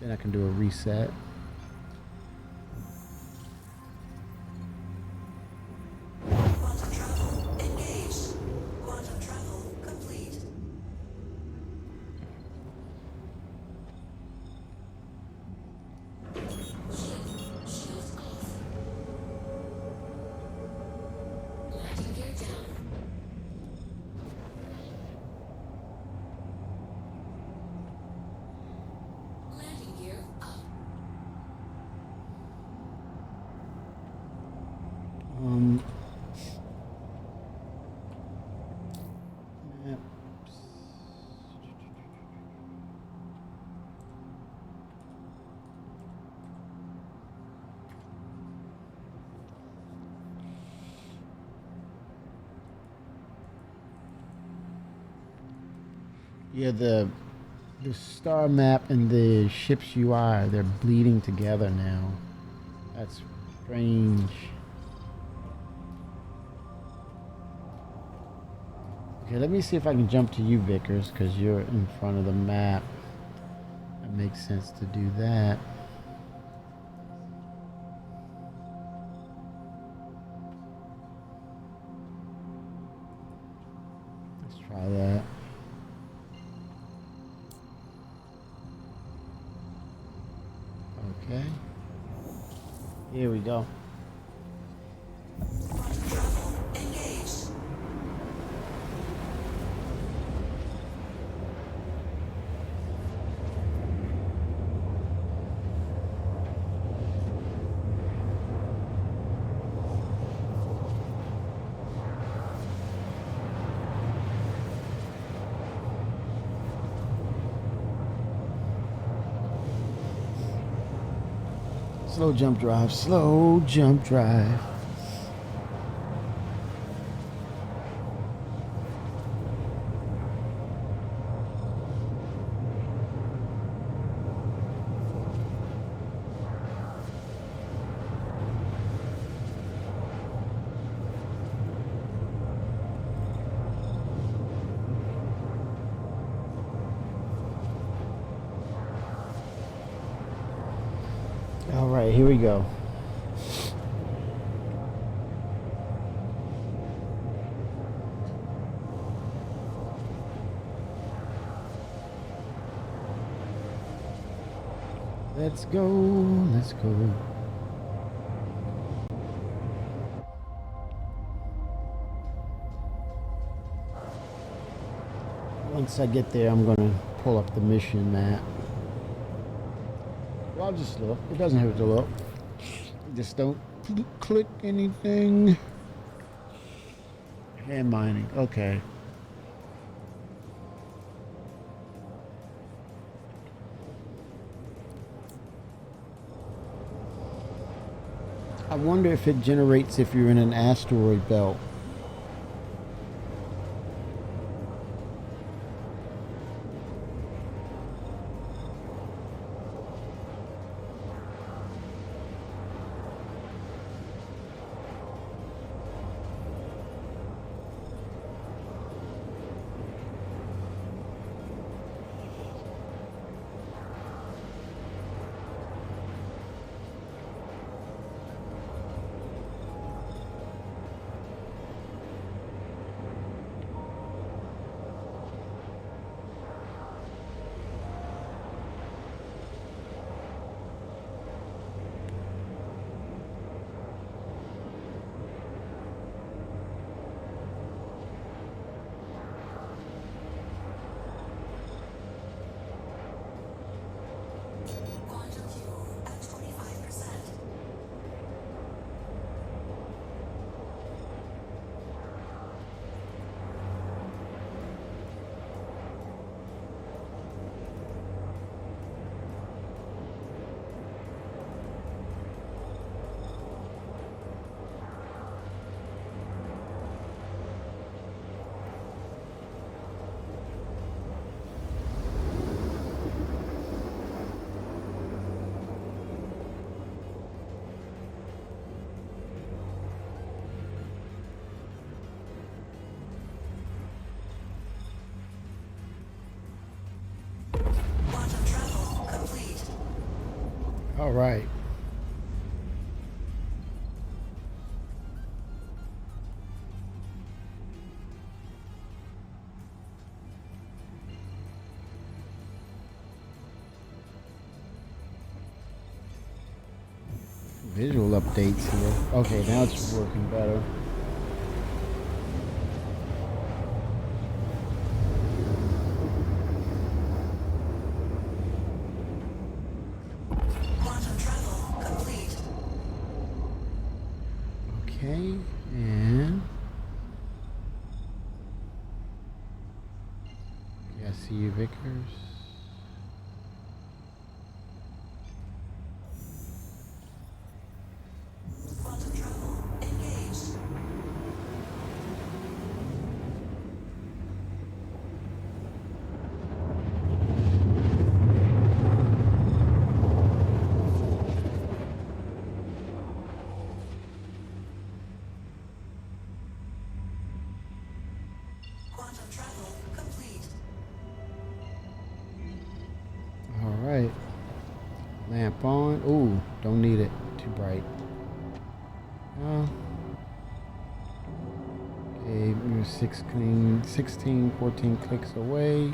Then I can do a reset. Quantum travel engaged. Quantum travel complete. Landing gear down. Landing gear up. Maps. Yeah, the star map and the ship's UI, they're bleeding together now. That's strange. Okay, let me see if I can jump to you, Vickers, because you're in front of the map. It makes sense to do that. Let's try that. Okay. Here we go. Quantum travel engaged. Slow jump drive, slow jump drive. right, here we go. Let's go, let's go. Once I get there, I'm gonna pull up the mission map. Well, I'll just look. It doesn't hurt to look. Just don't click anything. Hand mining. Okay. I wonder if it generates if you're in an asteroid belt. All right. Visual updates here. Okay, now it's working better. Okay, and yeah, see you, Vickers. Alright. Lamp on. Ooh, don't need it. Too bright. Okay, we're 16, 14 clicks away.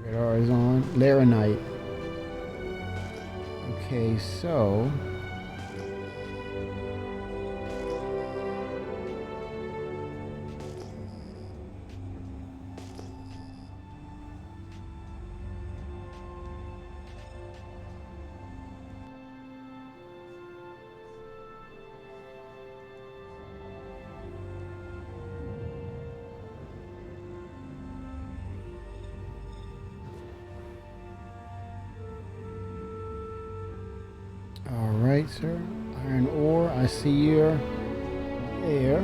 Radar is on. Laranite. Okay, so all right. right, sir. Iron ore. I see you're there.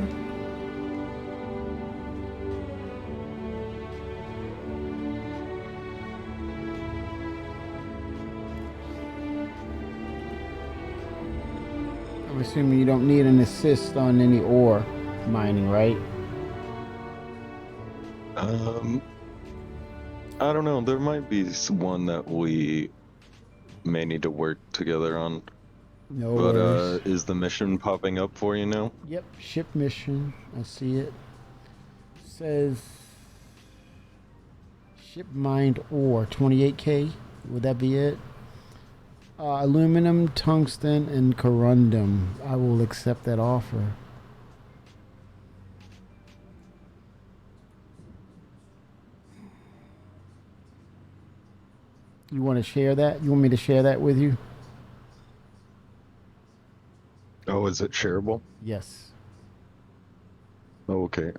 I'm assuming you don't need an assist on any ore mining, right? I don't know. There might be one that we may need to work together on. No But worries. is the mission popping up for you now? Yep, ship mission. I see it. Says ship mined ore, 28K. Would that be it? Aluminum, tungsten, and corundum. I will accept that offer. You want to share that? You want me to share that with you? Oh, is it shareable? Yes. Oh, okay.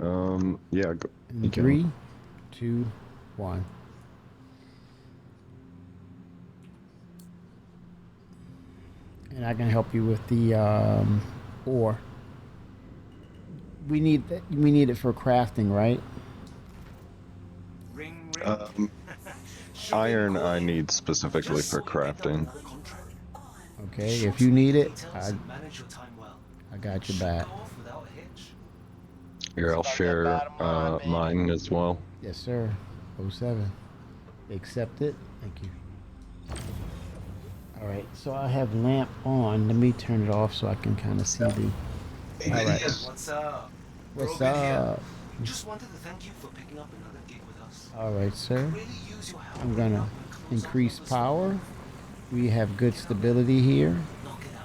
Yeah. Go. In 3, 2, 1. And I can help you with the ore. We need it for crafting, right? Ring, ring. Iron I need specifically for crafting. Okay, if you need it, Details and manage your time well. I got your back. Go off without a hitch. Here, I'll share mine as well. Yes, sir. 07. Accept it. Thank you. All right, so I have lamp on. Let me turn it off so I can kind of see the. All right. What's up? What's Brogan here. up? Just wanted to thank you for picking up another gig with us. All right, sir. Really use your help. I'm gonna and close increase up power. We have good stability here. Knock it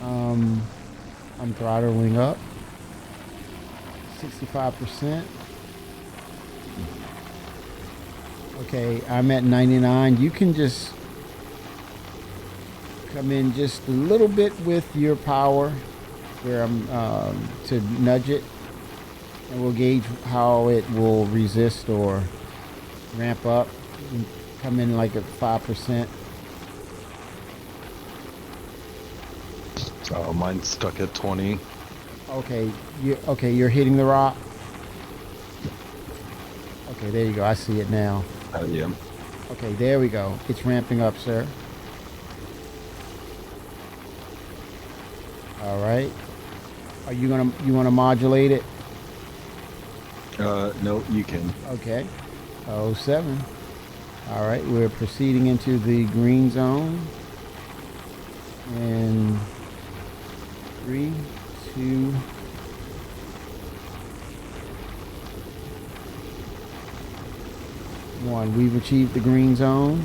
out. I'm throttling up. 65%. Okay, I'm at 99. You can just come in just a little bit with your power where I'm to nudge it, and we'll gauge how it will resist or ramp up. Come in like at 5%. Oh, mine's stuck at 20. Okay, you're hitting the rock. Okay, there you go. I see it now. Yeah. Okay, there we go. It's ramping up, sir. All right. Are you wanna modulate it? No, you can. Okay. 07. All right, we're proceeding into the green zone. And 3, 2. One. We've achieved the green zone.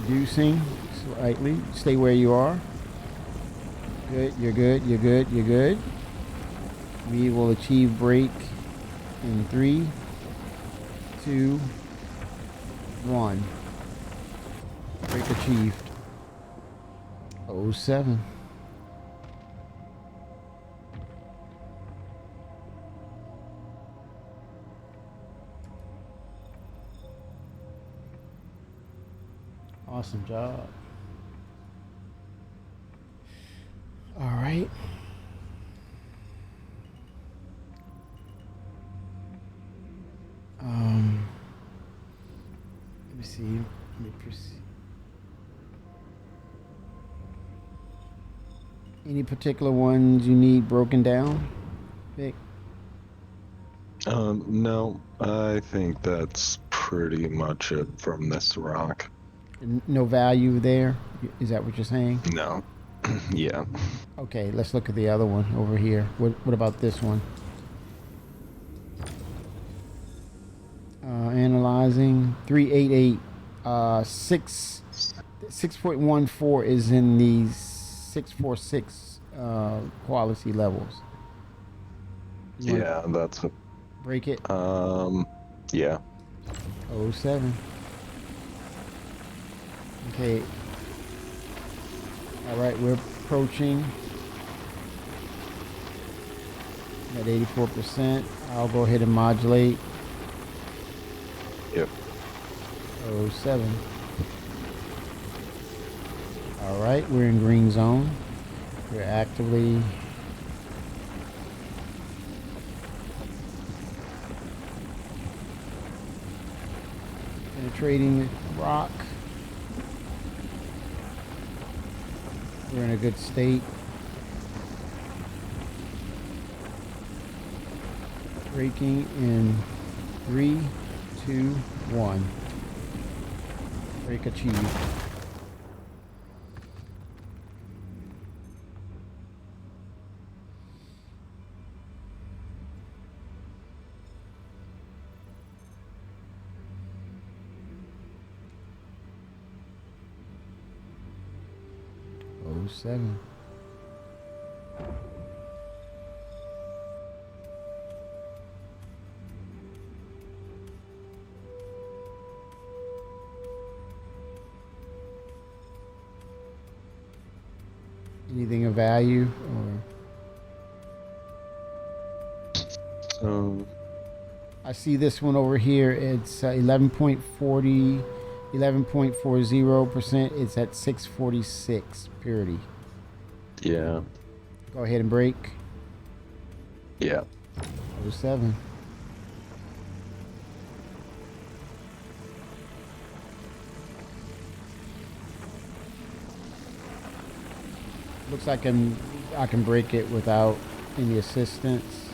Reducing slightly. Stay where you are. Good. You're good. You're good. You're good. We will achieve break in 3, 2, 1. Break achieved. 07. Awesome job. All right. Let me see. Let me proceed. Any particular ones you need broken down, Vic? No, I think that's pretty much it from this rock. No value there? Is that what you're saying? No. Yeah. Okay, let's look at the other one over here. What about this one? Analyzing 388. 6.14 is in the 646 quality levels. Yeah, that's what. Break it. Yeah. 07. Okay. All right, we're approaching At 84%, I'll go ahead and modulate. Yep. 07. All right, we're in green zone. We're actively penetrating rock. We're in a good state. Braking in 3, 2, 1. Brake achieved. Oh, 07. Anything of value or I see this one over here. It's 11.40, 11.40%. It's at 646 purity. Yeah. Go ahead and brake. Yeah. 07. Looks like I can break it without any assistance.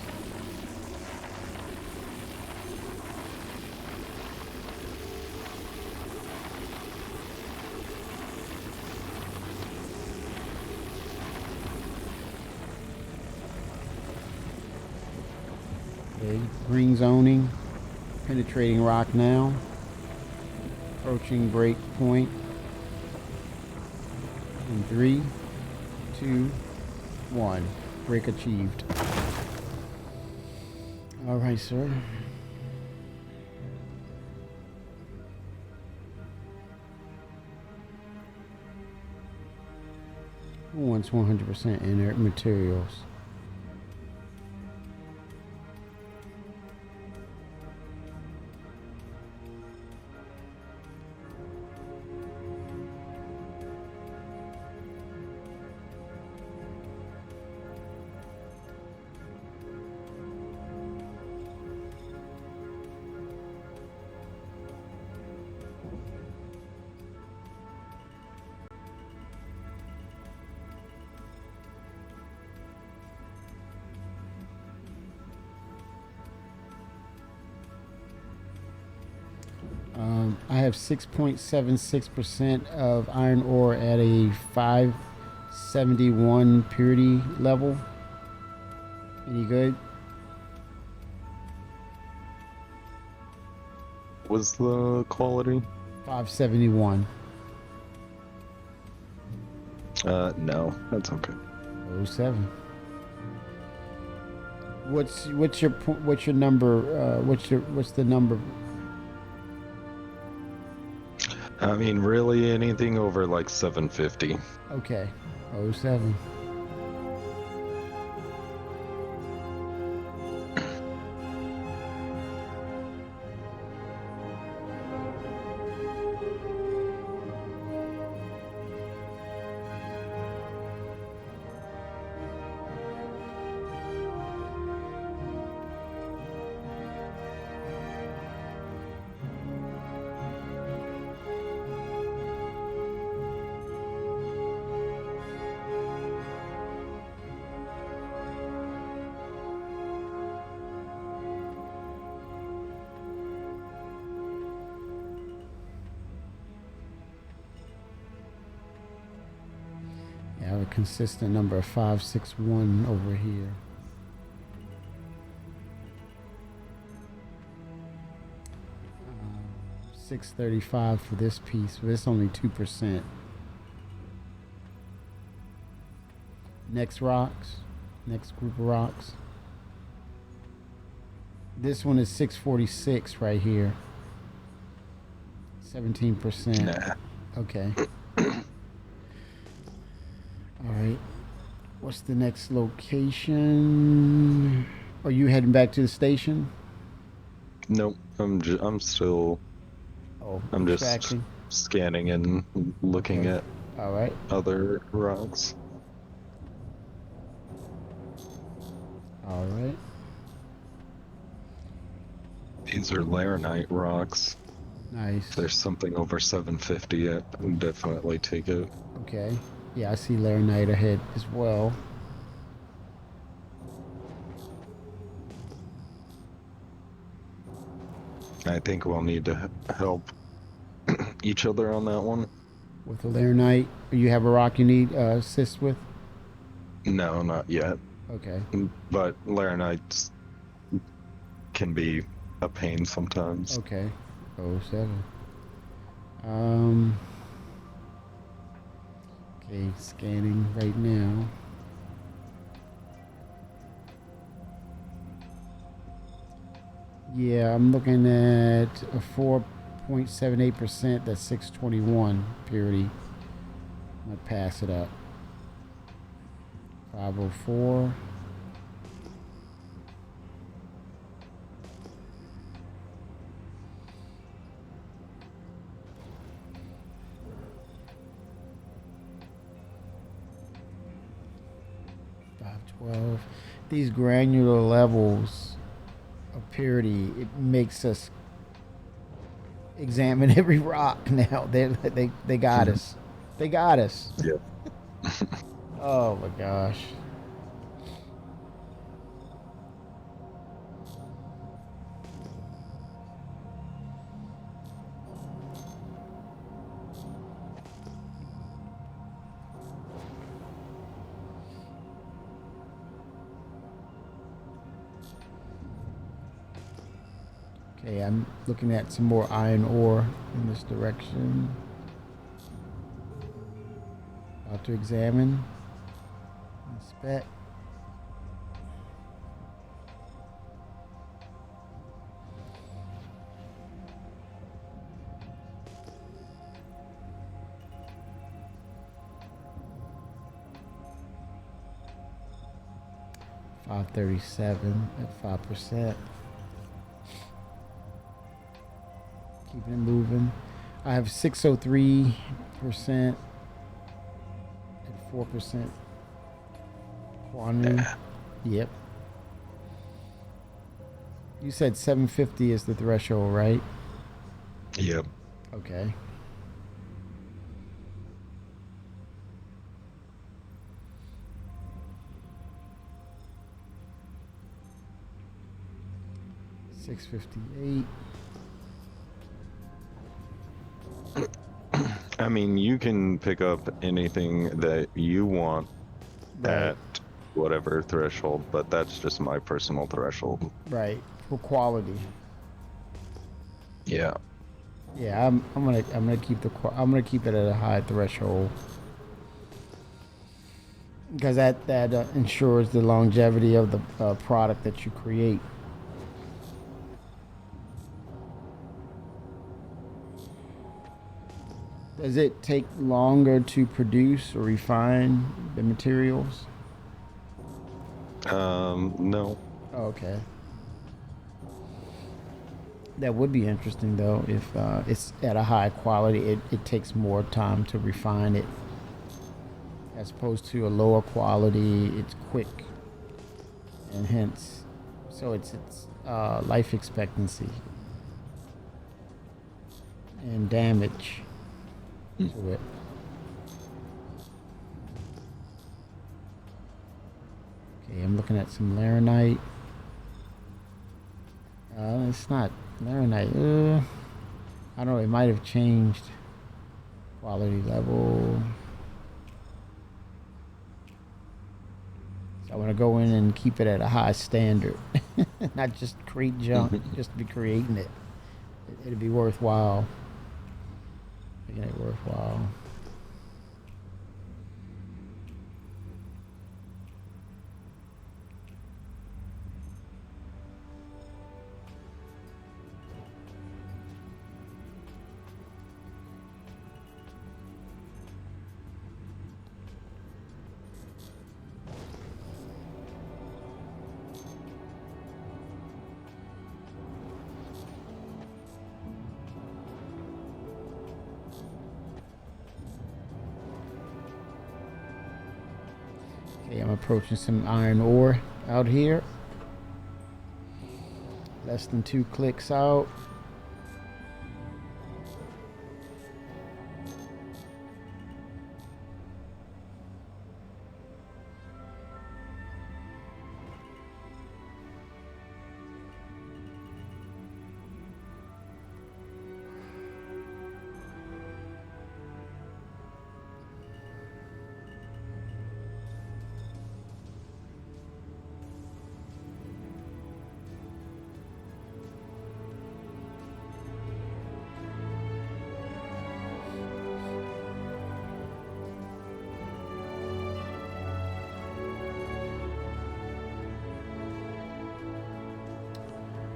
Okay, green zoning, penetrating rock now, approaching break point in 3, 2, 1. Break achieved. All right, sir. Who wants 100% inert materials? I have 6.76% of iron ore at a 571 purity level. Any good? What's the quality? 571. No, that's okay. 07. What's your number? What's the number? I mean, really, anything over like 750. Okay, 07. I have a consistent number of 561 over here. Uh, 635 for this piece, but it's only 2%. Next rocks, next group of rocks. This one is 646 right here. 17%. Nah. Okay. All right. What's the next location? Are you heading back to the station? Nope. I'm still. Oh, I'm just tracking. scanning and looking Okay. at All right. other rocks. All right. These are Laranite rocks. Nice. If there's something over 750, I would definitely take it. Okay. Yeah, I see Laranite ahead as well. I think we'll need to help each other on that one. With the Laranite, you have a rock you need assist with? No, not yet. Okay. But Laranites can be a pain sometimes. Okay. 07. Okay, scanning right now. Yeah, I'm looking at a 4.78%. That's 621 purity. I'm gonna pass it up. 504. These granular levels of purity, it makes us examine every rock now. They got us. They got us. Yeah. Oh my gosh. Okay, I'm looking at some more iron ore in this direction. About to examine, inspect. $537 at 5%. Keeping it moving. I have 603% at 4% quantity. Yep. You said 750 is the threshold, right? Yep. Okay. $658. I mean, you can pick up anything that you want at whatever threshold, but that's just my personal threshold. Right. For quality. Yeah. Yeah, I'm gonna keep it at a high threshold because that ensures the longevity of the product that you create. Does it take longer to produce or refine the materials? No. Oh, okay. That would be interesting though if it's at a high quality. It takes more time to refine it as opposed to a lower quality. It's quick, and hence, so it's life expectancy and damage to it. Okay, I'm looking at some Laranite. It's not Laranite. I don't know. It might have changed quality level. So I want to go in and keep it at a high standard, not just create junk, just to be creating it. It'd be worthwhile. Making it worthwhile. Okay, I'm approaching some iron ore out here. Less than 2 clicks out.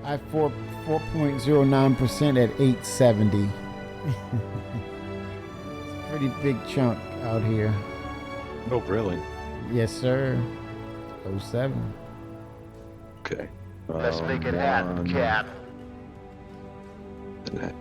I have 4.09% at 870. It's a pretty big chunk out here. Oh, really? Yes, sir. 07. Okay. Let's make it happen, Cap. Yep.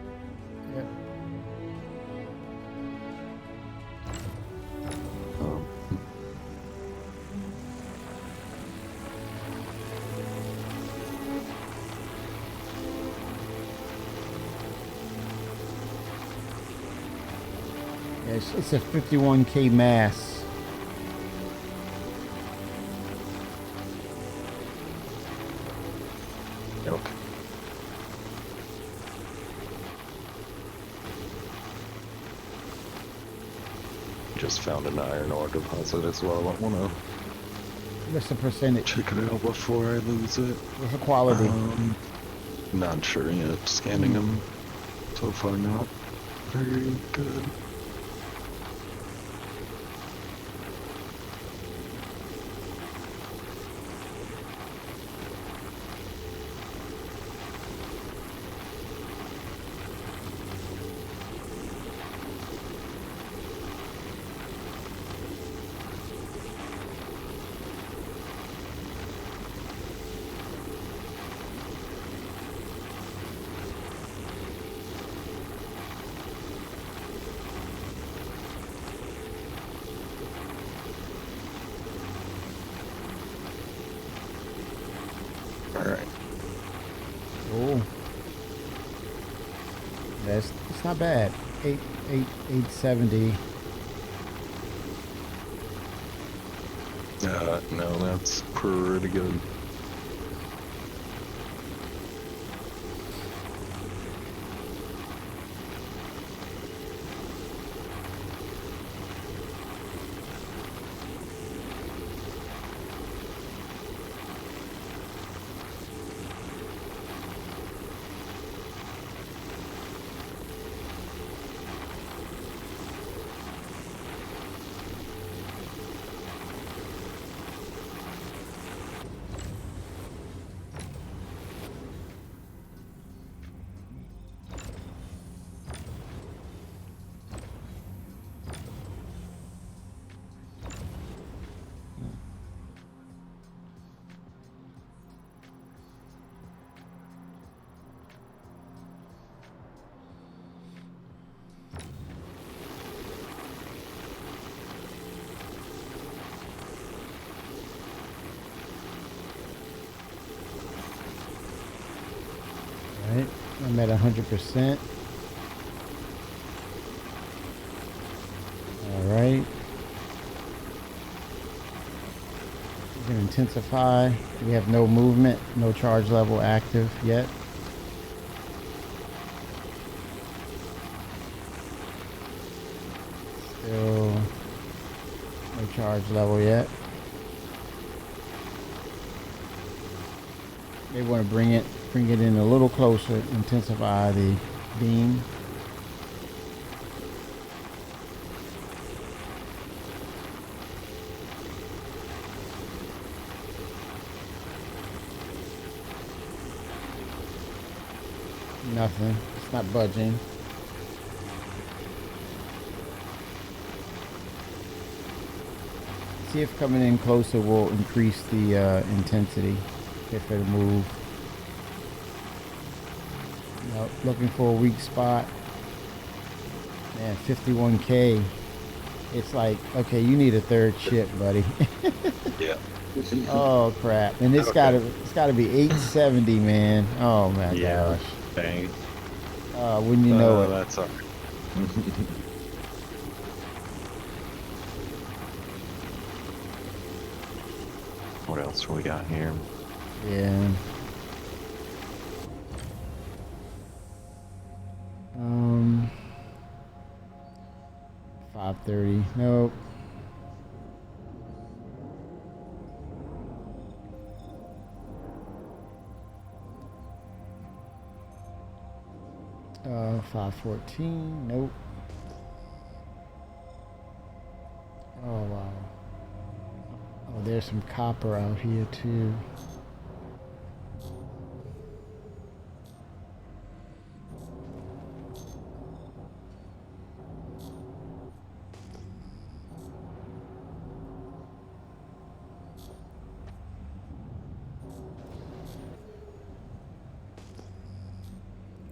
It's a 51K mass. Okay. Just found an iron ore deposit as well. I wanna What's the percentage? check it out before I lose it. What's the quality? Not sure yet. Scanning them. So far, not very good. Alright. Oh, it's not bad. 870. No, that's pretty good. Right, I'm at 100%. All right. We can intensify. We have no movement, no charge level active yet. Still no charge level yet. They want to bring it in a little closer, intensify the beam. Nothing. It's not budging. See if coming in closer will increase the intensity, if it'll move. Nope, looking for a weak spot. Man, 51K. it's like, okay, you need a third ship, buddy. Yeah. Oh crap! And it's Okay. gotta be 870, man. Oh my Yeah. gosh. Dang. Wouldn't you know it? That's all right. What else do we got here? Yeah. 5:30. Nope. Uh, 5:14. Nope. Oh wow. Oh, there's some copper out here too.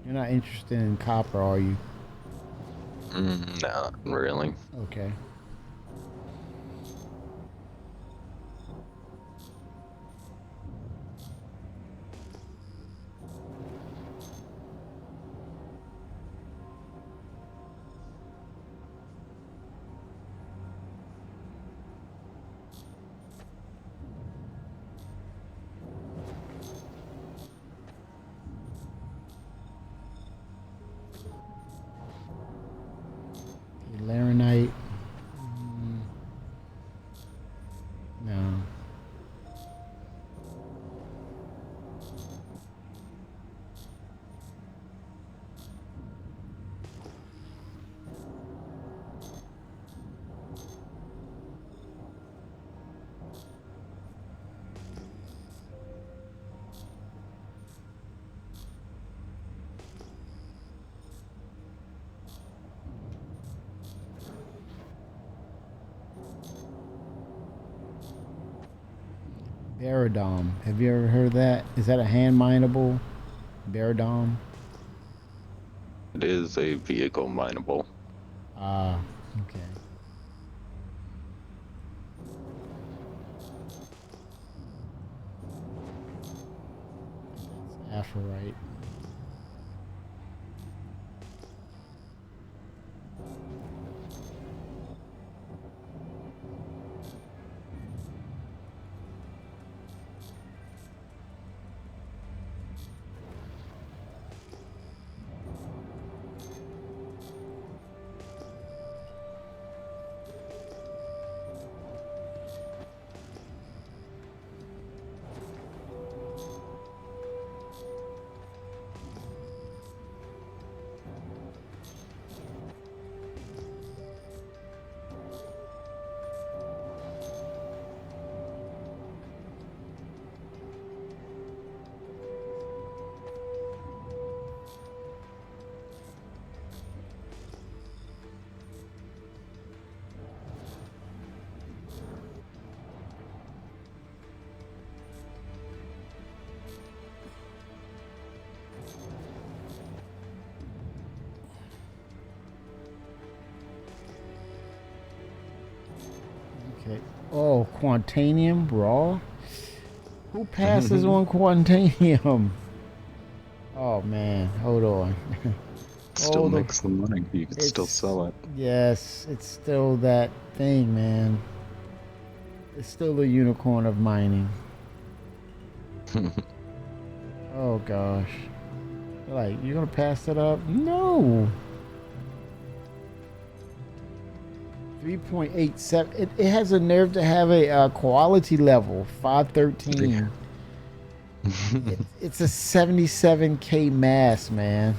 You're not interested in copper, are you? Not really. Okay. Laranite. No. Baradom. Have you ever heard of that? Is that a hand mineable? Baradom? It is a vehicle mineable. Ah, okay. That's Aphorite. Okay. Oh, Quantanium raw? Who passes on Quantanium? Oh man, hold on. Still Hold on. makes the money. You can still sell it. Yes, it's still that thing, man. It's still the unicorn of mining. Oh gosh. Like, you're gonna pass it up? No. 3.87. It has a nerve to have a quality level. 513. It's a 77k mass, man.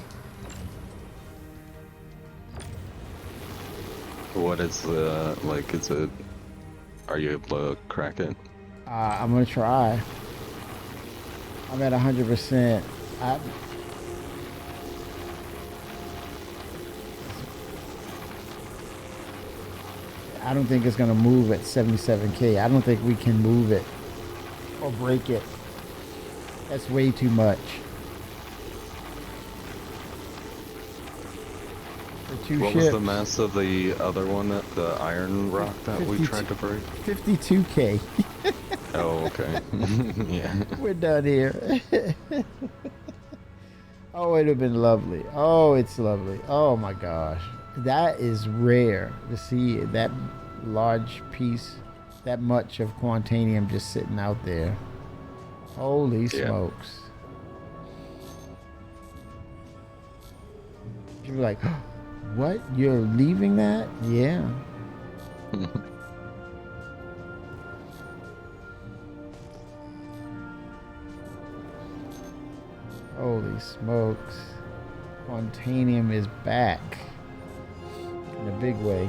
What is the, like, is it, are you able to crack it? I'm gonna try. I'm at 100%. I don't think it's gonna move at 77k. I don't think we can move it or break it. That's way too much. The two What ships. was the mass of the other one, the iron rock that we 52 tried to break? 52K. Oh, okay. Yeah. We're done here. Oh, it'd have been lovely. Oh, it's lovely. Oh my gosh. That is rare to see that large piece, that much of Quantanium just sitting out there. Holy Yeah. smokes. You'd be like, what? You're leaving that? Yeah. Holy smokes. Quantanium is back. In a big way.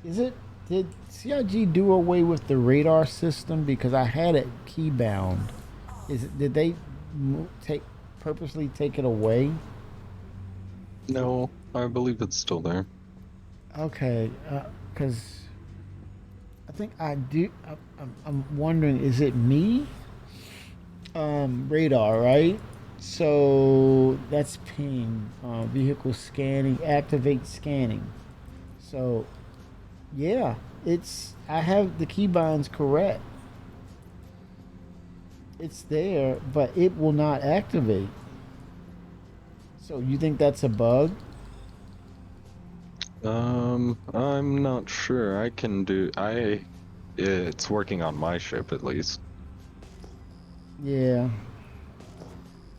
Is it? Did CIG do away with the radar system? Because I had it keybound. Is it? Did they purposely take it away? No, I believe it's still there. Okay, because I think I do. I'm wondering, is it me? Radar, right? So that's ping. Vehicle scanning. Activate scanning. So. Yeah, I have the keybinds correct. It's there, but it will not activate. So you think that's a bug? I'm not sure. It's working on my ship at least. Yeah.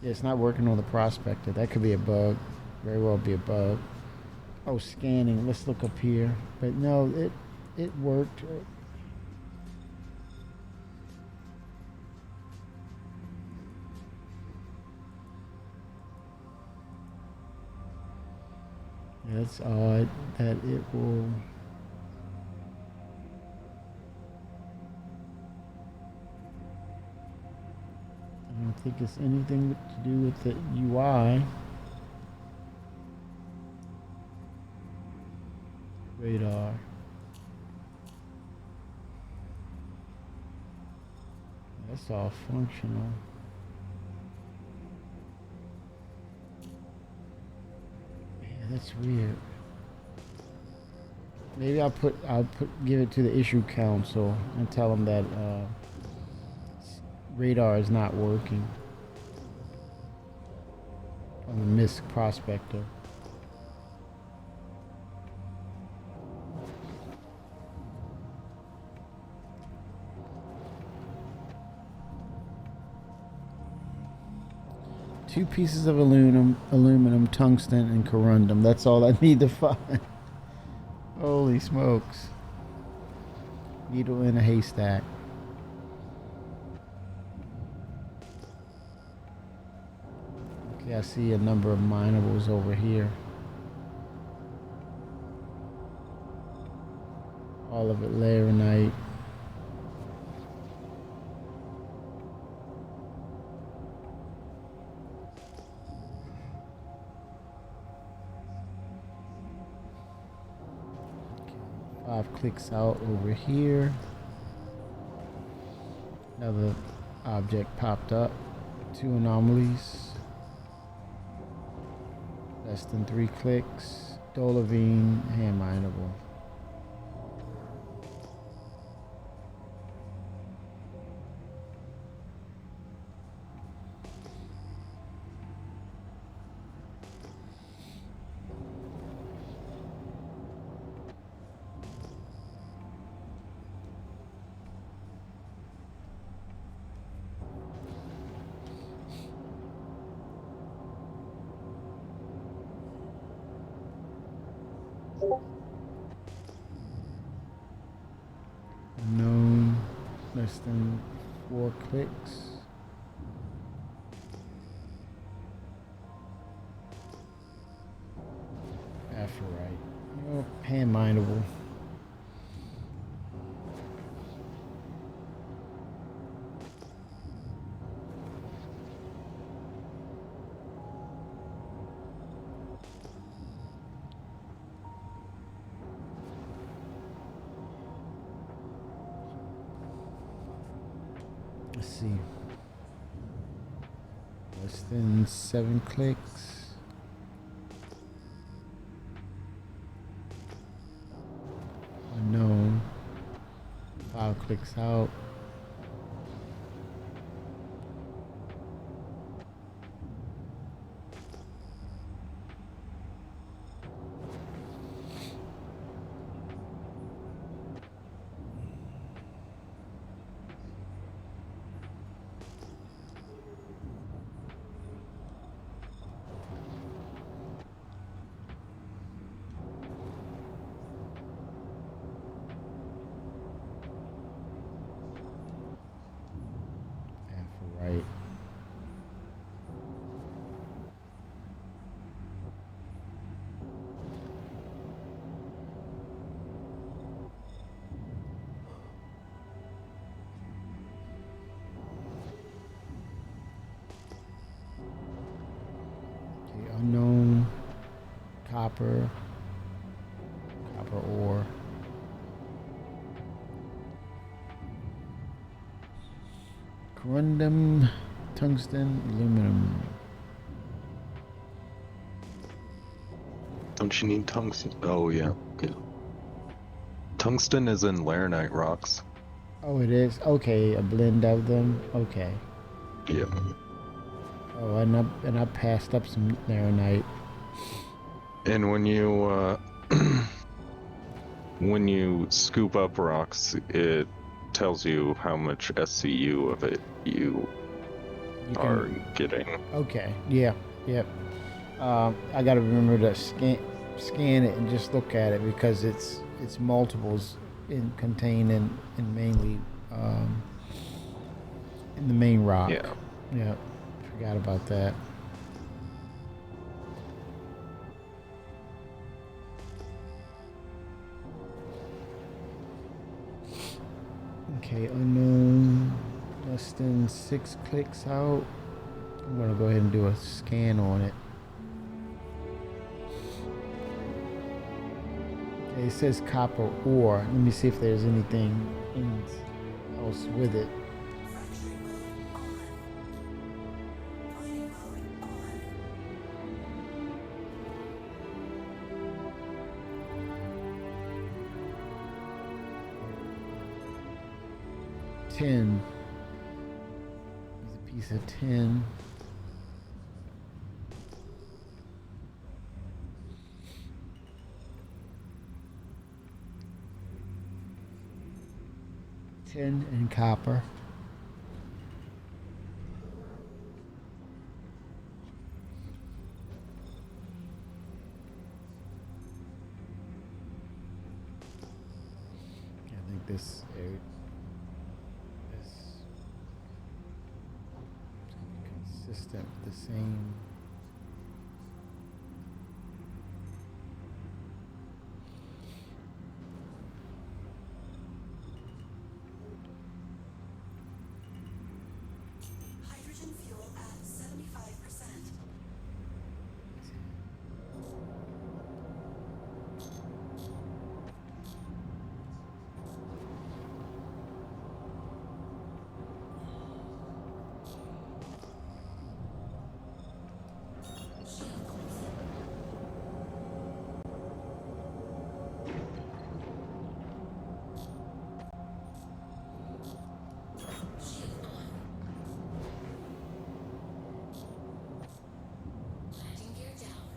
Yeah, it's not working on the Prospector. That could be a bug. Very well be a bug. Oh, scanning. Let's look up here. But no, it worked. Yeah, it's odd that it will. I don't think it's anything to do with the UI. Radar. That's all functional. Yeah, that's weird. Maybe give it to the issue council and tell them that radar is not working on the MISC Prospector. Two pieces of aluminum, tungsten, and corundum. That's all I need to find. Holy smokes. Needle in a haystack. Okay, I see a number of minables over here. All of it laranite. Five clicks out over here. Another object popped up. Two anomalies. Less than 3 clicks. Dolavine, hand mineable. Unknown. Less than 4 clicks. After right. Oh, hand mindable. Let's see. Less than 7 clicks. Unknown. 5 clicks out. Right. Okay, unknown. Copper ore. Corundum, tungsten, aluminum. Don't you need tungsten? Oh yeah. Tungsten is in Laranite rocks. Oh, it is? Okay, a blend of them. Okay. Yeah. Oh, and I passed up some Laranite. And when you when you scoop up rocks, it tells you how much SCU of it you are getting. Okay. Yeah. Yep. I gotta remember to scan it and just look at it because it's multiples contained in mainly in the main rock. Yeah. Yeah. Forgot about that. Okay, unknown. Less than 6 clicks out. I'm gonna go ahead and do a scan on it. Okay, it says copper ore. Let me see if there's anything else with it. Tin. There's a piece of tin. Tin and copper. I think this is consistent, the same. Hydrogen fuel at 75%. Landing gear down.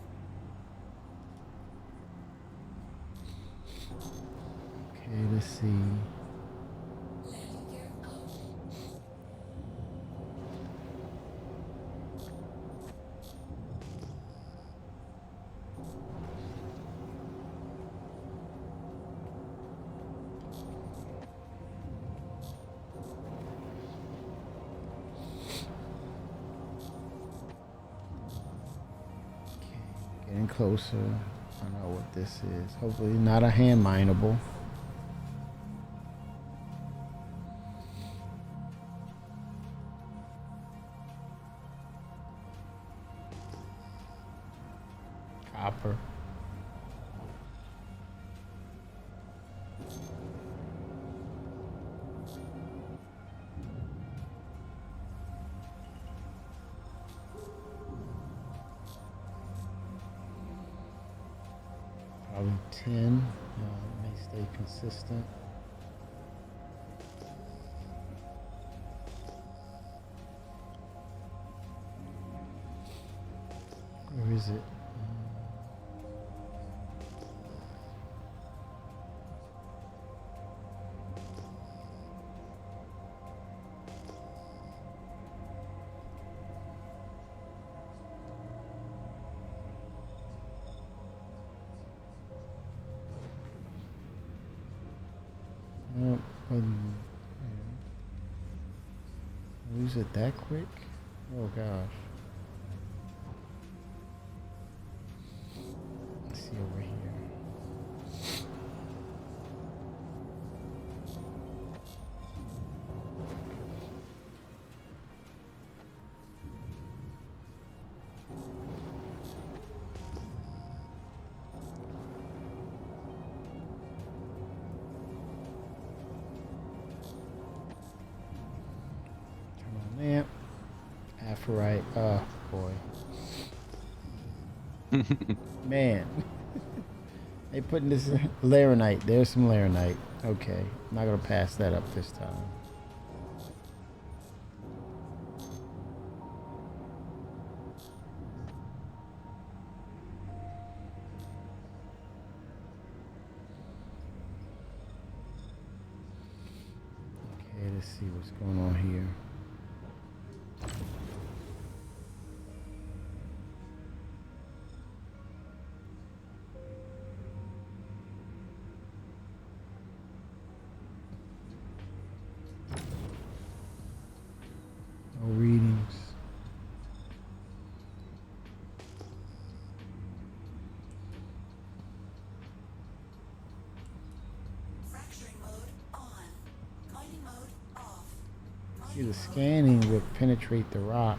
Okay, let's see. Landing gear out. getting closer. I don't know what this is. Hopefully not a hand mineable. Copper. Probably 10. May stay consistent. Where is it? Lose it that quick? Oh gosh. Let's see over here. Lamp, Aphorite. Oh boy, man, they putting this Laranite. There's some Laranite. Okay, I'm not gonna pass that up this time. Okay, let's see what's going on here. No readings. Fracturing mode on. Mining mode off. See, the scanning would penetrate the rock.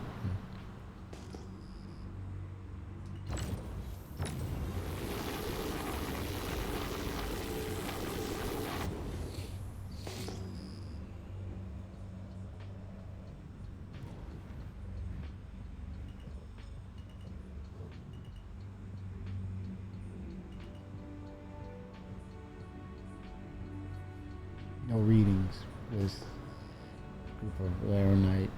No readings with group of Laranite.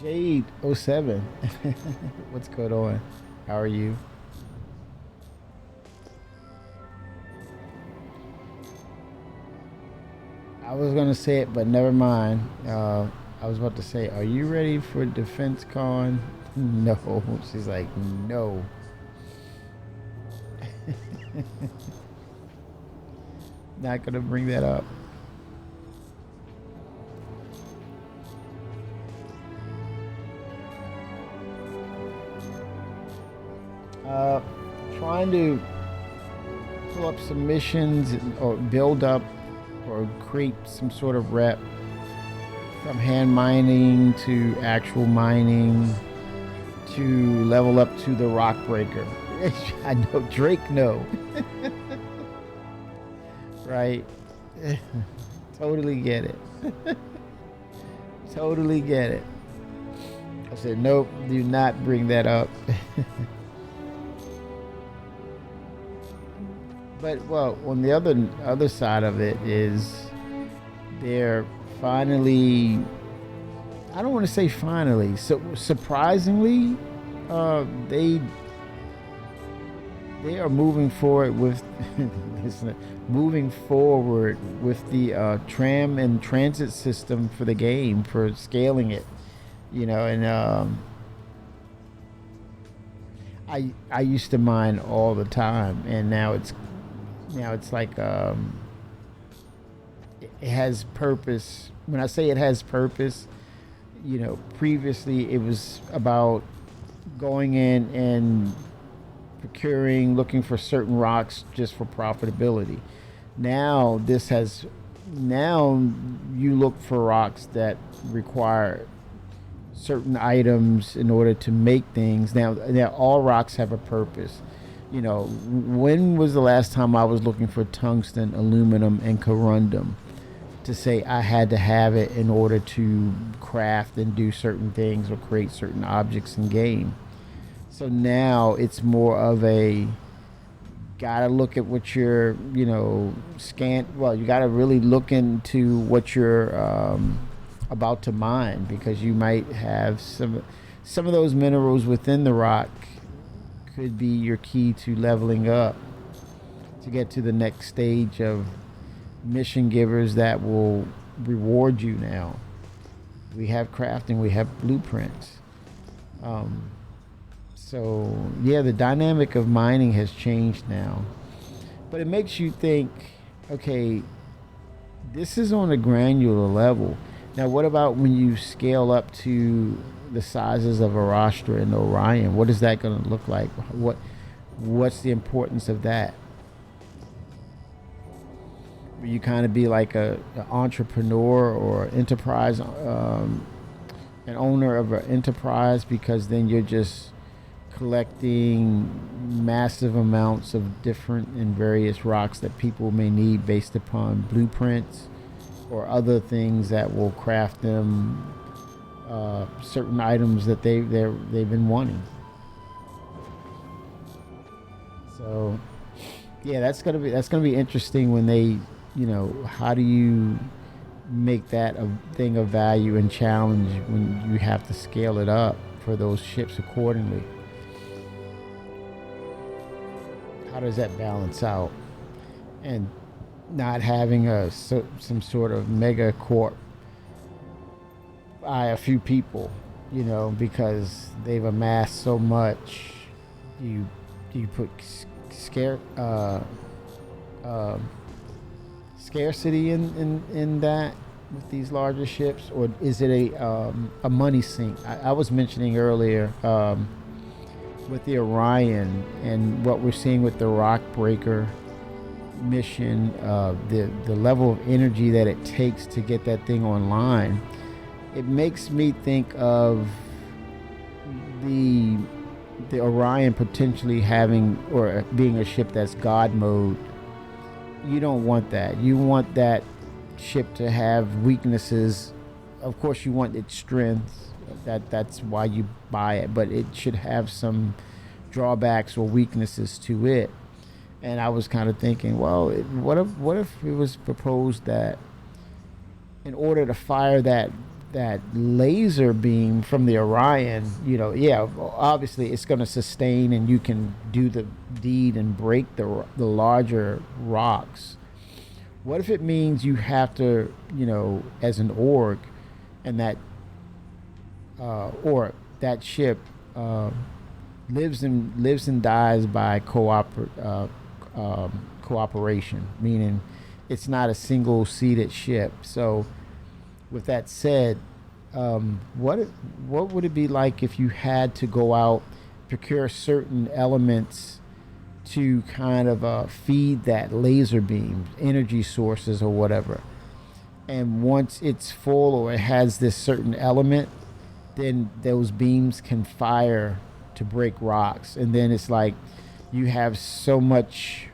Jade 07. What's going on? How are you? I was gonna say it, but never mind. I was about to say, are you ready for Defense Con? No. She's like, no. Not gonna bring that up. Trying to pull up some missions or build up or create some sort of rep from hand mining to actual mining to level up to the rock breaker. I know Drake no. Right? Totally get it. Totally get it. I said, nope, do not bring that up. But well, on the other side of it is they're finally, I don't want to say finally, so surprisingly, they They are moving forward with listen, moving forward with the tram and transit system for the game, for scaling it, and I used to mine all the time, and now it's like it has purpose. When I say it has purpose, previously it was about going in and procuring, looking for certain rocks just for profitability. Now you look for rocks that require certain items in order to make things. Now all rocks have a purpose. When was the last time I was looking for tungsten, aluminum, and corundum to say I had to have it in order to craft and do certain things or create certain objects in game? So now it's more of a gotta look at what you're, you gotta really look into what you're about to mine, because you might have some of those minerals within the rock could be your key to leveling up to get to the next stage of mission givers that will reward you. Now we have crafting, we have blueprints. So yeah, the dynamic of mining has changed now, but it makes you think, okay, this is on a granular level. Now what about when you scale up to the sizes of Arastra and Orion? What is that going to look like? What's the importance of that? Will you kind of be like an entrepreneur or enterprise, an owner of an enterprise, because then you're just collecting massive amounts of different and various rocks that people may need based upon blueprints or other things that will craft them certain items that they've been wanting. So yeah, that's gonna be interesting when they, how do you make that a thing of value and challenge when you have to scale it up for those ships accordingly? How does that balance out? And not having some sort of mega corp by a few people, because they've amassed so much. You put scarcity in that with these larger ships, or is it a money sink? I was mentioning earlier with the Orion and what we're seeing with the Rockbreaker mission, the level of energy that it takes to get that thing online. It makes me think of the Orion potentially having or being a ship that's God mode. You don't want that. You want that ship to have weaknesses. Of course you want its strengths. That's why you buy it, but it should have some drawbacks or weaknesses to it. And I was kind of thinking, well, what if it was proposed that in order to fire that laser beam from the Orion, obviously it's going to sustain and you can do the deed and break the larger rocks. What if it means you have to, as an org, and that or that ship lives and dies by cooperation, meaning it's not a single seated ship. So with that said, what would it be like if you had to go out, procure certain elements to kind of feed that laser beam, energy sources or whatever, and once it's full or it has this certain element, then those beams can fire to break rocks, and then it's like you have so much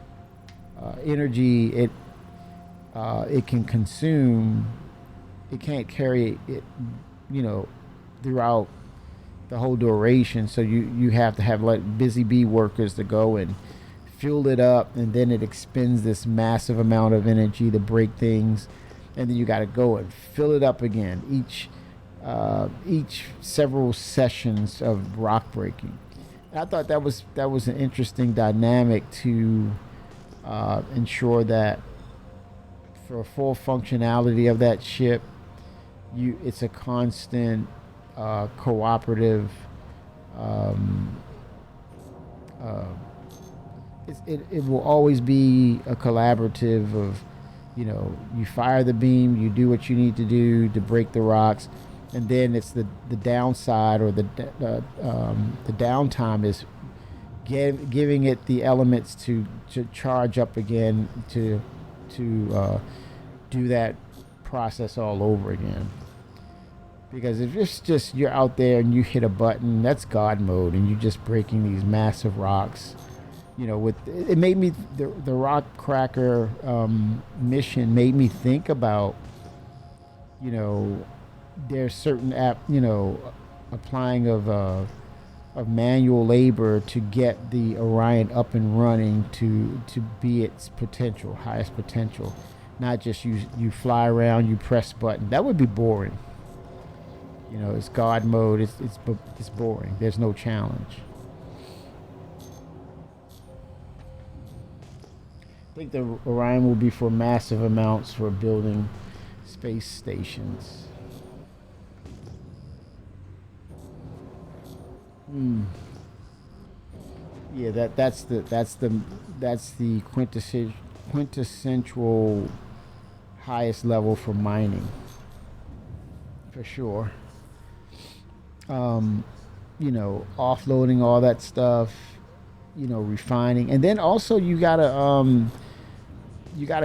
energy it can consume. It can't carry it, throughout the whole duration. So you have to have like busy bee workers to go and fuel it up, and then it expends this massive amount of energy to break things, and then you got to go and fill it up again each several sessions of rock breaking. I thought that was an interesting dynamic to ensure that for full functionality of that ship, it's a constant cooperative. It will always be a collaborative of, you fire the beam, you do what you need to do to break the rocks, and then it's the downside or the downtime is giving it the elements to charge up again to do that process all over again. Because if it's just you're out there and you hit a button, that's God mode, and you're just breaking these massive rocks. With it made me the rock cracker mission made me think about, there's certain applying of manual labor to get the Orion up and running to be its highest potential, not just you fly around, you press button. That would be boring. It's God mode. It's boring. There's no challenge. I think the Orion will be for massive amounts for building space stations. Yeah, that's the quintessential highest level for mining, for sure. Offloading all that stuff, refining, and then also you gotta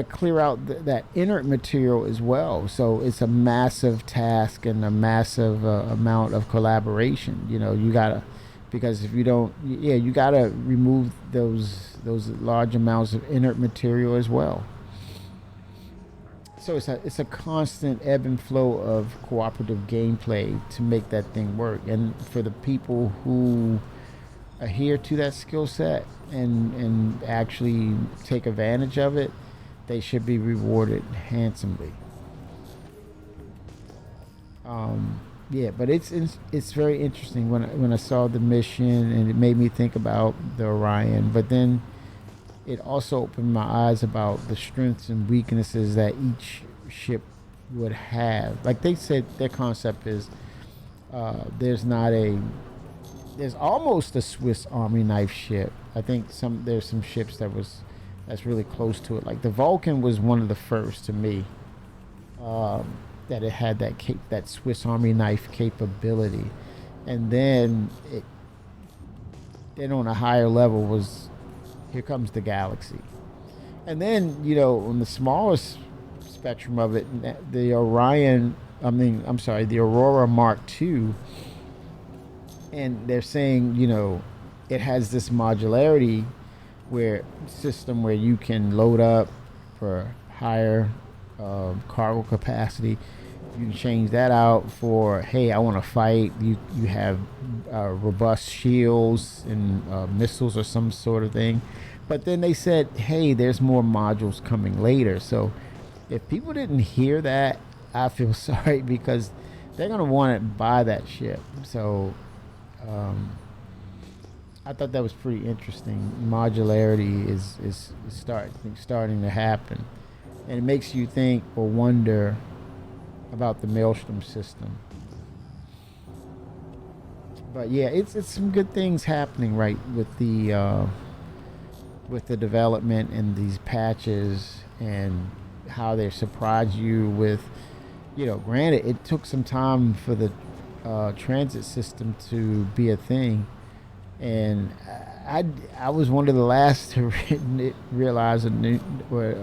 clear out that inert material as well. So it's a massive task and a massive amount of collaboration. You gotta, because if you don't, you gotta remove those large amounts of inert material as well. So it's a constant ebb and flow of cooperative gameplay to make that thing work. And for the people who adhere to that skill set and actually take advantage of it, they should be rewarded handsomely. But it's very interesting when I saw the mission, and it made me think about the Orion. But then it also opened my eyes about the strengths and weaknesses that each ship would have. Like they said, their concept is there's almost a Swiss Army knife ship. I think there's some ships that's really close to it. Like the Vulcan was one of the first to me that it had that Swiss Army knife capability, and then on a higher level was here comes the Galaxy, and then on the smallest spectrum of it, the the Aurora Mark II, and they're saying it has this modularity system where you can load up for higher cargo capacity. You can change that out for, hey, I want to fight. You have robust shields and missiles or some sort of thing. But then they said, hey, there's more modules coming later. So if people didn't hear that, I feel sorry, because they're going to want to buy that ship. So I thought that was pretty interesting. Modularity is starting to happen. And it makes you think or wonder about the Maelstrom system. But yeah, it's some good things happening right with the development and these patches, and how they surprise you with, granted it took some time for the transit system to be a thing, and I was one of the last to realize or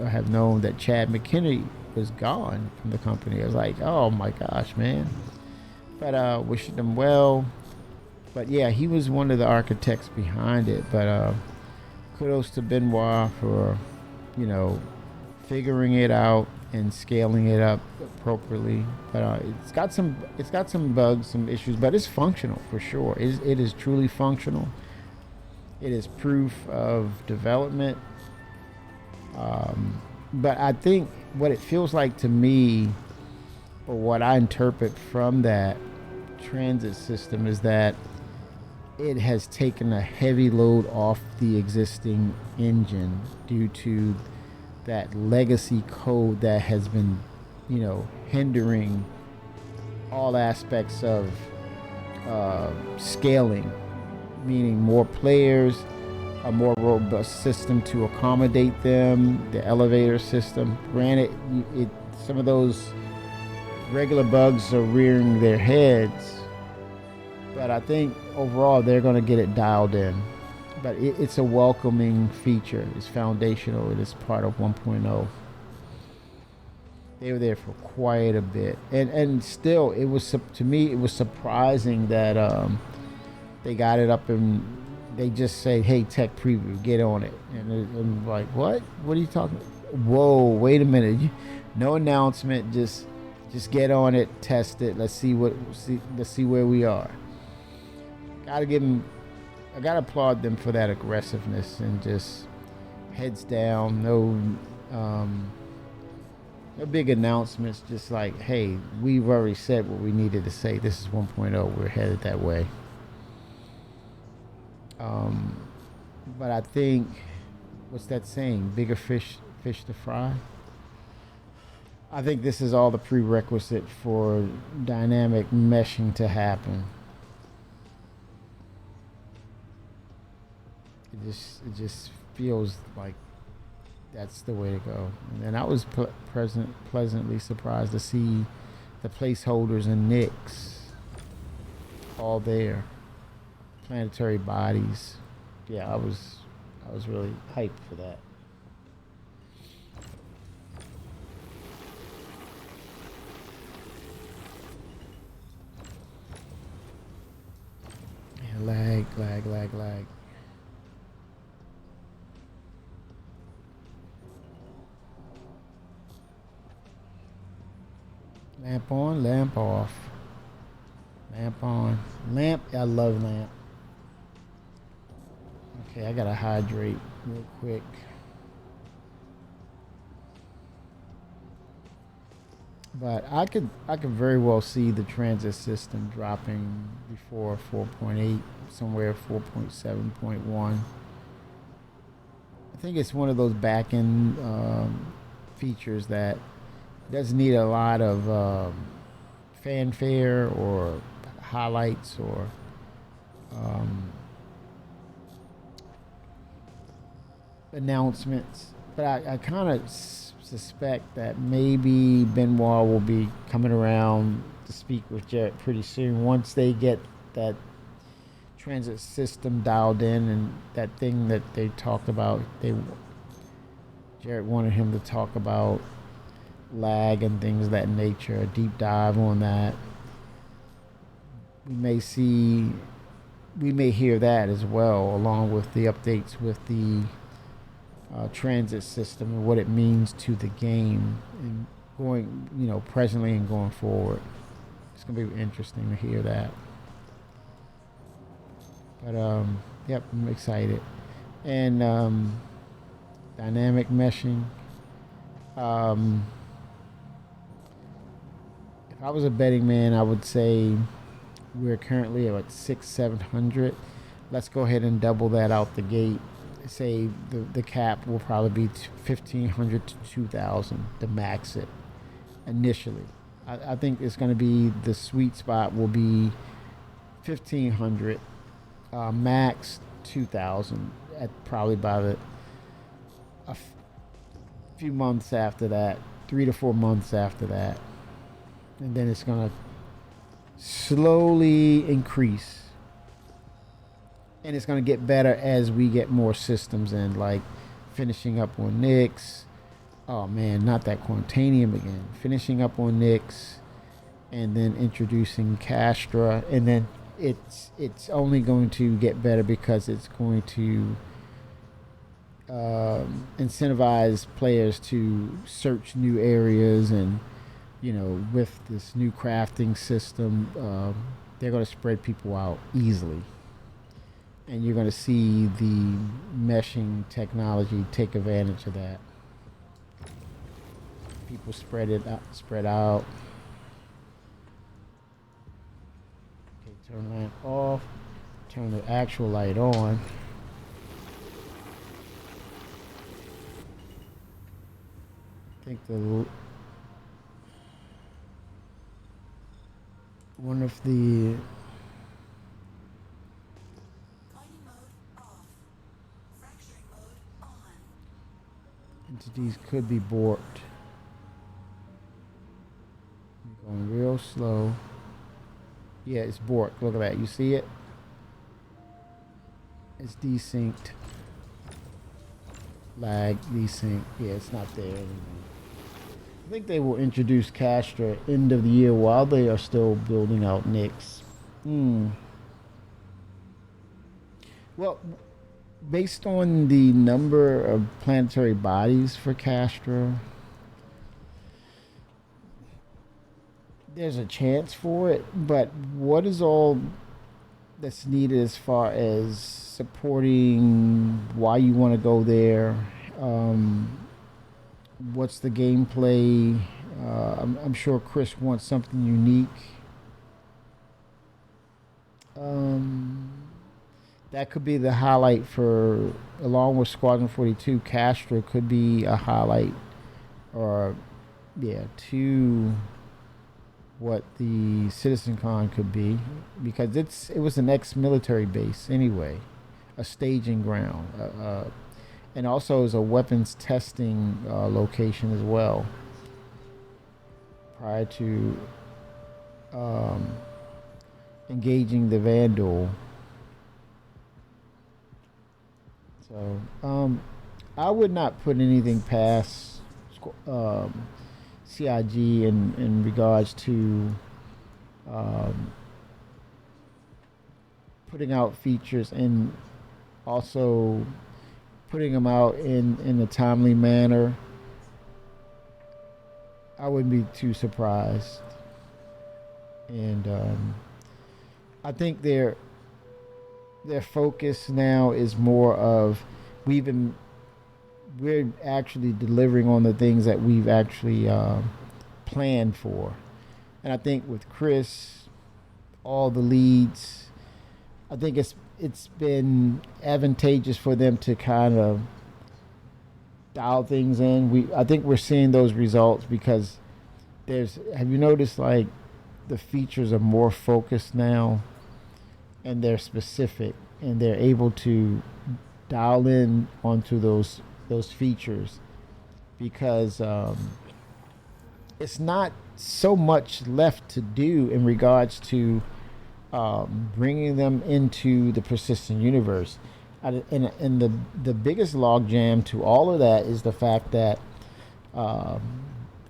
have known that Chad McKinney was gone from the company. I was like, oh my gosh, man. But wishing him well. But yeah, he was one of the architects behind it. But kudos to Benoit for, figuring it out and scaling it up appropriately. But it's got some bugs, some issues, but it's functional for sure. It is truly functional. It is proof of development. But I think what it feels like to me, or what I interpret from that transit system, is that it has taken a heavy load off the existing engine due to that legacy code that has been, hindering all aspects of scaling, meaning more players, a more robust system to accommodate them, the elevator system. Granted, some of those regular bugs are rearing their heads, but I think overall they're going to get it dialed in. But it's a welcoming feature. It's foundational. It is part of 1.0. They were there for quite a bit, and still, it was, to me, it was surprising that they got it up and they just say, "Hey, tech preview, get on it," and I'm like, "What? What are you talking about? Whoa, wait a minute! No announcement, just get on it, test it. Let's see where we are." Gotta give them. I gotta applaud them for that aggressiveness and just heads down, no big announcements, just like, hey, we've already said what we needed to say. This is 1.0. We're headed that way. But I think, what's that saying? Bigger fish to fry. I think this is all the prerequisite for dynamic meshing to happen. It just feels like that's the way to go. And I was pleasantly surprised to see the placeholders and Nyx all there. Planetary bodies. Yeah, I was really hyped for that. Yeah, lag. Lamp on, lamp off. Lamp on. Lamp, I love lamp. Okay, I gotta hydrate real quick. But I could very well see the transit system dropping before 4.8, somewhere 4.7.1. I think it's one of those back-end features that doesn't need a lot of fanfare or highlights or announcements. But I kind of suspect that maybe Benoit will be coming around to speak with Jarrett pretty soon once they get that transit system dialed in, and that thing that they talked about. Jarrett wanted him to talk about lag and things of that nature, a deep dive on that. We may hear that as well, along with the updates with the transit system and what it means to the game and going, presently and going forward. It's gonna be interesting to hear that. But yep, I'm excited. And dynamic meshing. If I was a betting man, I would say we're currently at 600-700. Let's go ahead and double that out the gate. Say the cap will probably be 1,500 to 2,000 to max it initially. I think it's going to be, the sweet spot will be 1,500, max 2,000 at probably by a few months after that, 3 to 4 months after that. And then it's going to slowly increase. And it's going to get better as we get more systems in, like finishing up on Nyx. Oh man, not that Quantanium again. Finishing up on Nyx, and then introducing Castra, and then it's only going to get better because it's going to incentivize players to search new areas, and with this new crafting system, they're going to spread people out easily. And you're going to see the meshing technology take advantage of that. People spread out. Okay, turn lamp off. Turn the actual light on. I think one of the Mining mode off. Fracturing mode on. entities could be borked. Going real slow. Yeah, it's borked. Look at that. You see it? It's desynced. Lag, desync. Yeah, it's not there anymore. I think they will introduce Castra end of the year while they are still building out Nyx. Well, based on the number of planetary bodies for Castra, there's a chance for it, but what is all that's needed as far as supporting why you want to go there? What's the gameplay? I'm sure Chris wants something unique. That could be the highlight for, along with Squadron 42, Castra could be a highlight, or yeah, to what the CitizenCon could be, because it was an ex-military base anyway, a staging ground, and also is a weapons testing location as well. Prior to engaging the Vandal. So I would not put anything past CIG in regards to putting out features and also putting them out in a timely manner. I wouldn't be too surprised. And I think their focus now is more of we're actually delivering on the things that we've actually planned for. And I think with Chris, all the leads, I think it's been advantageous for them to kind of dial things in. I think we're seeing those results because have you noticed like the features are more focused now and they're specific and they're able to dial in onto those features because it's not so much left to do in regards to bringing them into the persistent universe. And the biggest logjam to all of that is the fact that a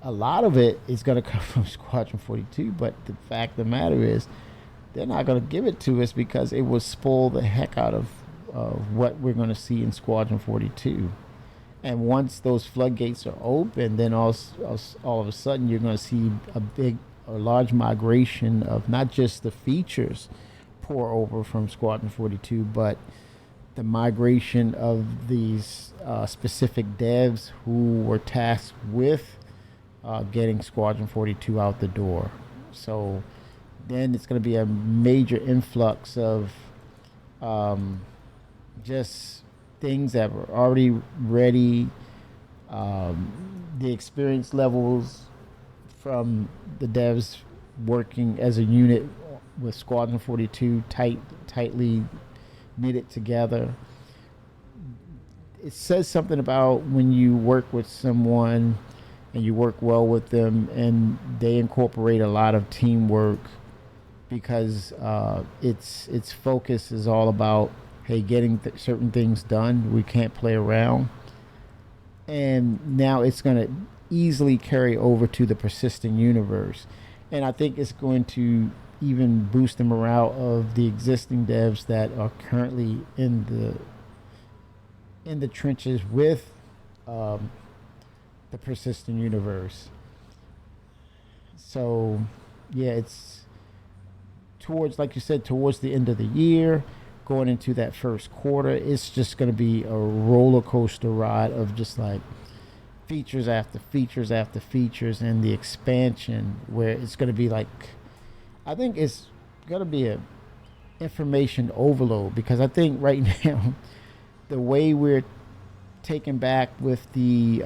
lot of it is going to come from Squadron 42, but the fact of the matter is they're not going to give it to us because it will spoil the heck out of what we're going to see in Squadron 42. And once those floodgates are open, then all of a sudden you're going to see a large migration of not just the features pour over from Squadron 42, but the migration of these specific devs who were tasked with getting Squadron 42 out the door. So then it's going to be a major influx of just things that were already ready, the experience levels from the devs working as a unit with Squadron 42 tightly knitted together. It says something about when you work with someone and you work well with them and they incorporate a lot of teamwork because its focus is all about, hey, getting certain things done. We can't play around. And now it's going to easily carry over to the persistent universe. And I think it's going to even boost the morale of the existing devs that are currently in the trenches with the persistent universe. So yeah, it's towards, like you said, towards the end of the year, going into that first quarter, it's just going to be a roller coaster ride of just like features after features after features, and the expansion where it's going to be like, I think it's going to be information overload, because I think right now the way we're taken back with the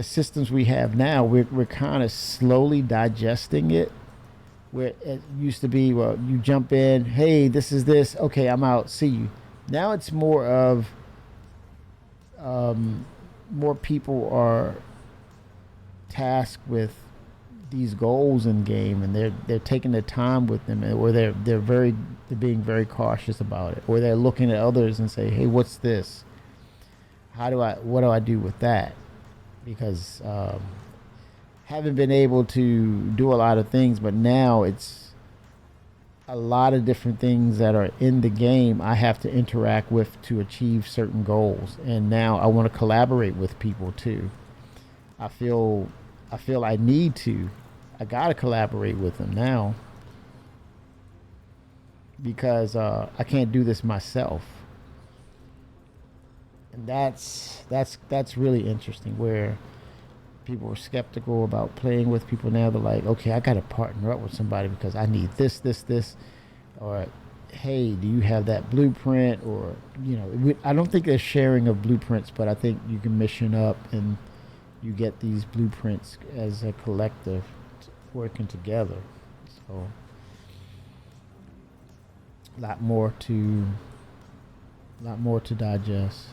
systems we have now, we're kind of slowly digesting it. Where it used to be, well, you jump in, hey, this is this, okay, I'm out, see you. Now it's more of more people are tasked with these goals in game, and they're taking their time with them, or they're being very cautious about it, or they're looking at others and say, hey, what's this? What do I do with that? Because haven't been able to do a lot of things, but now it's a lot of different things that are in the game I have to interact with to achieve certain goals, and now I want to collaborate with people too. I feel I need to. I gotta collaborate with them now because I can't do this myself, and that's really interesting. Where people were skeptical about playing with people, now they're like, okay, I gotta partner up with somebody because I need this, or hey, do you have that blueprint? Or I don't think there's sharing of blueprints, but I think you can mission up and you get these blueprints as a collective working together. So a lot more to digest.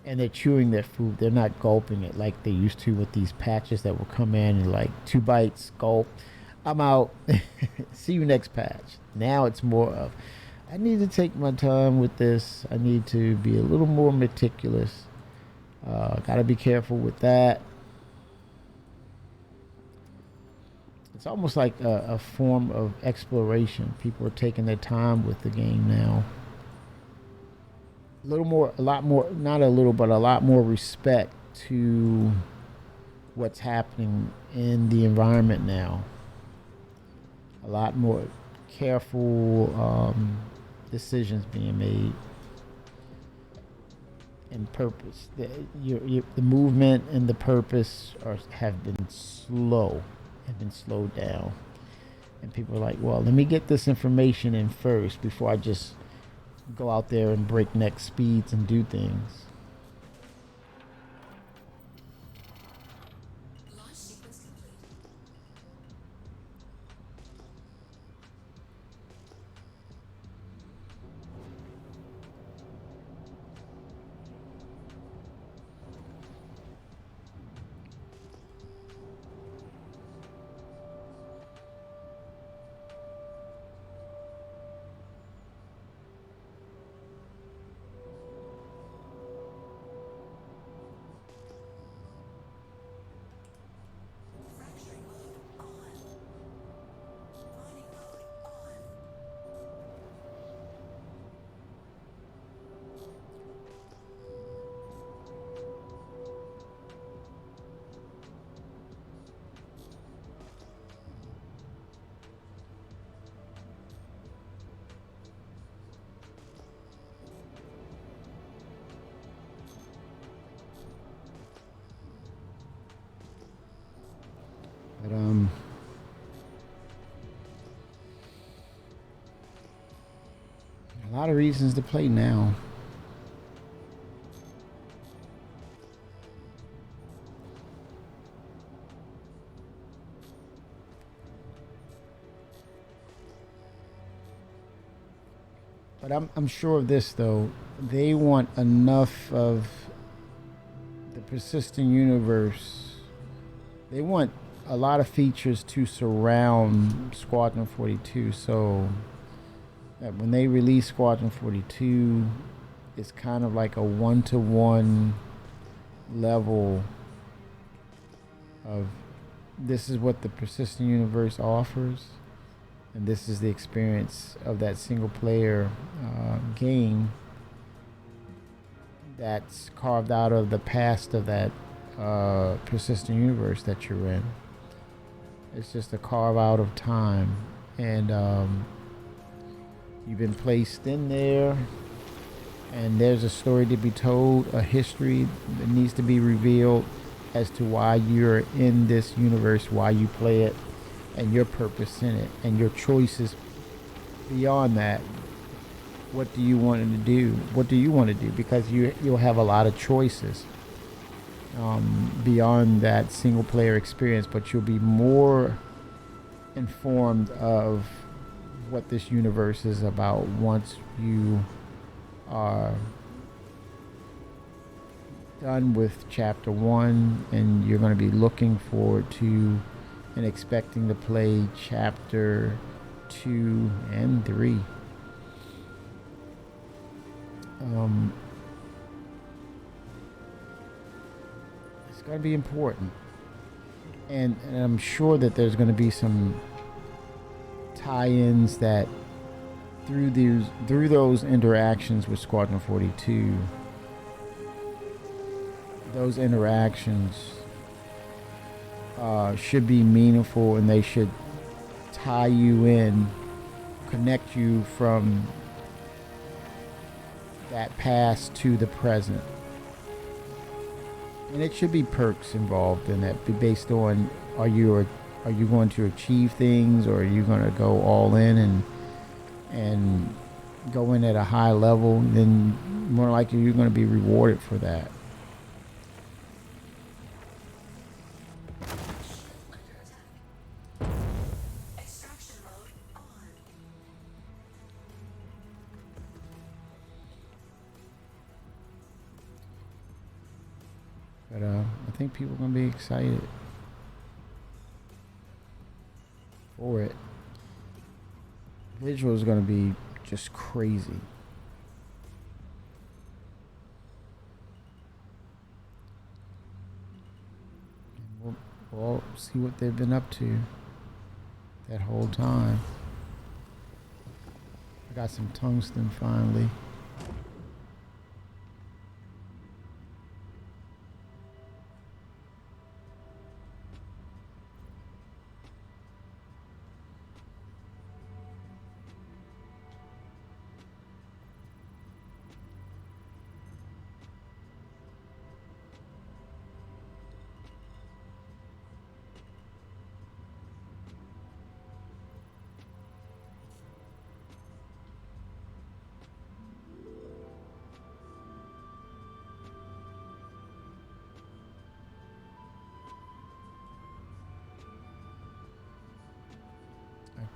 And they're chewing their food. They're not gulping it like they used to with these patches that will come in and like 2 bites, gulp, I'm out. See you next patch. Now it's more of, I need to take my time with this. I need to be a little more meticulous. Got to be careful with that. It's almost like a form of exploration. People are taking their time with the game now. A lot more, not a little, but a lot more respect to what's happening in the environment now. A lot more careful decisions being made. And purpose. The movement and the purpose have been slowed down. And people are like, well, let me get this information in first before I just go out there and breakneck speeds and do things. Launch sequence complete. Fracturing mode on. Mining mode on. But a lot of reasons to play now. But I'm sure of this though. They want enough of the persistent universe. They want a lot of features to surround Squadron 42, so that when they release Squadron 42, it's kind of like a one-to-one level of this is what the persistent universe offers, and this is the experience of that single-player game that's carved out of the past of that persistent universe that you're in. It's just a carve out of time, and you've been placed in there, and there's a story to be told, a history that needs to be revealed as to why you're in this universe, why you play it, and your purpose in it and your choices beyond that. What do you want to do? What do you want to do? Because you'll have a lot of choices beyond that single player experience, but you'll be more informed of what this universe is about once you are done with chapter 1, and you're going to be looking forward to and expecting to play chapter 2 and 3. It's going to be important, and I'm sure that there's going to be some tie-ins that through those interactions with Squadron 42. Those interactions should be meaningful, and they should tie you in, connect you from that past to the present. And it should be perks involved in that, be based on are you going to achieve things, or are you going to go all in and go in at a high level? Then more likely you're going to be rewarded for that. Extraction mode on. But I think people are going to be excited for it. Visual is going to be just crazy. We'll see what they've been up to that whole time. I got some tungsten finally.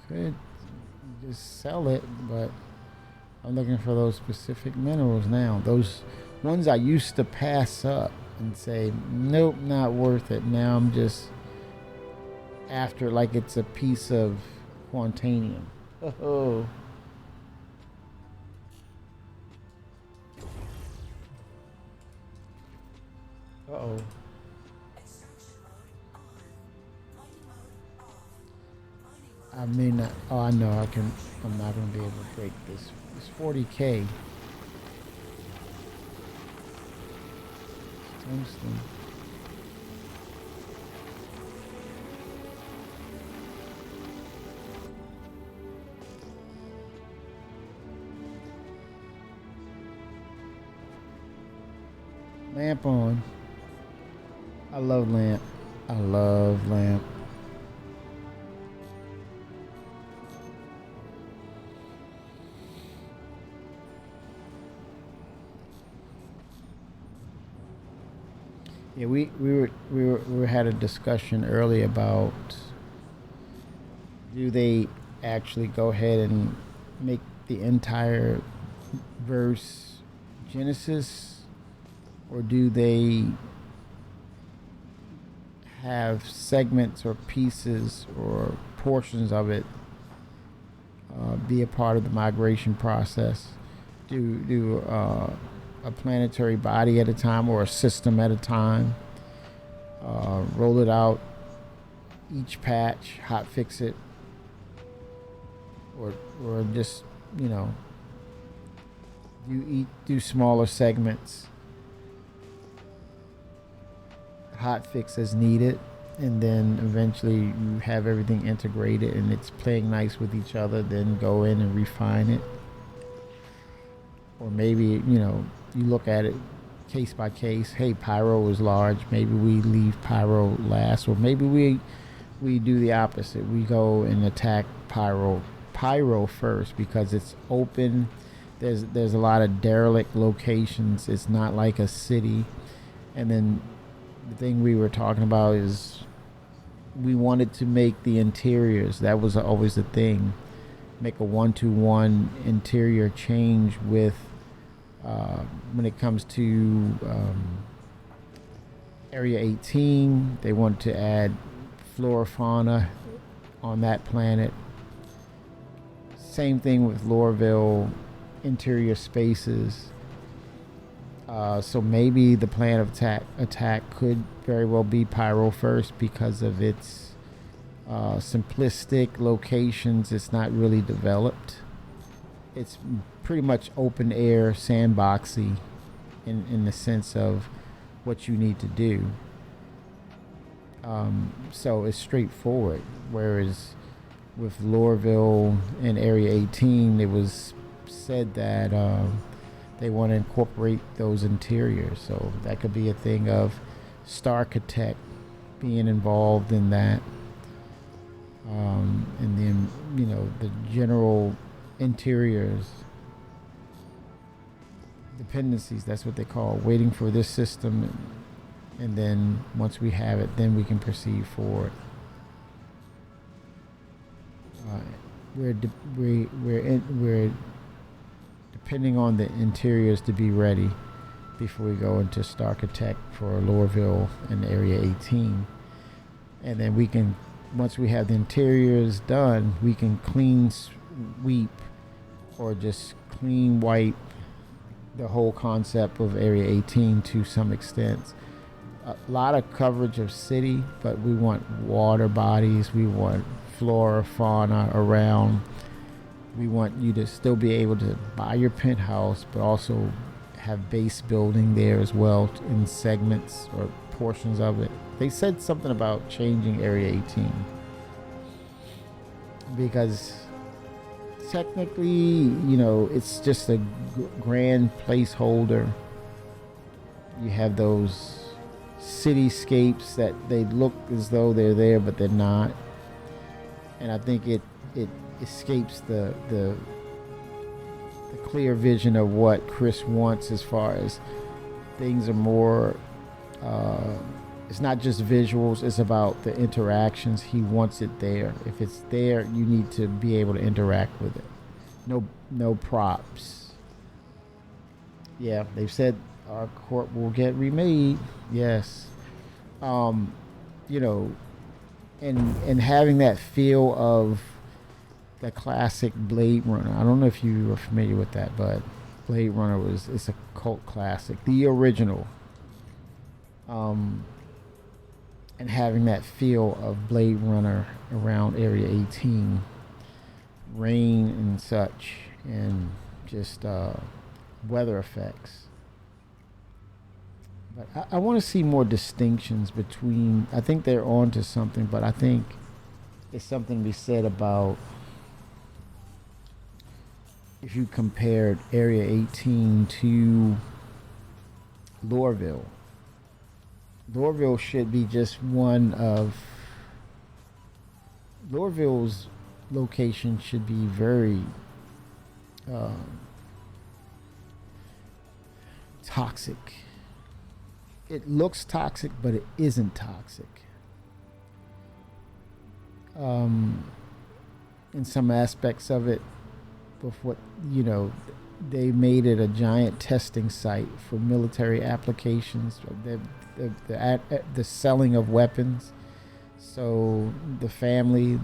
Could just sell it, but I'm looking for those specific minerals now. Those ones I used to pass up and say, nope, not worth it. Now I'm just after like it's a piece of quantanium. Oh. Uh-oh. Extraction mode on. Mining mode off. Mining mode. I may not. Oh, I know. I'm not going to be able to break this. It's 40K. Tungsten. Lamp on. I love lamp. I love lamp. Yeah, we had a discussion earlier about, do they actually go ahead and make the entire verse Genesis, or do they have segments or pieces or portions of it be a part of the migration process? Do a planetary body at a time, or a system at a time, roll it out, each patch, hot fix it, or just, you know, do smaller segments, hot fix as needed, and then eventually you have everything integrated and it's playing nice with each other, then go in and refine it. Or maybe, you know, you look at it case by case. Hey, Pyro is large. Maybe we leave Pyro last, or maybe we we do the opposite. We go and attack Pyro first because it's open. There's a lot of derelict locations. It's not like a city. And then the thing we were talking about is we wanted to make the interiors. That was always the thing. Make a 1-to-1 interior change with when it comes to Area 18. They want to add flora fauna on that planet. Same thing with Lorville interior spaces. So maybe the plan of attack could very well be Pyro first because of its simplistic locations. It's not really developed. It's pretty much open air, sandboxy in the sense of what you need to do. So it's straightforward. Whereas with Lorville and Area 18, it was said that they want to incorporate those interiors. So that could be a thing of Starchitect being involved in that. And then, you know, the general interiors dependencies, that's what they call waiting for this system. And then once we have it, then we can proceed forward. We're depending on the interiors to be ready before we go into Starchitect for Lorville and Area 18. And then we can, once we have the interiors done, we can clean sweep or just clean wipe the whole concept of Area 18 to some extent. A lot of coverage of city, but we want water bodies, we want flora, fauna around. We want you to still be able to buy your penthouse, but also have base building there as well in segments or portions of it. They said something about changing Area 18 because technically, you know, it's just a grand placeholder. You have those cityscapes that they look as though they're there, but they're not. And I think it escapes the clear vision of what Chris wants as far as things are more it's not just visuals, it's about the interactions. He wants it there. If it's there, you need to be able to interact with it. No props. Yeah, they've said our court will get remade. Yes. You know, and having that feel of the classic Blade Runner. I don't know if you are familiar with that, but Blade Runner it's a cult classic, the original. And having that feel of Blade Runner around Area 18, rain and such, and just weather effects. But I want to see more distinctions between, I think they're on to something, but I think it's something to be said about if you compared Area 18 to Lorville. Lorville should be just one of... Lorville's location should be very toxic. It looks toxic, but it isn't toxic. In some aspects of it, with what, you know, they made it a giant testing site for military applications. The selling of weapons. So the family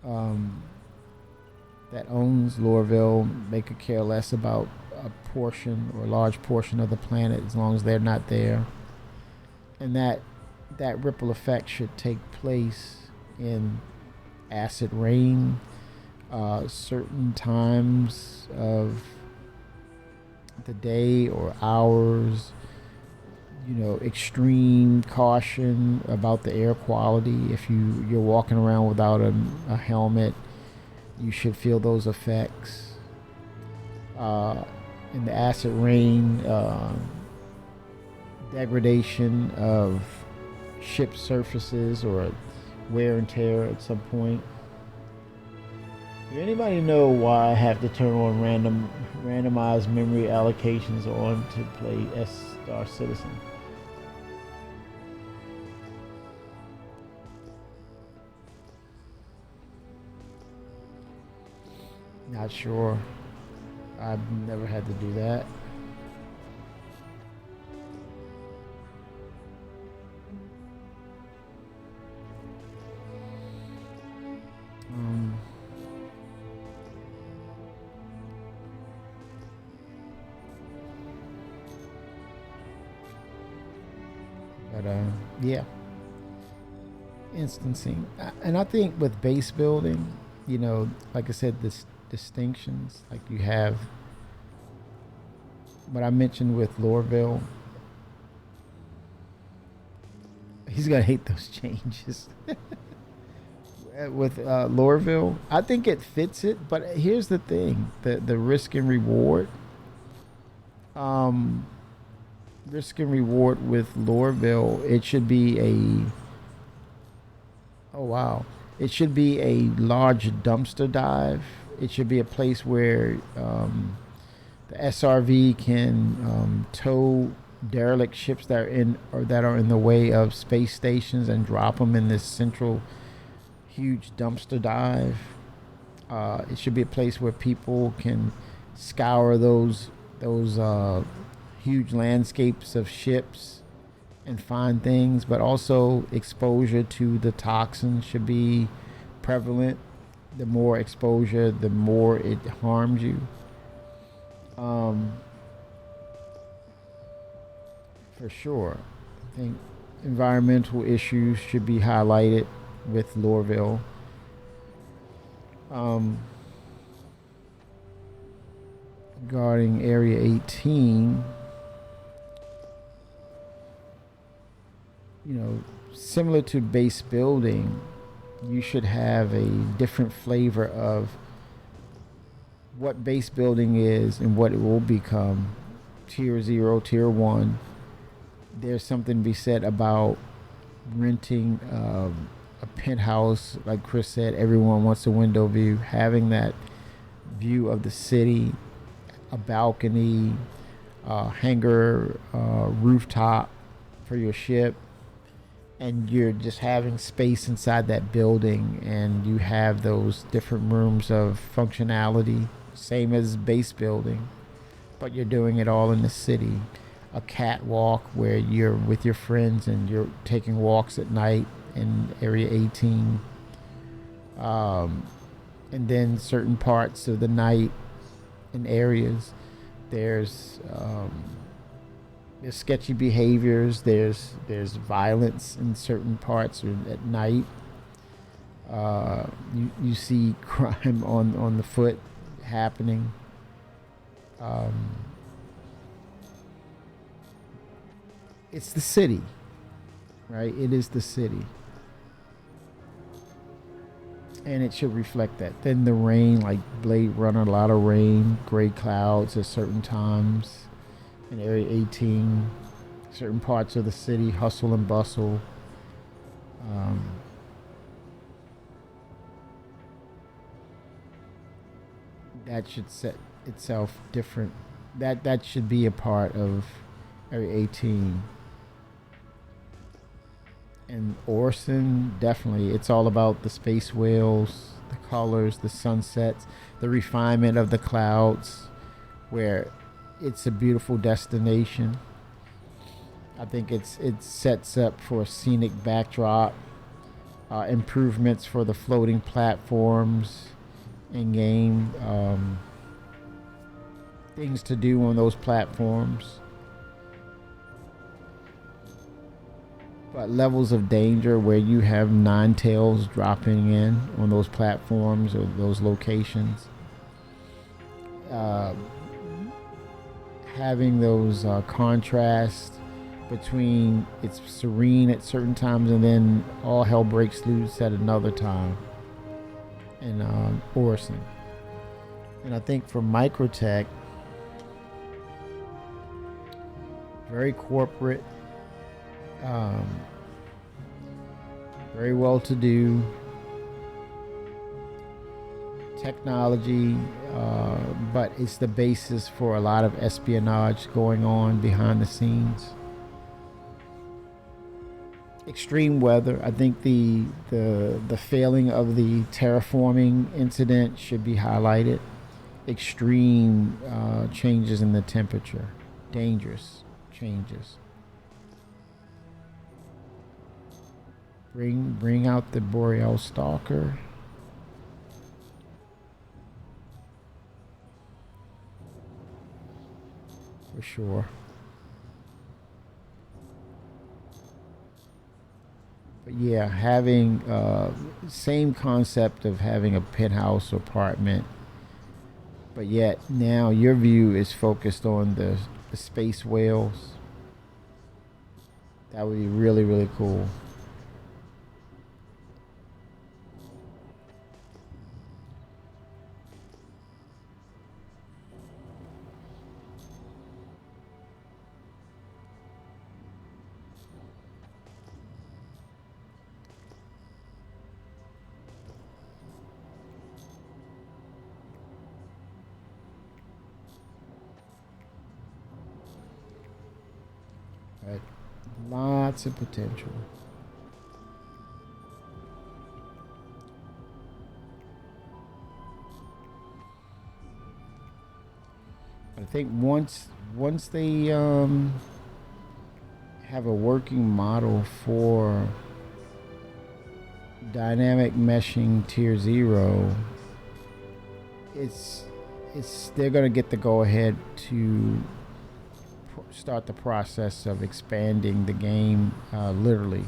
that owns Lorville, they could care less about a portion or a large portion of the planet as long as they're not there. And that ripple effect should take place in acid rain, certain times of the day or hours, you know, extreme caution about the air quality. If you're walking around without a helmet, you should feel those effects. In the acid rain, degradation of ship surfaces or wear and tear at some point. Does anybody know why I have to turn on randomized memory allocations on to play Star Citizen? Not sure. I've never had to do that. Yeah, instancing. And I think with base building, you know, like I said, this distinctions, like you have what I mentioned with Lorville. He's gonna hate those changes. With Lorville, I think it fits it, but here's the thing: the risk and reward. Risk and reward with Lorville, it should be it should be a large dumpster dive. It should be a place where the SRV can tow derelict ships that are in the way of space stations and drop them in this central huge dumpster dive. It should be a place where people can scour those huge landscapes of ships and find things, but also exposure to the toxin should be prevalent. The more exposure, the more it harms you. For sure. I think environmental issues should be highlighted with Lorville. Regarding Area 18, you know, similar to base building, you should have a different flavor of what base building is and what it will become. Tier 0, Tier 1. There's something to be said about renting a penthouse. Like Chris said, everyone wants a window view. Having that view of the city, a balcony, hangar, rooftop for your ship, and you're just having space inside that building, and you have those different rooms of functionality, same as base building, but you're doing it all in the city. A catwalk where you're with your friends and you're taking walks at night in Area 18. And then certain parts of the night in areas, there's sketchy behaviors, there's violence in certain parts or at night. You see crime on the foot happening. It's the city, right? It is the city. And it should reflect that. Then the rain, like Blade Runner, a lot of rain, gray clouds at certain times in Area 18. Certain parts of the city, hustle and bustle. That should set itself different. That should be a part of Area 18. And Orson, definitely, it's all about the space whales, the colors, the sunsets, the refinement of the clouds, where it's a beautiful destination. I think it sets up for a scenic backdrop, improvements for the floating platforms in game, things to do on those platforms. But levels of danger where you have nine tails dropping in on those platforms or those locations. Having those contrasts between it's serene at certain times and then all hell breaks loose at another time in Orson. And I think for Microtech, very corporate, very well to do. Technology, but it's the basis for a lot of espionage going on behind the scenes. Extreme weather. I think the failing of the terraforming incident should be highlighted. Extreme changes in the temperature, dangerous changes. Bring out the Boreal Stalker. For sure. But yeah, having same concept of having a penthouse apartment, but yet now your view is focused on the space whales. That would be really, really cool. Right. Lots of potential. I think once they have a working model for dynamic meshing tier 0, they're gonna get the go ahead to start the process of expanding the game, literally,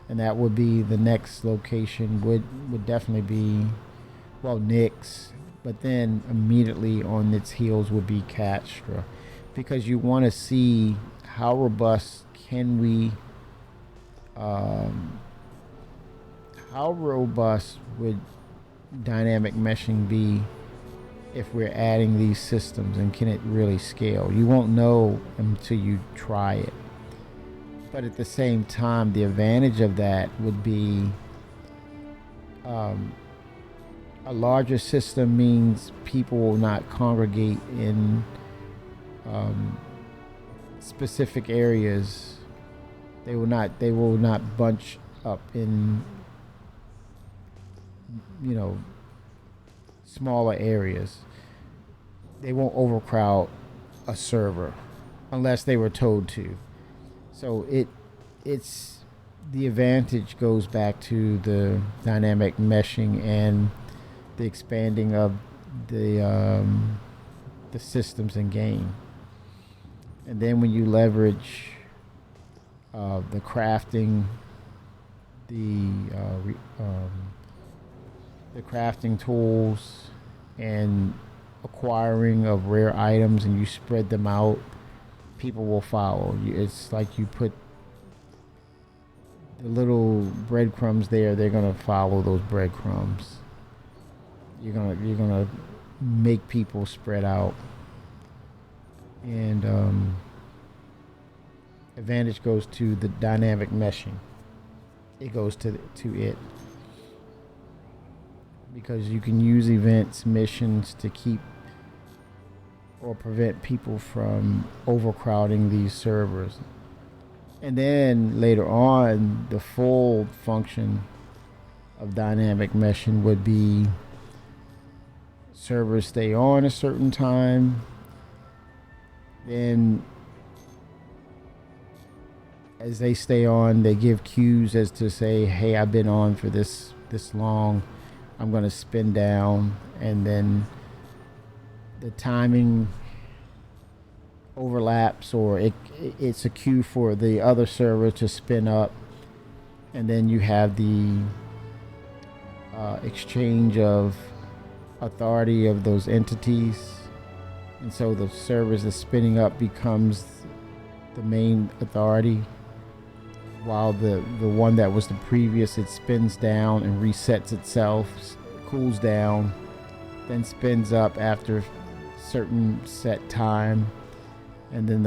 and that would be the next location would definitely be, well, Nyx, but then immediately on its heels would be Castra, because you want to see how robust can we, how robust would dynamic meshing be if we're adding these systems, and can it really scale? You won't know until you try it. But at the same time, the advantage of that would be a larger system means people will not congregate in specific areas. They will not bunch up in, you know, smaller areas. They won't overcrowd a server unless they were told to. So it's the advantage goes back to the dynamic meshing and the expanding of the systems in game. And then when you leverage the crafting, the crafting tools and acquiring of rare items, and you spread them out, people will follow. It's like you put the little breadcrumbs there, they're gonna follow those breadcrumbs. You're gonna make people spread out, and advantage goes to the dynamic meshing. It goes to it. Because you can use events, missions to keep or prevent people from overcrowding these servers. And then later on, the full function of dynamic meshing would be servers stay on a certain time, then as they stay on, they give cues as to say, hey, I've been on for this long, I'm going to spin down, and then the timing overlaps, or it's a cue for the other server to spin up, and then you have the exchange of authority of those entities, and so the servers that's spinning up becomes the main authority, while the one that was the previous, it spins down and resets itself, cools down, then spins up after certain set time, and then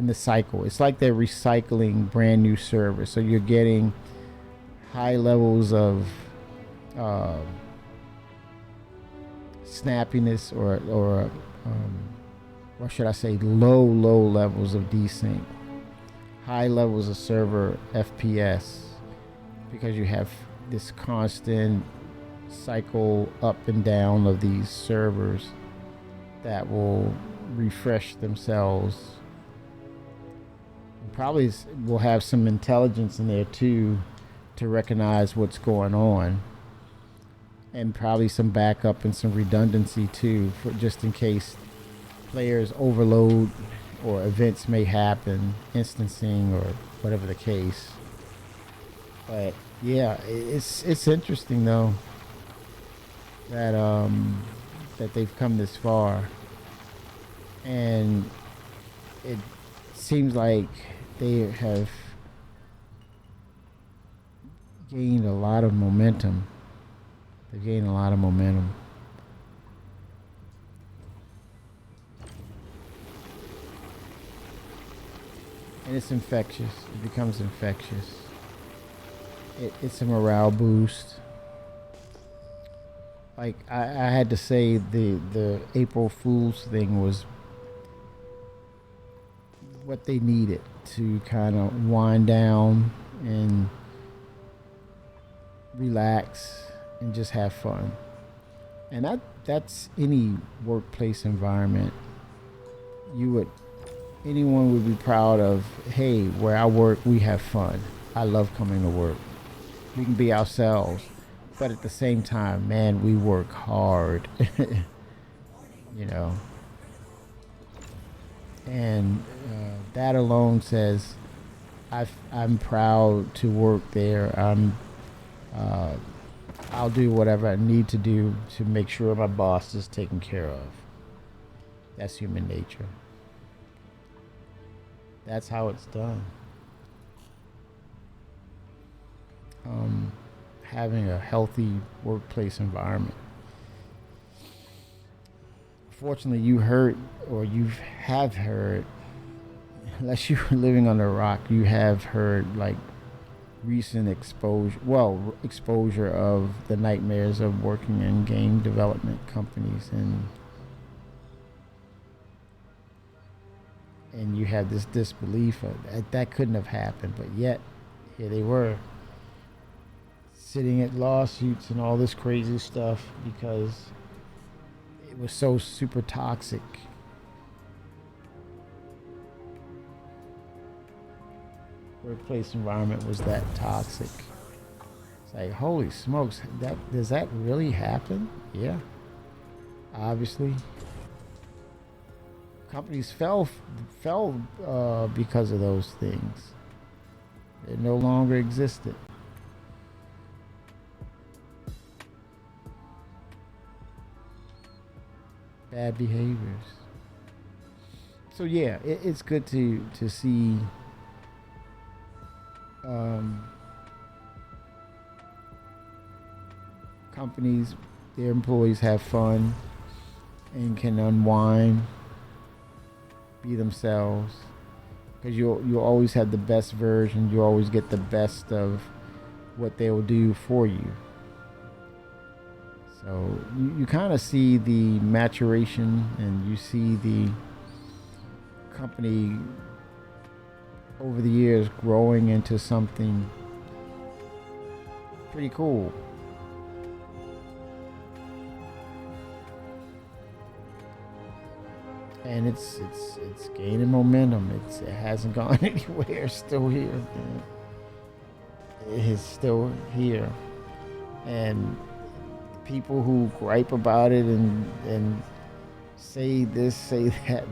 the cycle. It's like they're recycling brand new servers, so you're getting high levels of uh, snappiness or should I say low levels of desync, high levels of server FPS, because you have this constant cycle up and down of these servers that will refresh themselves. Probably will have some intelligence in there too to recognize what's going on, and probably some backup and some redundancy too, for just in case players overload or events may happen, instancing or whatever the case. But yeah, it's interesting though that that they've come this far, and it seems like they have gained a lot of momentum. They've gained a lot of momentum. And it's infectious. It becomes infectious. It's a morale boost. Like I had to say, the April Fool's thing was what they needed to kind of wind down and relax and just have fun. And that's any workplace environment. Anyone would be proud of, hey, where I work, we have fun. I love coming to work. We can be ourselves. But at the same time, man, we work hard. You know. And that alone says I'm proud to work there. I'll do whatever I need to do to make sure my boss is taken care of. That's human nature. That's how it's done. Having a healthy workplace environment. Fortunately, you heard, or you have heard, unless you were living under a rock, you have heard like recent exposure of the nightmares of working in game development companies, and you have this disbelief that couldn't have happened, but yet here they were sitting at lawsuits and all this crazy stuff because it was so super toxic. Workplace environment was that toxic. It's like, holy smokes, does that really happen? Yeah, obviously. Companies fell because of those things. They no longer existed. Bad behaviors. So yeah, it's good to see companies, their employees have fun and can unwind, be themselves, because you'll always have the best version. You always get the best of what they will do for you. So you kind of see the maturation, and you see the company over the years growing into something pretty cool. And it's gaining momentum. It hasn't gone anywhere. It's still here. Man. It is still here. And people who gripe about it and say this, say that,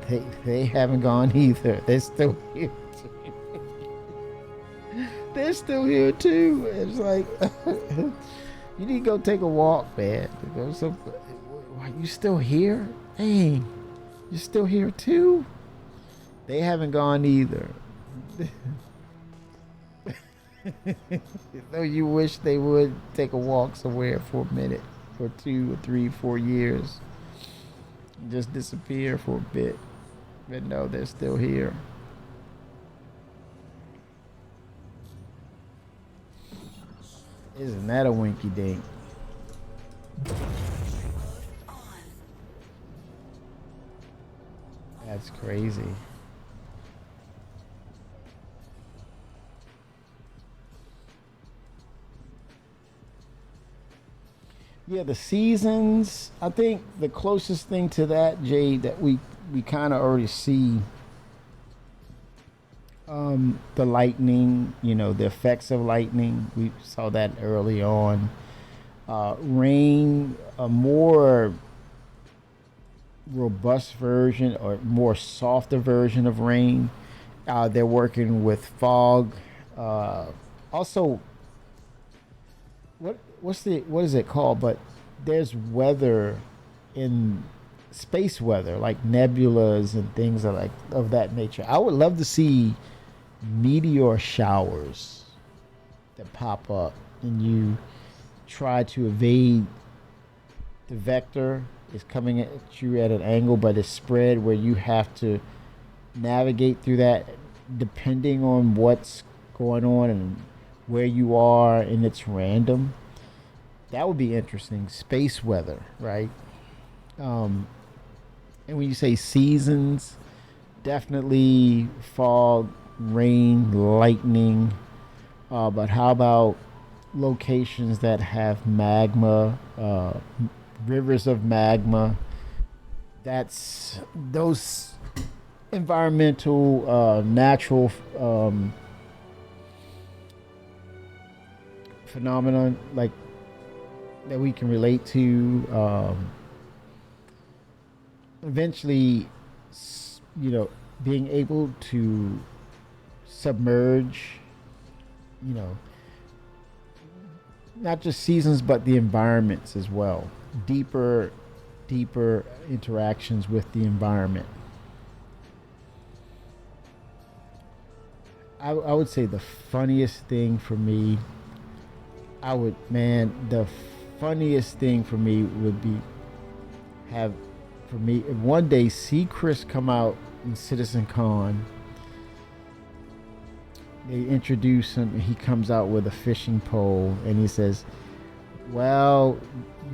they haven't gone either. They're still here too. They're still here too. It's like you need to go take a walk, man. You still here? Dang, you're still here too? They haven't gone either. Though you wish they would take a walk somewhere for a minute, for 2 or 3, 4 years, just disappear for a bit. But no, they're still here. Isn't that a winky dink? That's crazy. Yeah, the seasons. I think the closest thing to that, Jay, that we kind of already see the lightning. You know, the effects of lightning. We saw that early on. Rain, a more robust version or more softer version of rain. They're working with fog. Also, what is it called? But there's weather in space weather, like nebulas and things of that nature. I would love to see meteor showers that pop up, and you try to evade the vector. Is coming at you at an angle, but it's spread where you have to navigate through that depending on what's going on and where you are, and it's random. That would be interesting. Space weather, right? And when you say seasons, definitely fog, rain, lightning. But how about locations that have magma, rivers of magma? That's those environmental, natural phenomenon like that we can relate to. Eventually, being able to submerge, not just seasons but the environments as well. Deeper interactions with the environment. I would say the funniest thing for me, the funniest thing for me would be one day see Chris come out in Citizen Con. They introduce him and he comes out with a fishing pole and he says, well,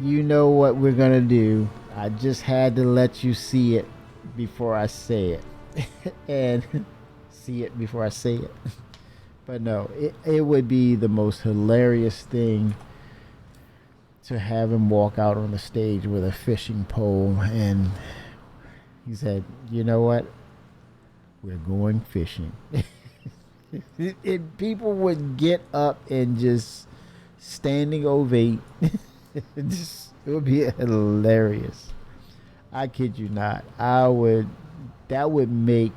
you know what we're gonna do. I just had to let you see it before I say it. And see it before I say it. But no, it would be the most hilarious thing to have him walk out on the stage with a fishing pole and he said, you know what? We're going fishing. People would get up and just standing ovate. It would be hilarious. I kid you not. That would make,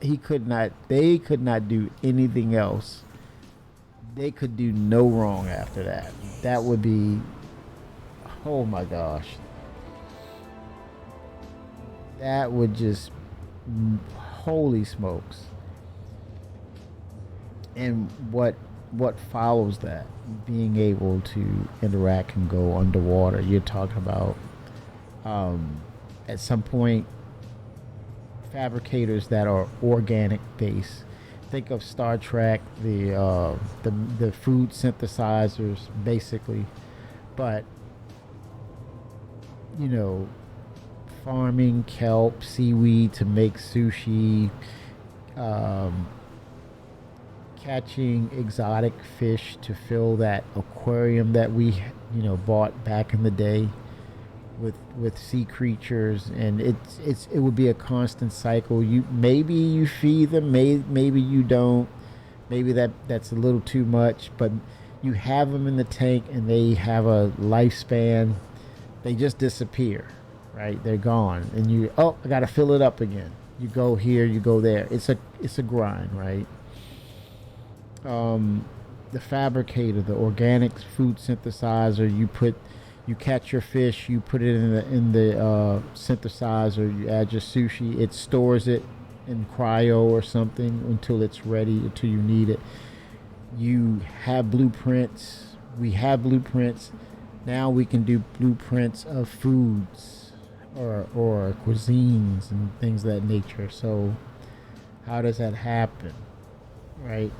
they could not do anything else. They could do no wrong after that. That would be, oh my gosh. That would just, holy smokes. And what follows that, being able to interact and go underwater. You're talking about at some point fabricators that are organic based. Think of Star Trek, the food synthesizers basically, but farming kelp, seaweed to make sushi, catching exotic fish to fill that aquarium that we bought back in the day with sea creatures. And it would be a constant cycle. Maybe you feed them, maybe you don't, maybe that's a little too much, but you have them in the tank and they have a lifespan. They just disappear, right? They're gone, and I gotta fill it up again. You go here, you go there. It's a grind, right? The fabricator, the organic food synthesizer, you catch your fish, you put it in the synthesizer, you add your sushi, it stores it in cryo or something until it's ready, until you need it. You have blueprints. We have blueprints. Now we can do blueprints of foods or cuisines and things of that nature. So how does that happen? Right?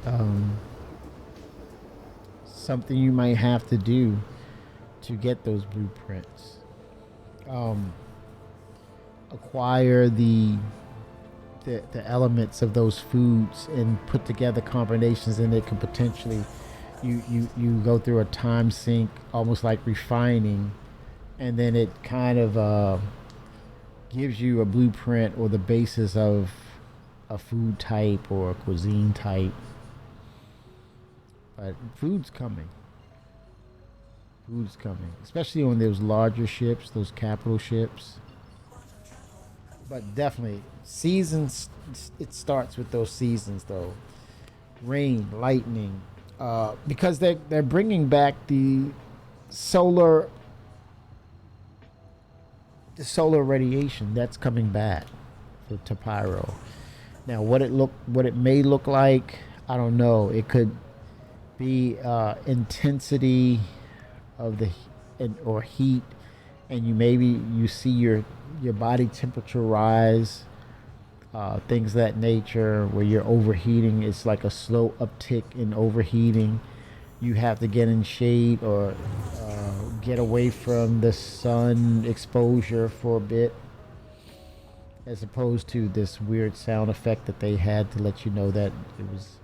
something you might have to do to get those blueprints. Acquire the elements of those foods and put together combinations, and it can potentially you go through a time sink, almost like refining, and then it kind of gives you a blueprint or the basis of a food type or a cuisine type. But food's coming. Food's coming, especially on those larger ships, those capital ships. But definitely, seasons, it starts with those seasons though. Rain, lightning, because they're bringing back the solar radiation that's coming back for Tapiro. Now, what it may look like, I don't know. It could be intensity of or heat, and you see your body temperature rise, things of that nature, where you're overheating. It's like a slow uptick in overheating. You have to get in shade or get away from the sun exposure for a bit, as opposed to this weird sound effect that they had to let you know that it was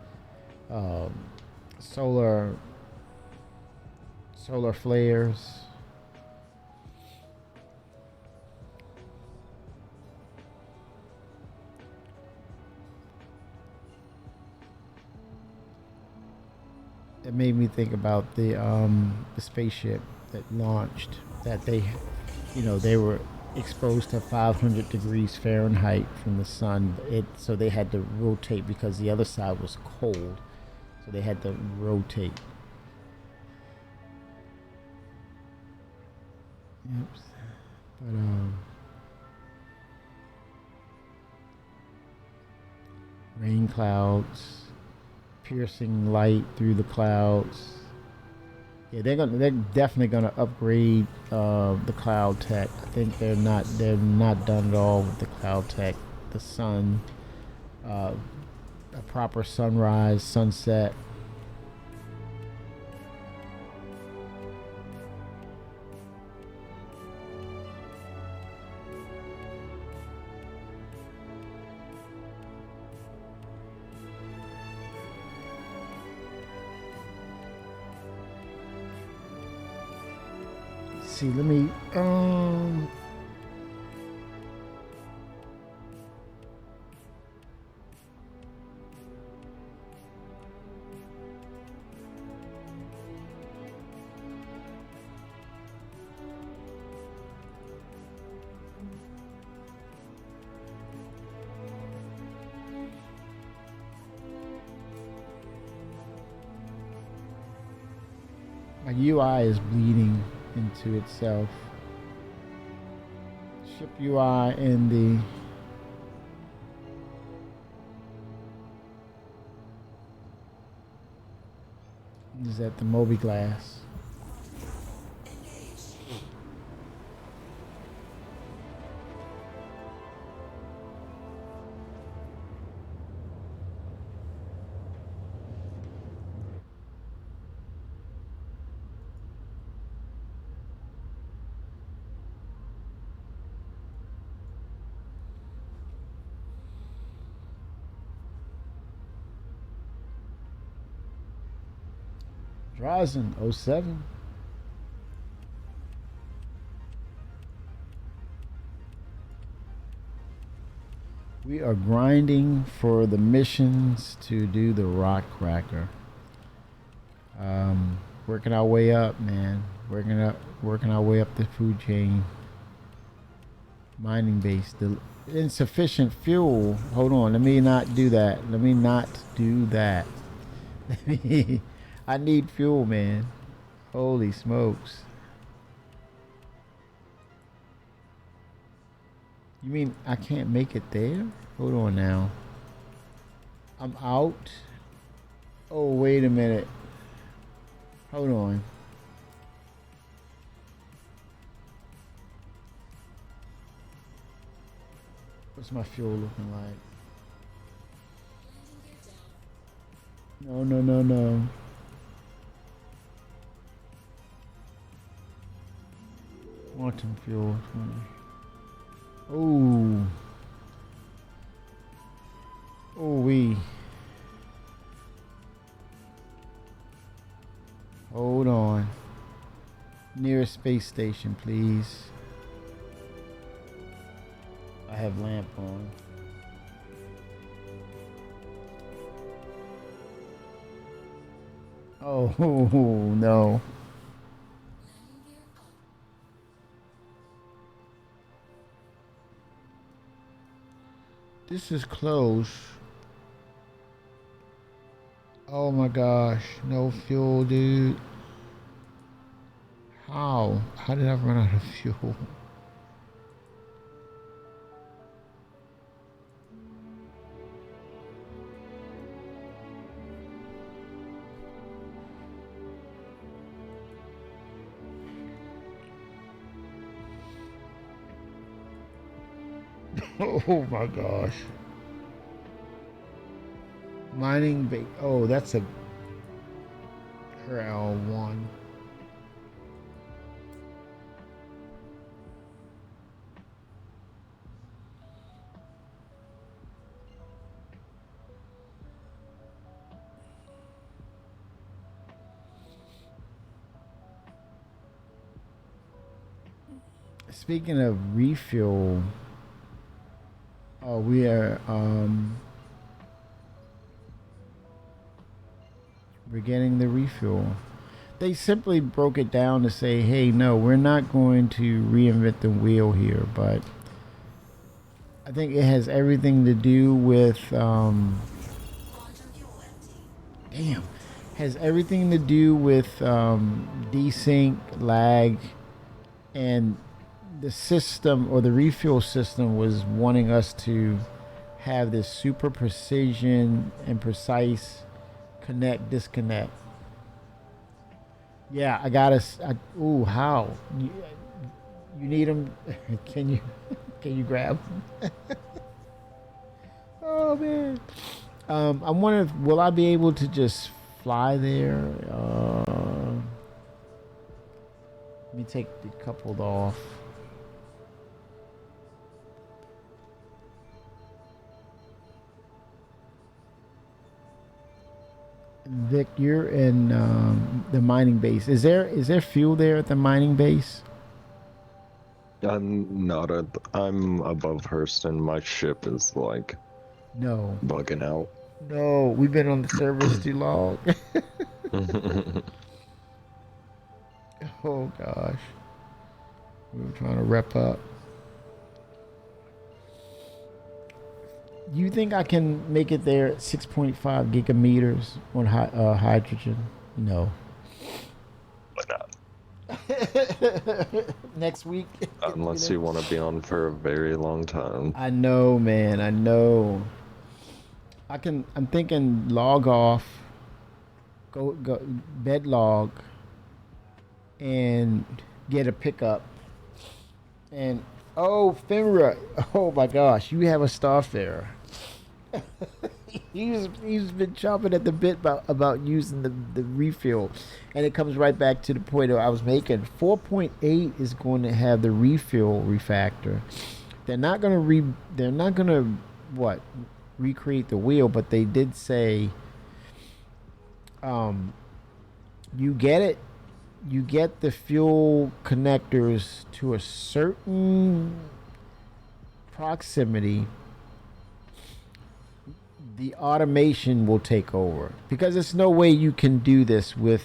solar flares. It made me think about the spaceship that launched, that they were exposed to 500 degrees Fahrenheit from the sun. So they had to rotate because the other side was cold. So they had to rotate. Yep. But rain clouds, piercing light through the clouds. Yeah, they're definitely gonna upgrade the cloud tech. I think they're not done at all with the cloud tech. The sun, a proper sunrise, sunset. See, let me my UI is bleeding into itself. Ship UI and the is at the Mobiglass. Drazen 07. We are grinding for the missions to do the rock cracker. Working our way up, man. Working our way up the food chain. Mining base. The insufficient fuel. Hold on. Let me not do that. I need fuel, man. Holy smokes. You mean I can't make it there? Hold on now. I'm out. Oh, wait a minute. Hold on. What's my fuel looking like? No. Quantum fuel 20. Ooh. Oh, we. Hold on. Nearest space station, please. I have lamp on. Oh, no. This is close. Oh my gosh, no fuel, dude. How? How did I run out of fuel? Oh my gosh. Mining bait. Oh, that's a Corral 1. Speaking of refuel, we are we're getting the refuel. They simply broke it down to say, hey, no, we're not going to reinvent the wheel here, but I think it has everything to do with has everything to do with desync, lag, and the system, or the refuel system, was wanting us to have this super precision and precise connect disconnect. Yeah, I gotta. Ooh, how? You need them? Can you grab? Oh man. I wonder, will I be able to just fly there? Let me take the coupled off. Vic, you're in the mining base. Is there fuel there at the mining base? I'm above Hurston. My ship is like bugging out. No, we've been on the service too long. Oh gosh, we were trying to rep up. You think I can make it there at 6.5 gigameters on hydrogen? No. Why not? Next week. Unless you want to be on for a very long time. I know, man. I know. I'm thinking log off. Go bed log. And get a pickup. And oh, Finra. Oh my gosh, you have a Starfarer. he's been chomping at the bit about using the refuel, and it comes right back to the point I was making. 4.8 is going to have the refuel refactor. They're not gonna recreate the wheel, but they did say you get the fuel connectors to a certain proximity, the automation will take over, because there's no way you can do this with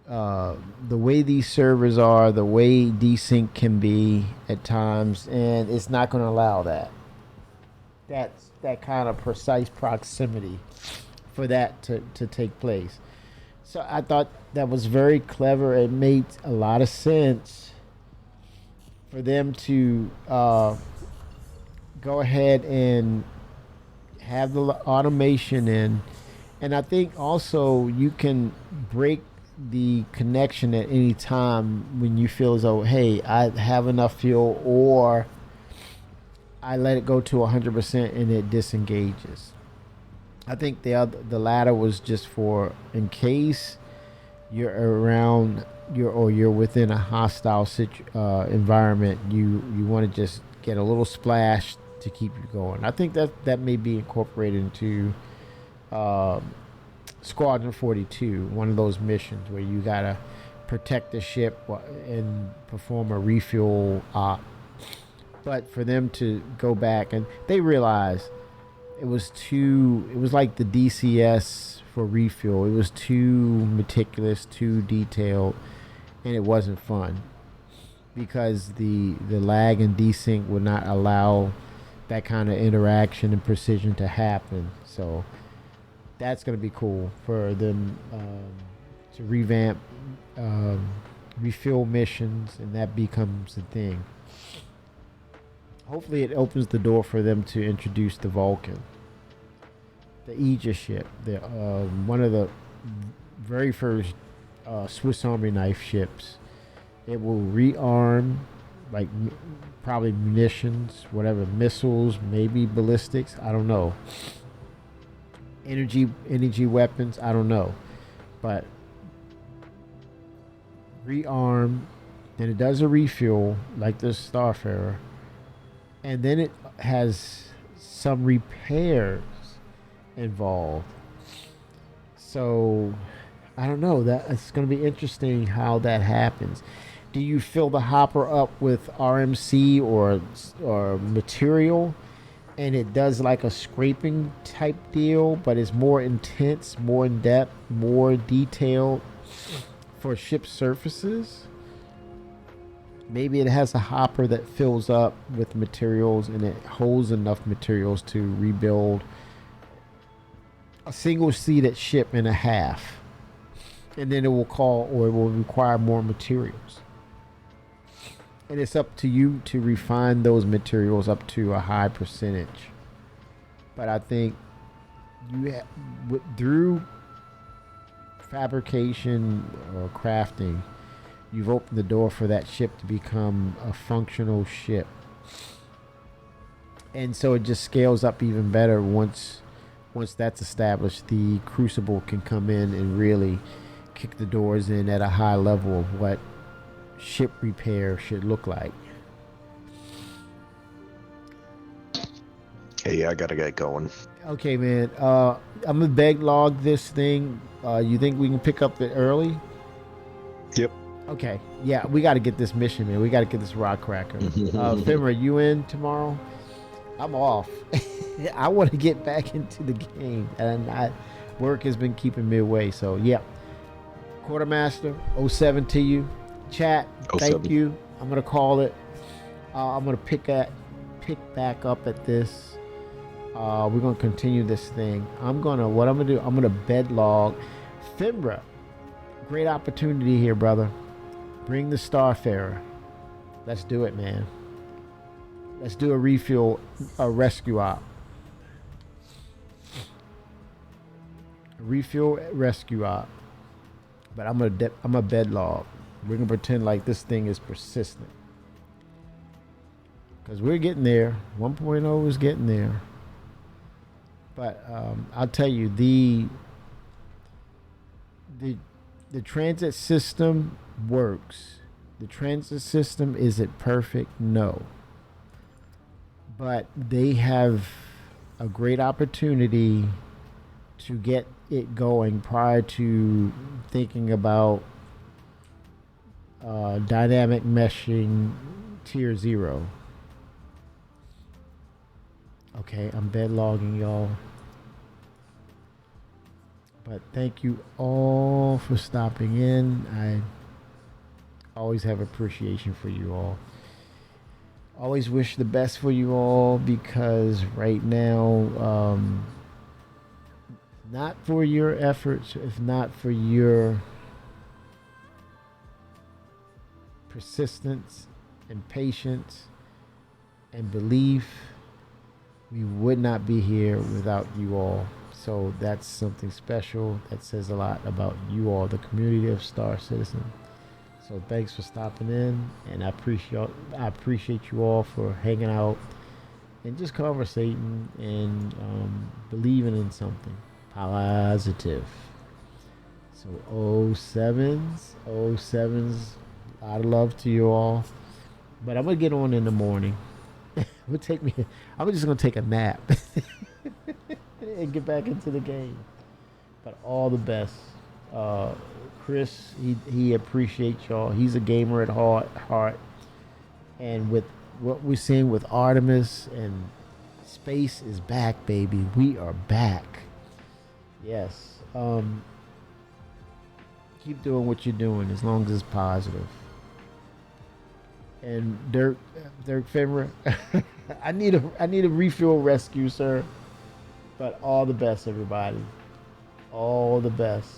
the way these servers are, the way desync can be at times, and it's not going to allow that kind of precise proximity for that to take place. So I thought that was very clever. It made a lot of sense for them to go ahead and have the automation in. And I think also you can break the connection at any time when you feel as though, hey, I have enough fuel, or I let it go to 100% and it disengages. I think the latter was just for in case you're around you're within a hostile environment, you want to just get a little splash to keep you going. I think that may be incorporated into Squadron 42, one of those missions where you gotta protect the ship and perform a refuel op. But for them to go back, and they realized it was like the DCS for refuel. It was too meticulous, too detailed, and it wasn't fun because the lag and desync would not allow that kind of interaction and precision to happen. So that's going to be cool for them to revamp refuel missions, and that becomes the thing. Hopefully it opens the door for them to introduce the Vulcan, the Aegis ship, one of the very first Swiss Army knife ships. It will rearm, like probably munitions, whatever, missiles, maybe ballistics, I don't know. Energy weapons, I don't know. But rearm, then it does a refuel like the Starfarer, and then it has some repairs involved. So I don't know, that it's going to be interesting how that happens. Do you fill the hopper up with RMC or material, and it does like a scraping type deal, but it's more intense, more in depth, more detailed for ship surfaces? Maybe it has a hopper that fills up with materials and it holds enough materials to rebuild a single-seated ship and a half, and then it will require more materials. And it's up to you to refine those materials up to a high percentage. But I think through fabrication or crafting, you've opened the door for that ship to become a functional ship. And so it just scales up even better once that's established. The Crucible can come in and really kick the doors in at a high level of what ship repair should look like. Hey, I gotta get going. Okay, man. I'm gonna beg log this thing. You think we can pick up it early? Yep. Okay. Yeah, we got to get this mission, man. We got to get this rock cracker. Fimmer, you in tomorrow? I'm off. I want to get back into the game, and work has been keeping me away. So yeah, Quartermaster 07 to you. Chat, thank you. I'm gonna call it. I'm gonna pick back up at this. We're gonna continue this thing. What I'm gonna do, I'm gonna bed log. Fimbra, great opportunity here, brother. Bring the Starfarer. Let's do it, man. Let's do a rescue op. Rescue op. But I'm a bed log. We're gonna pretend like this thing is persistent, because we're getting there. 1.0 is getting there. But I'll tell you, the transit system works. The transit system, is it perfect? No. But they have a great opportunity to get it going prior to thinking about dynamic meshing tier 0. Okay, I'm bed logging, y'all. But thank you all for stopping in. I always have appreciation for you all. Always wish the best for you all, because right now, not for your efforts, if not for your persistence and patience and belief, we would not be here without you all. So that's something special. That says a lot about you all, the community of Star Citizen. So thanks for stopping in, and I appreciate you all for hanging out and just conversating and believing in something positive. So 07s, 07s, a lot of love to you all. But I'm gonna get on in the morning. I'm just gonna take a nap and get back into the game. But all the best. Chris, he appreciates y'all. He's a gamer at heart. And with what we're seeing with Artemis and space is back, baby. We are back. Yes. Keep doing what you're doing as long as it's positive. And Dirk Fenrir, I need a refuel rescue, sir. But all the best, everybody. All the best.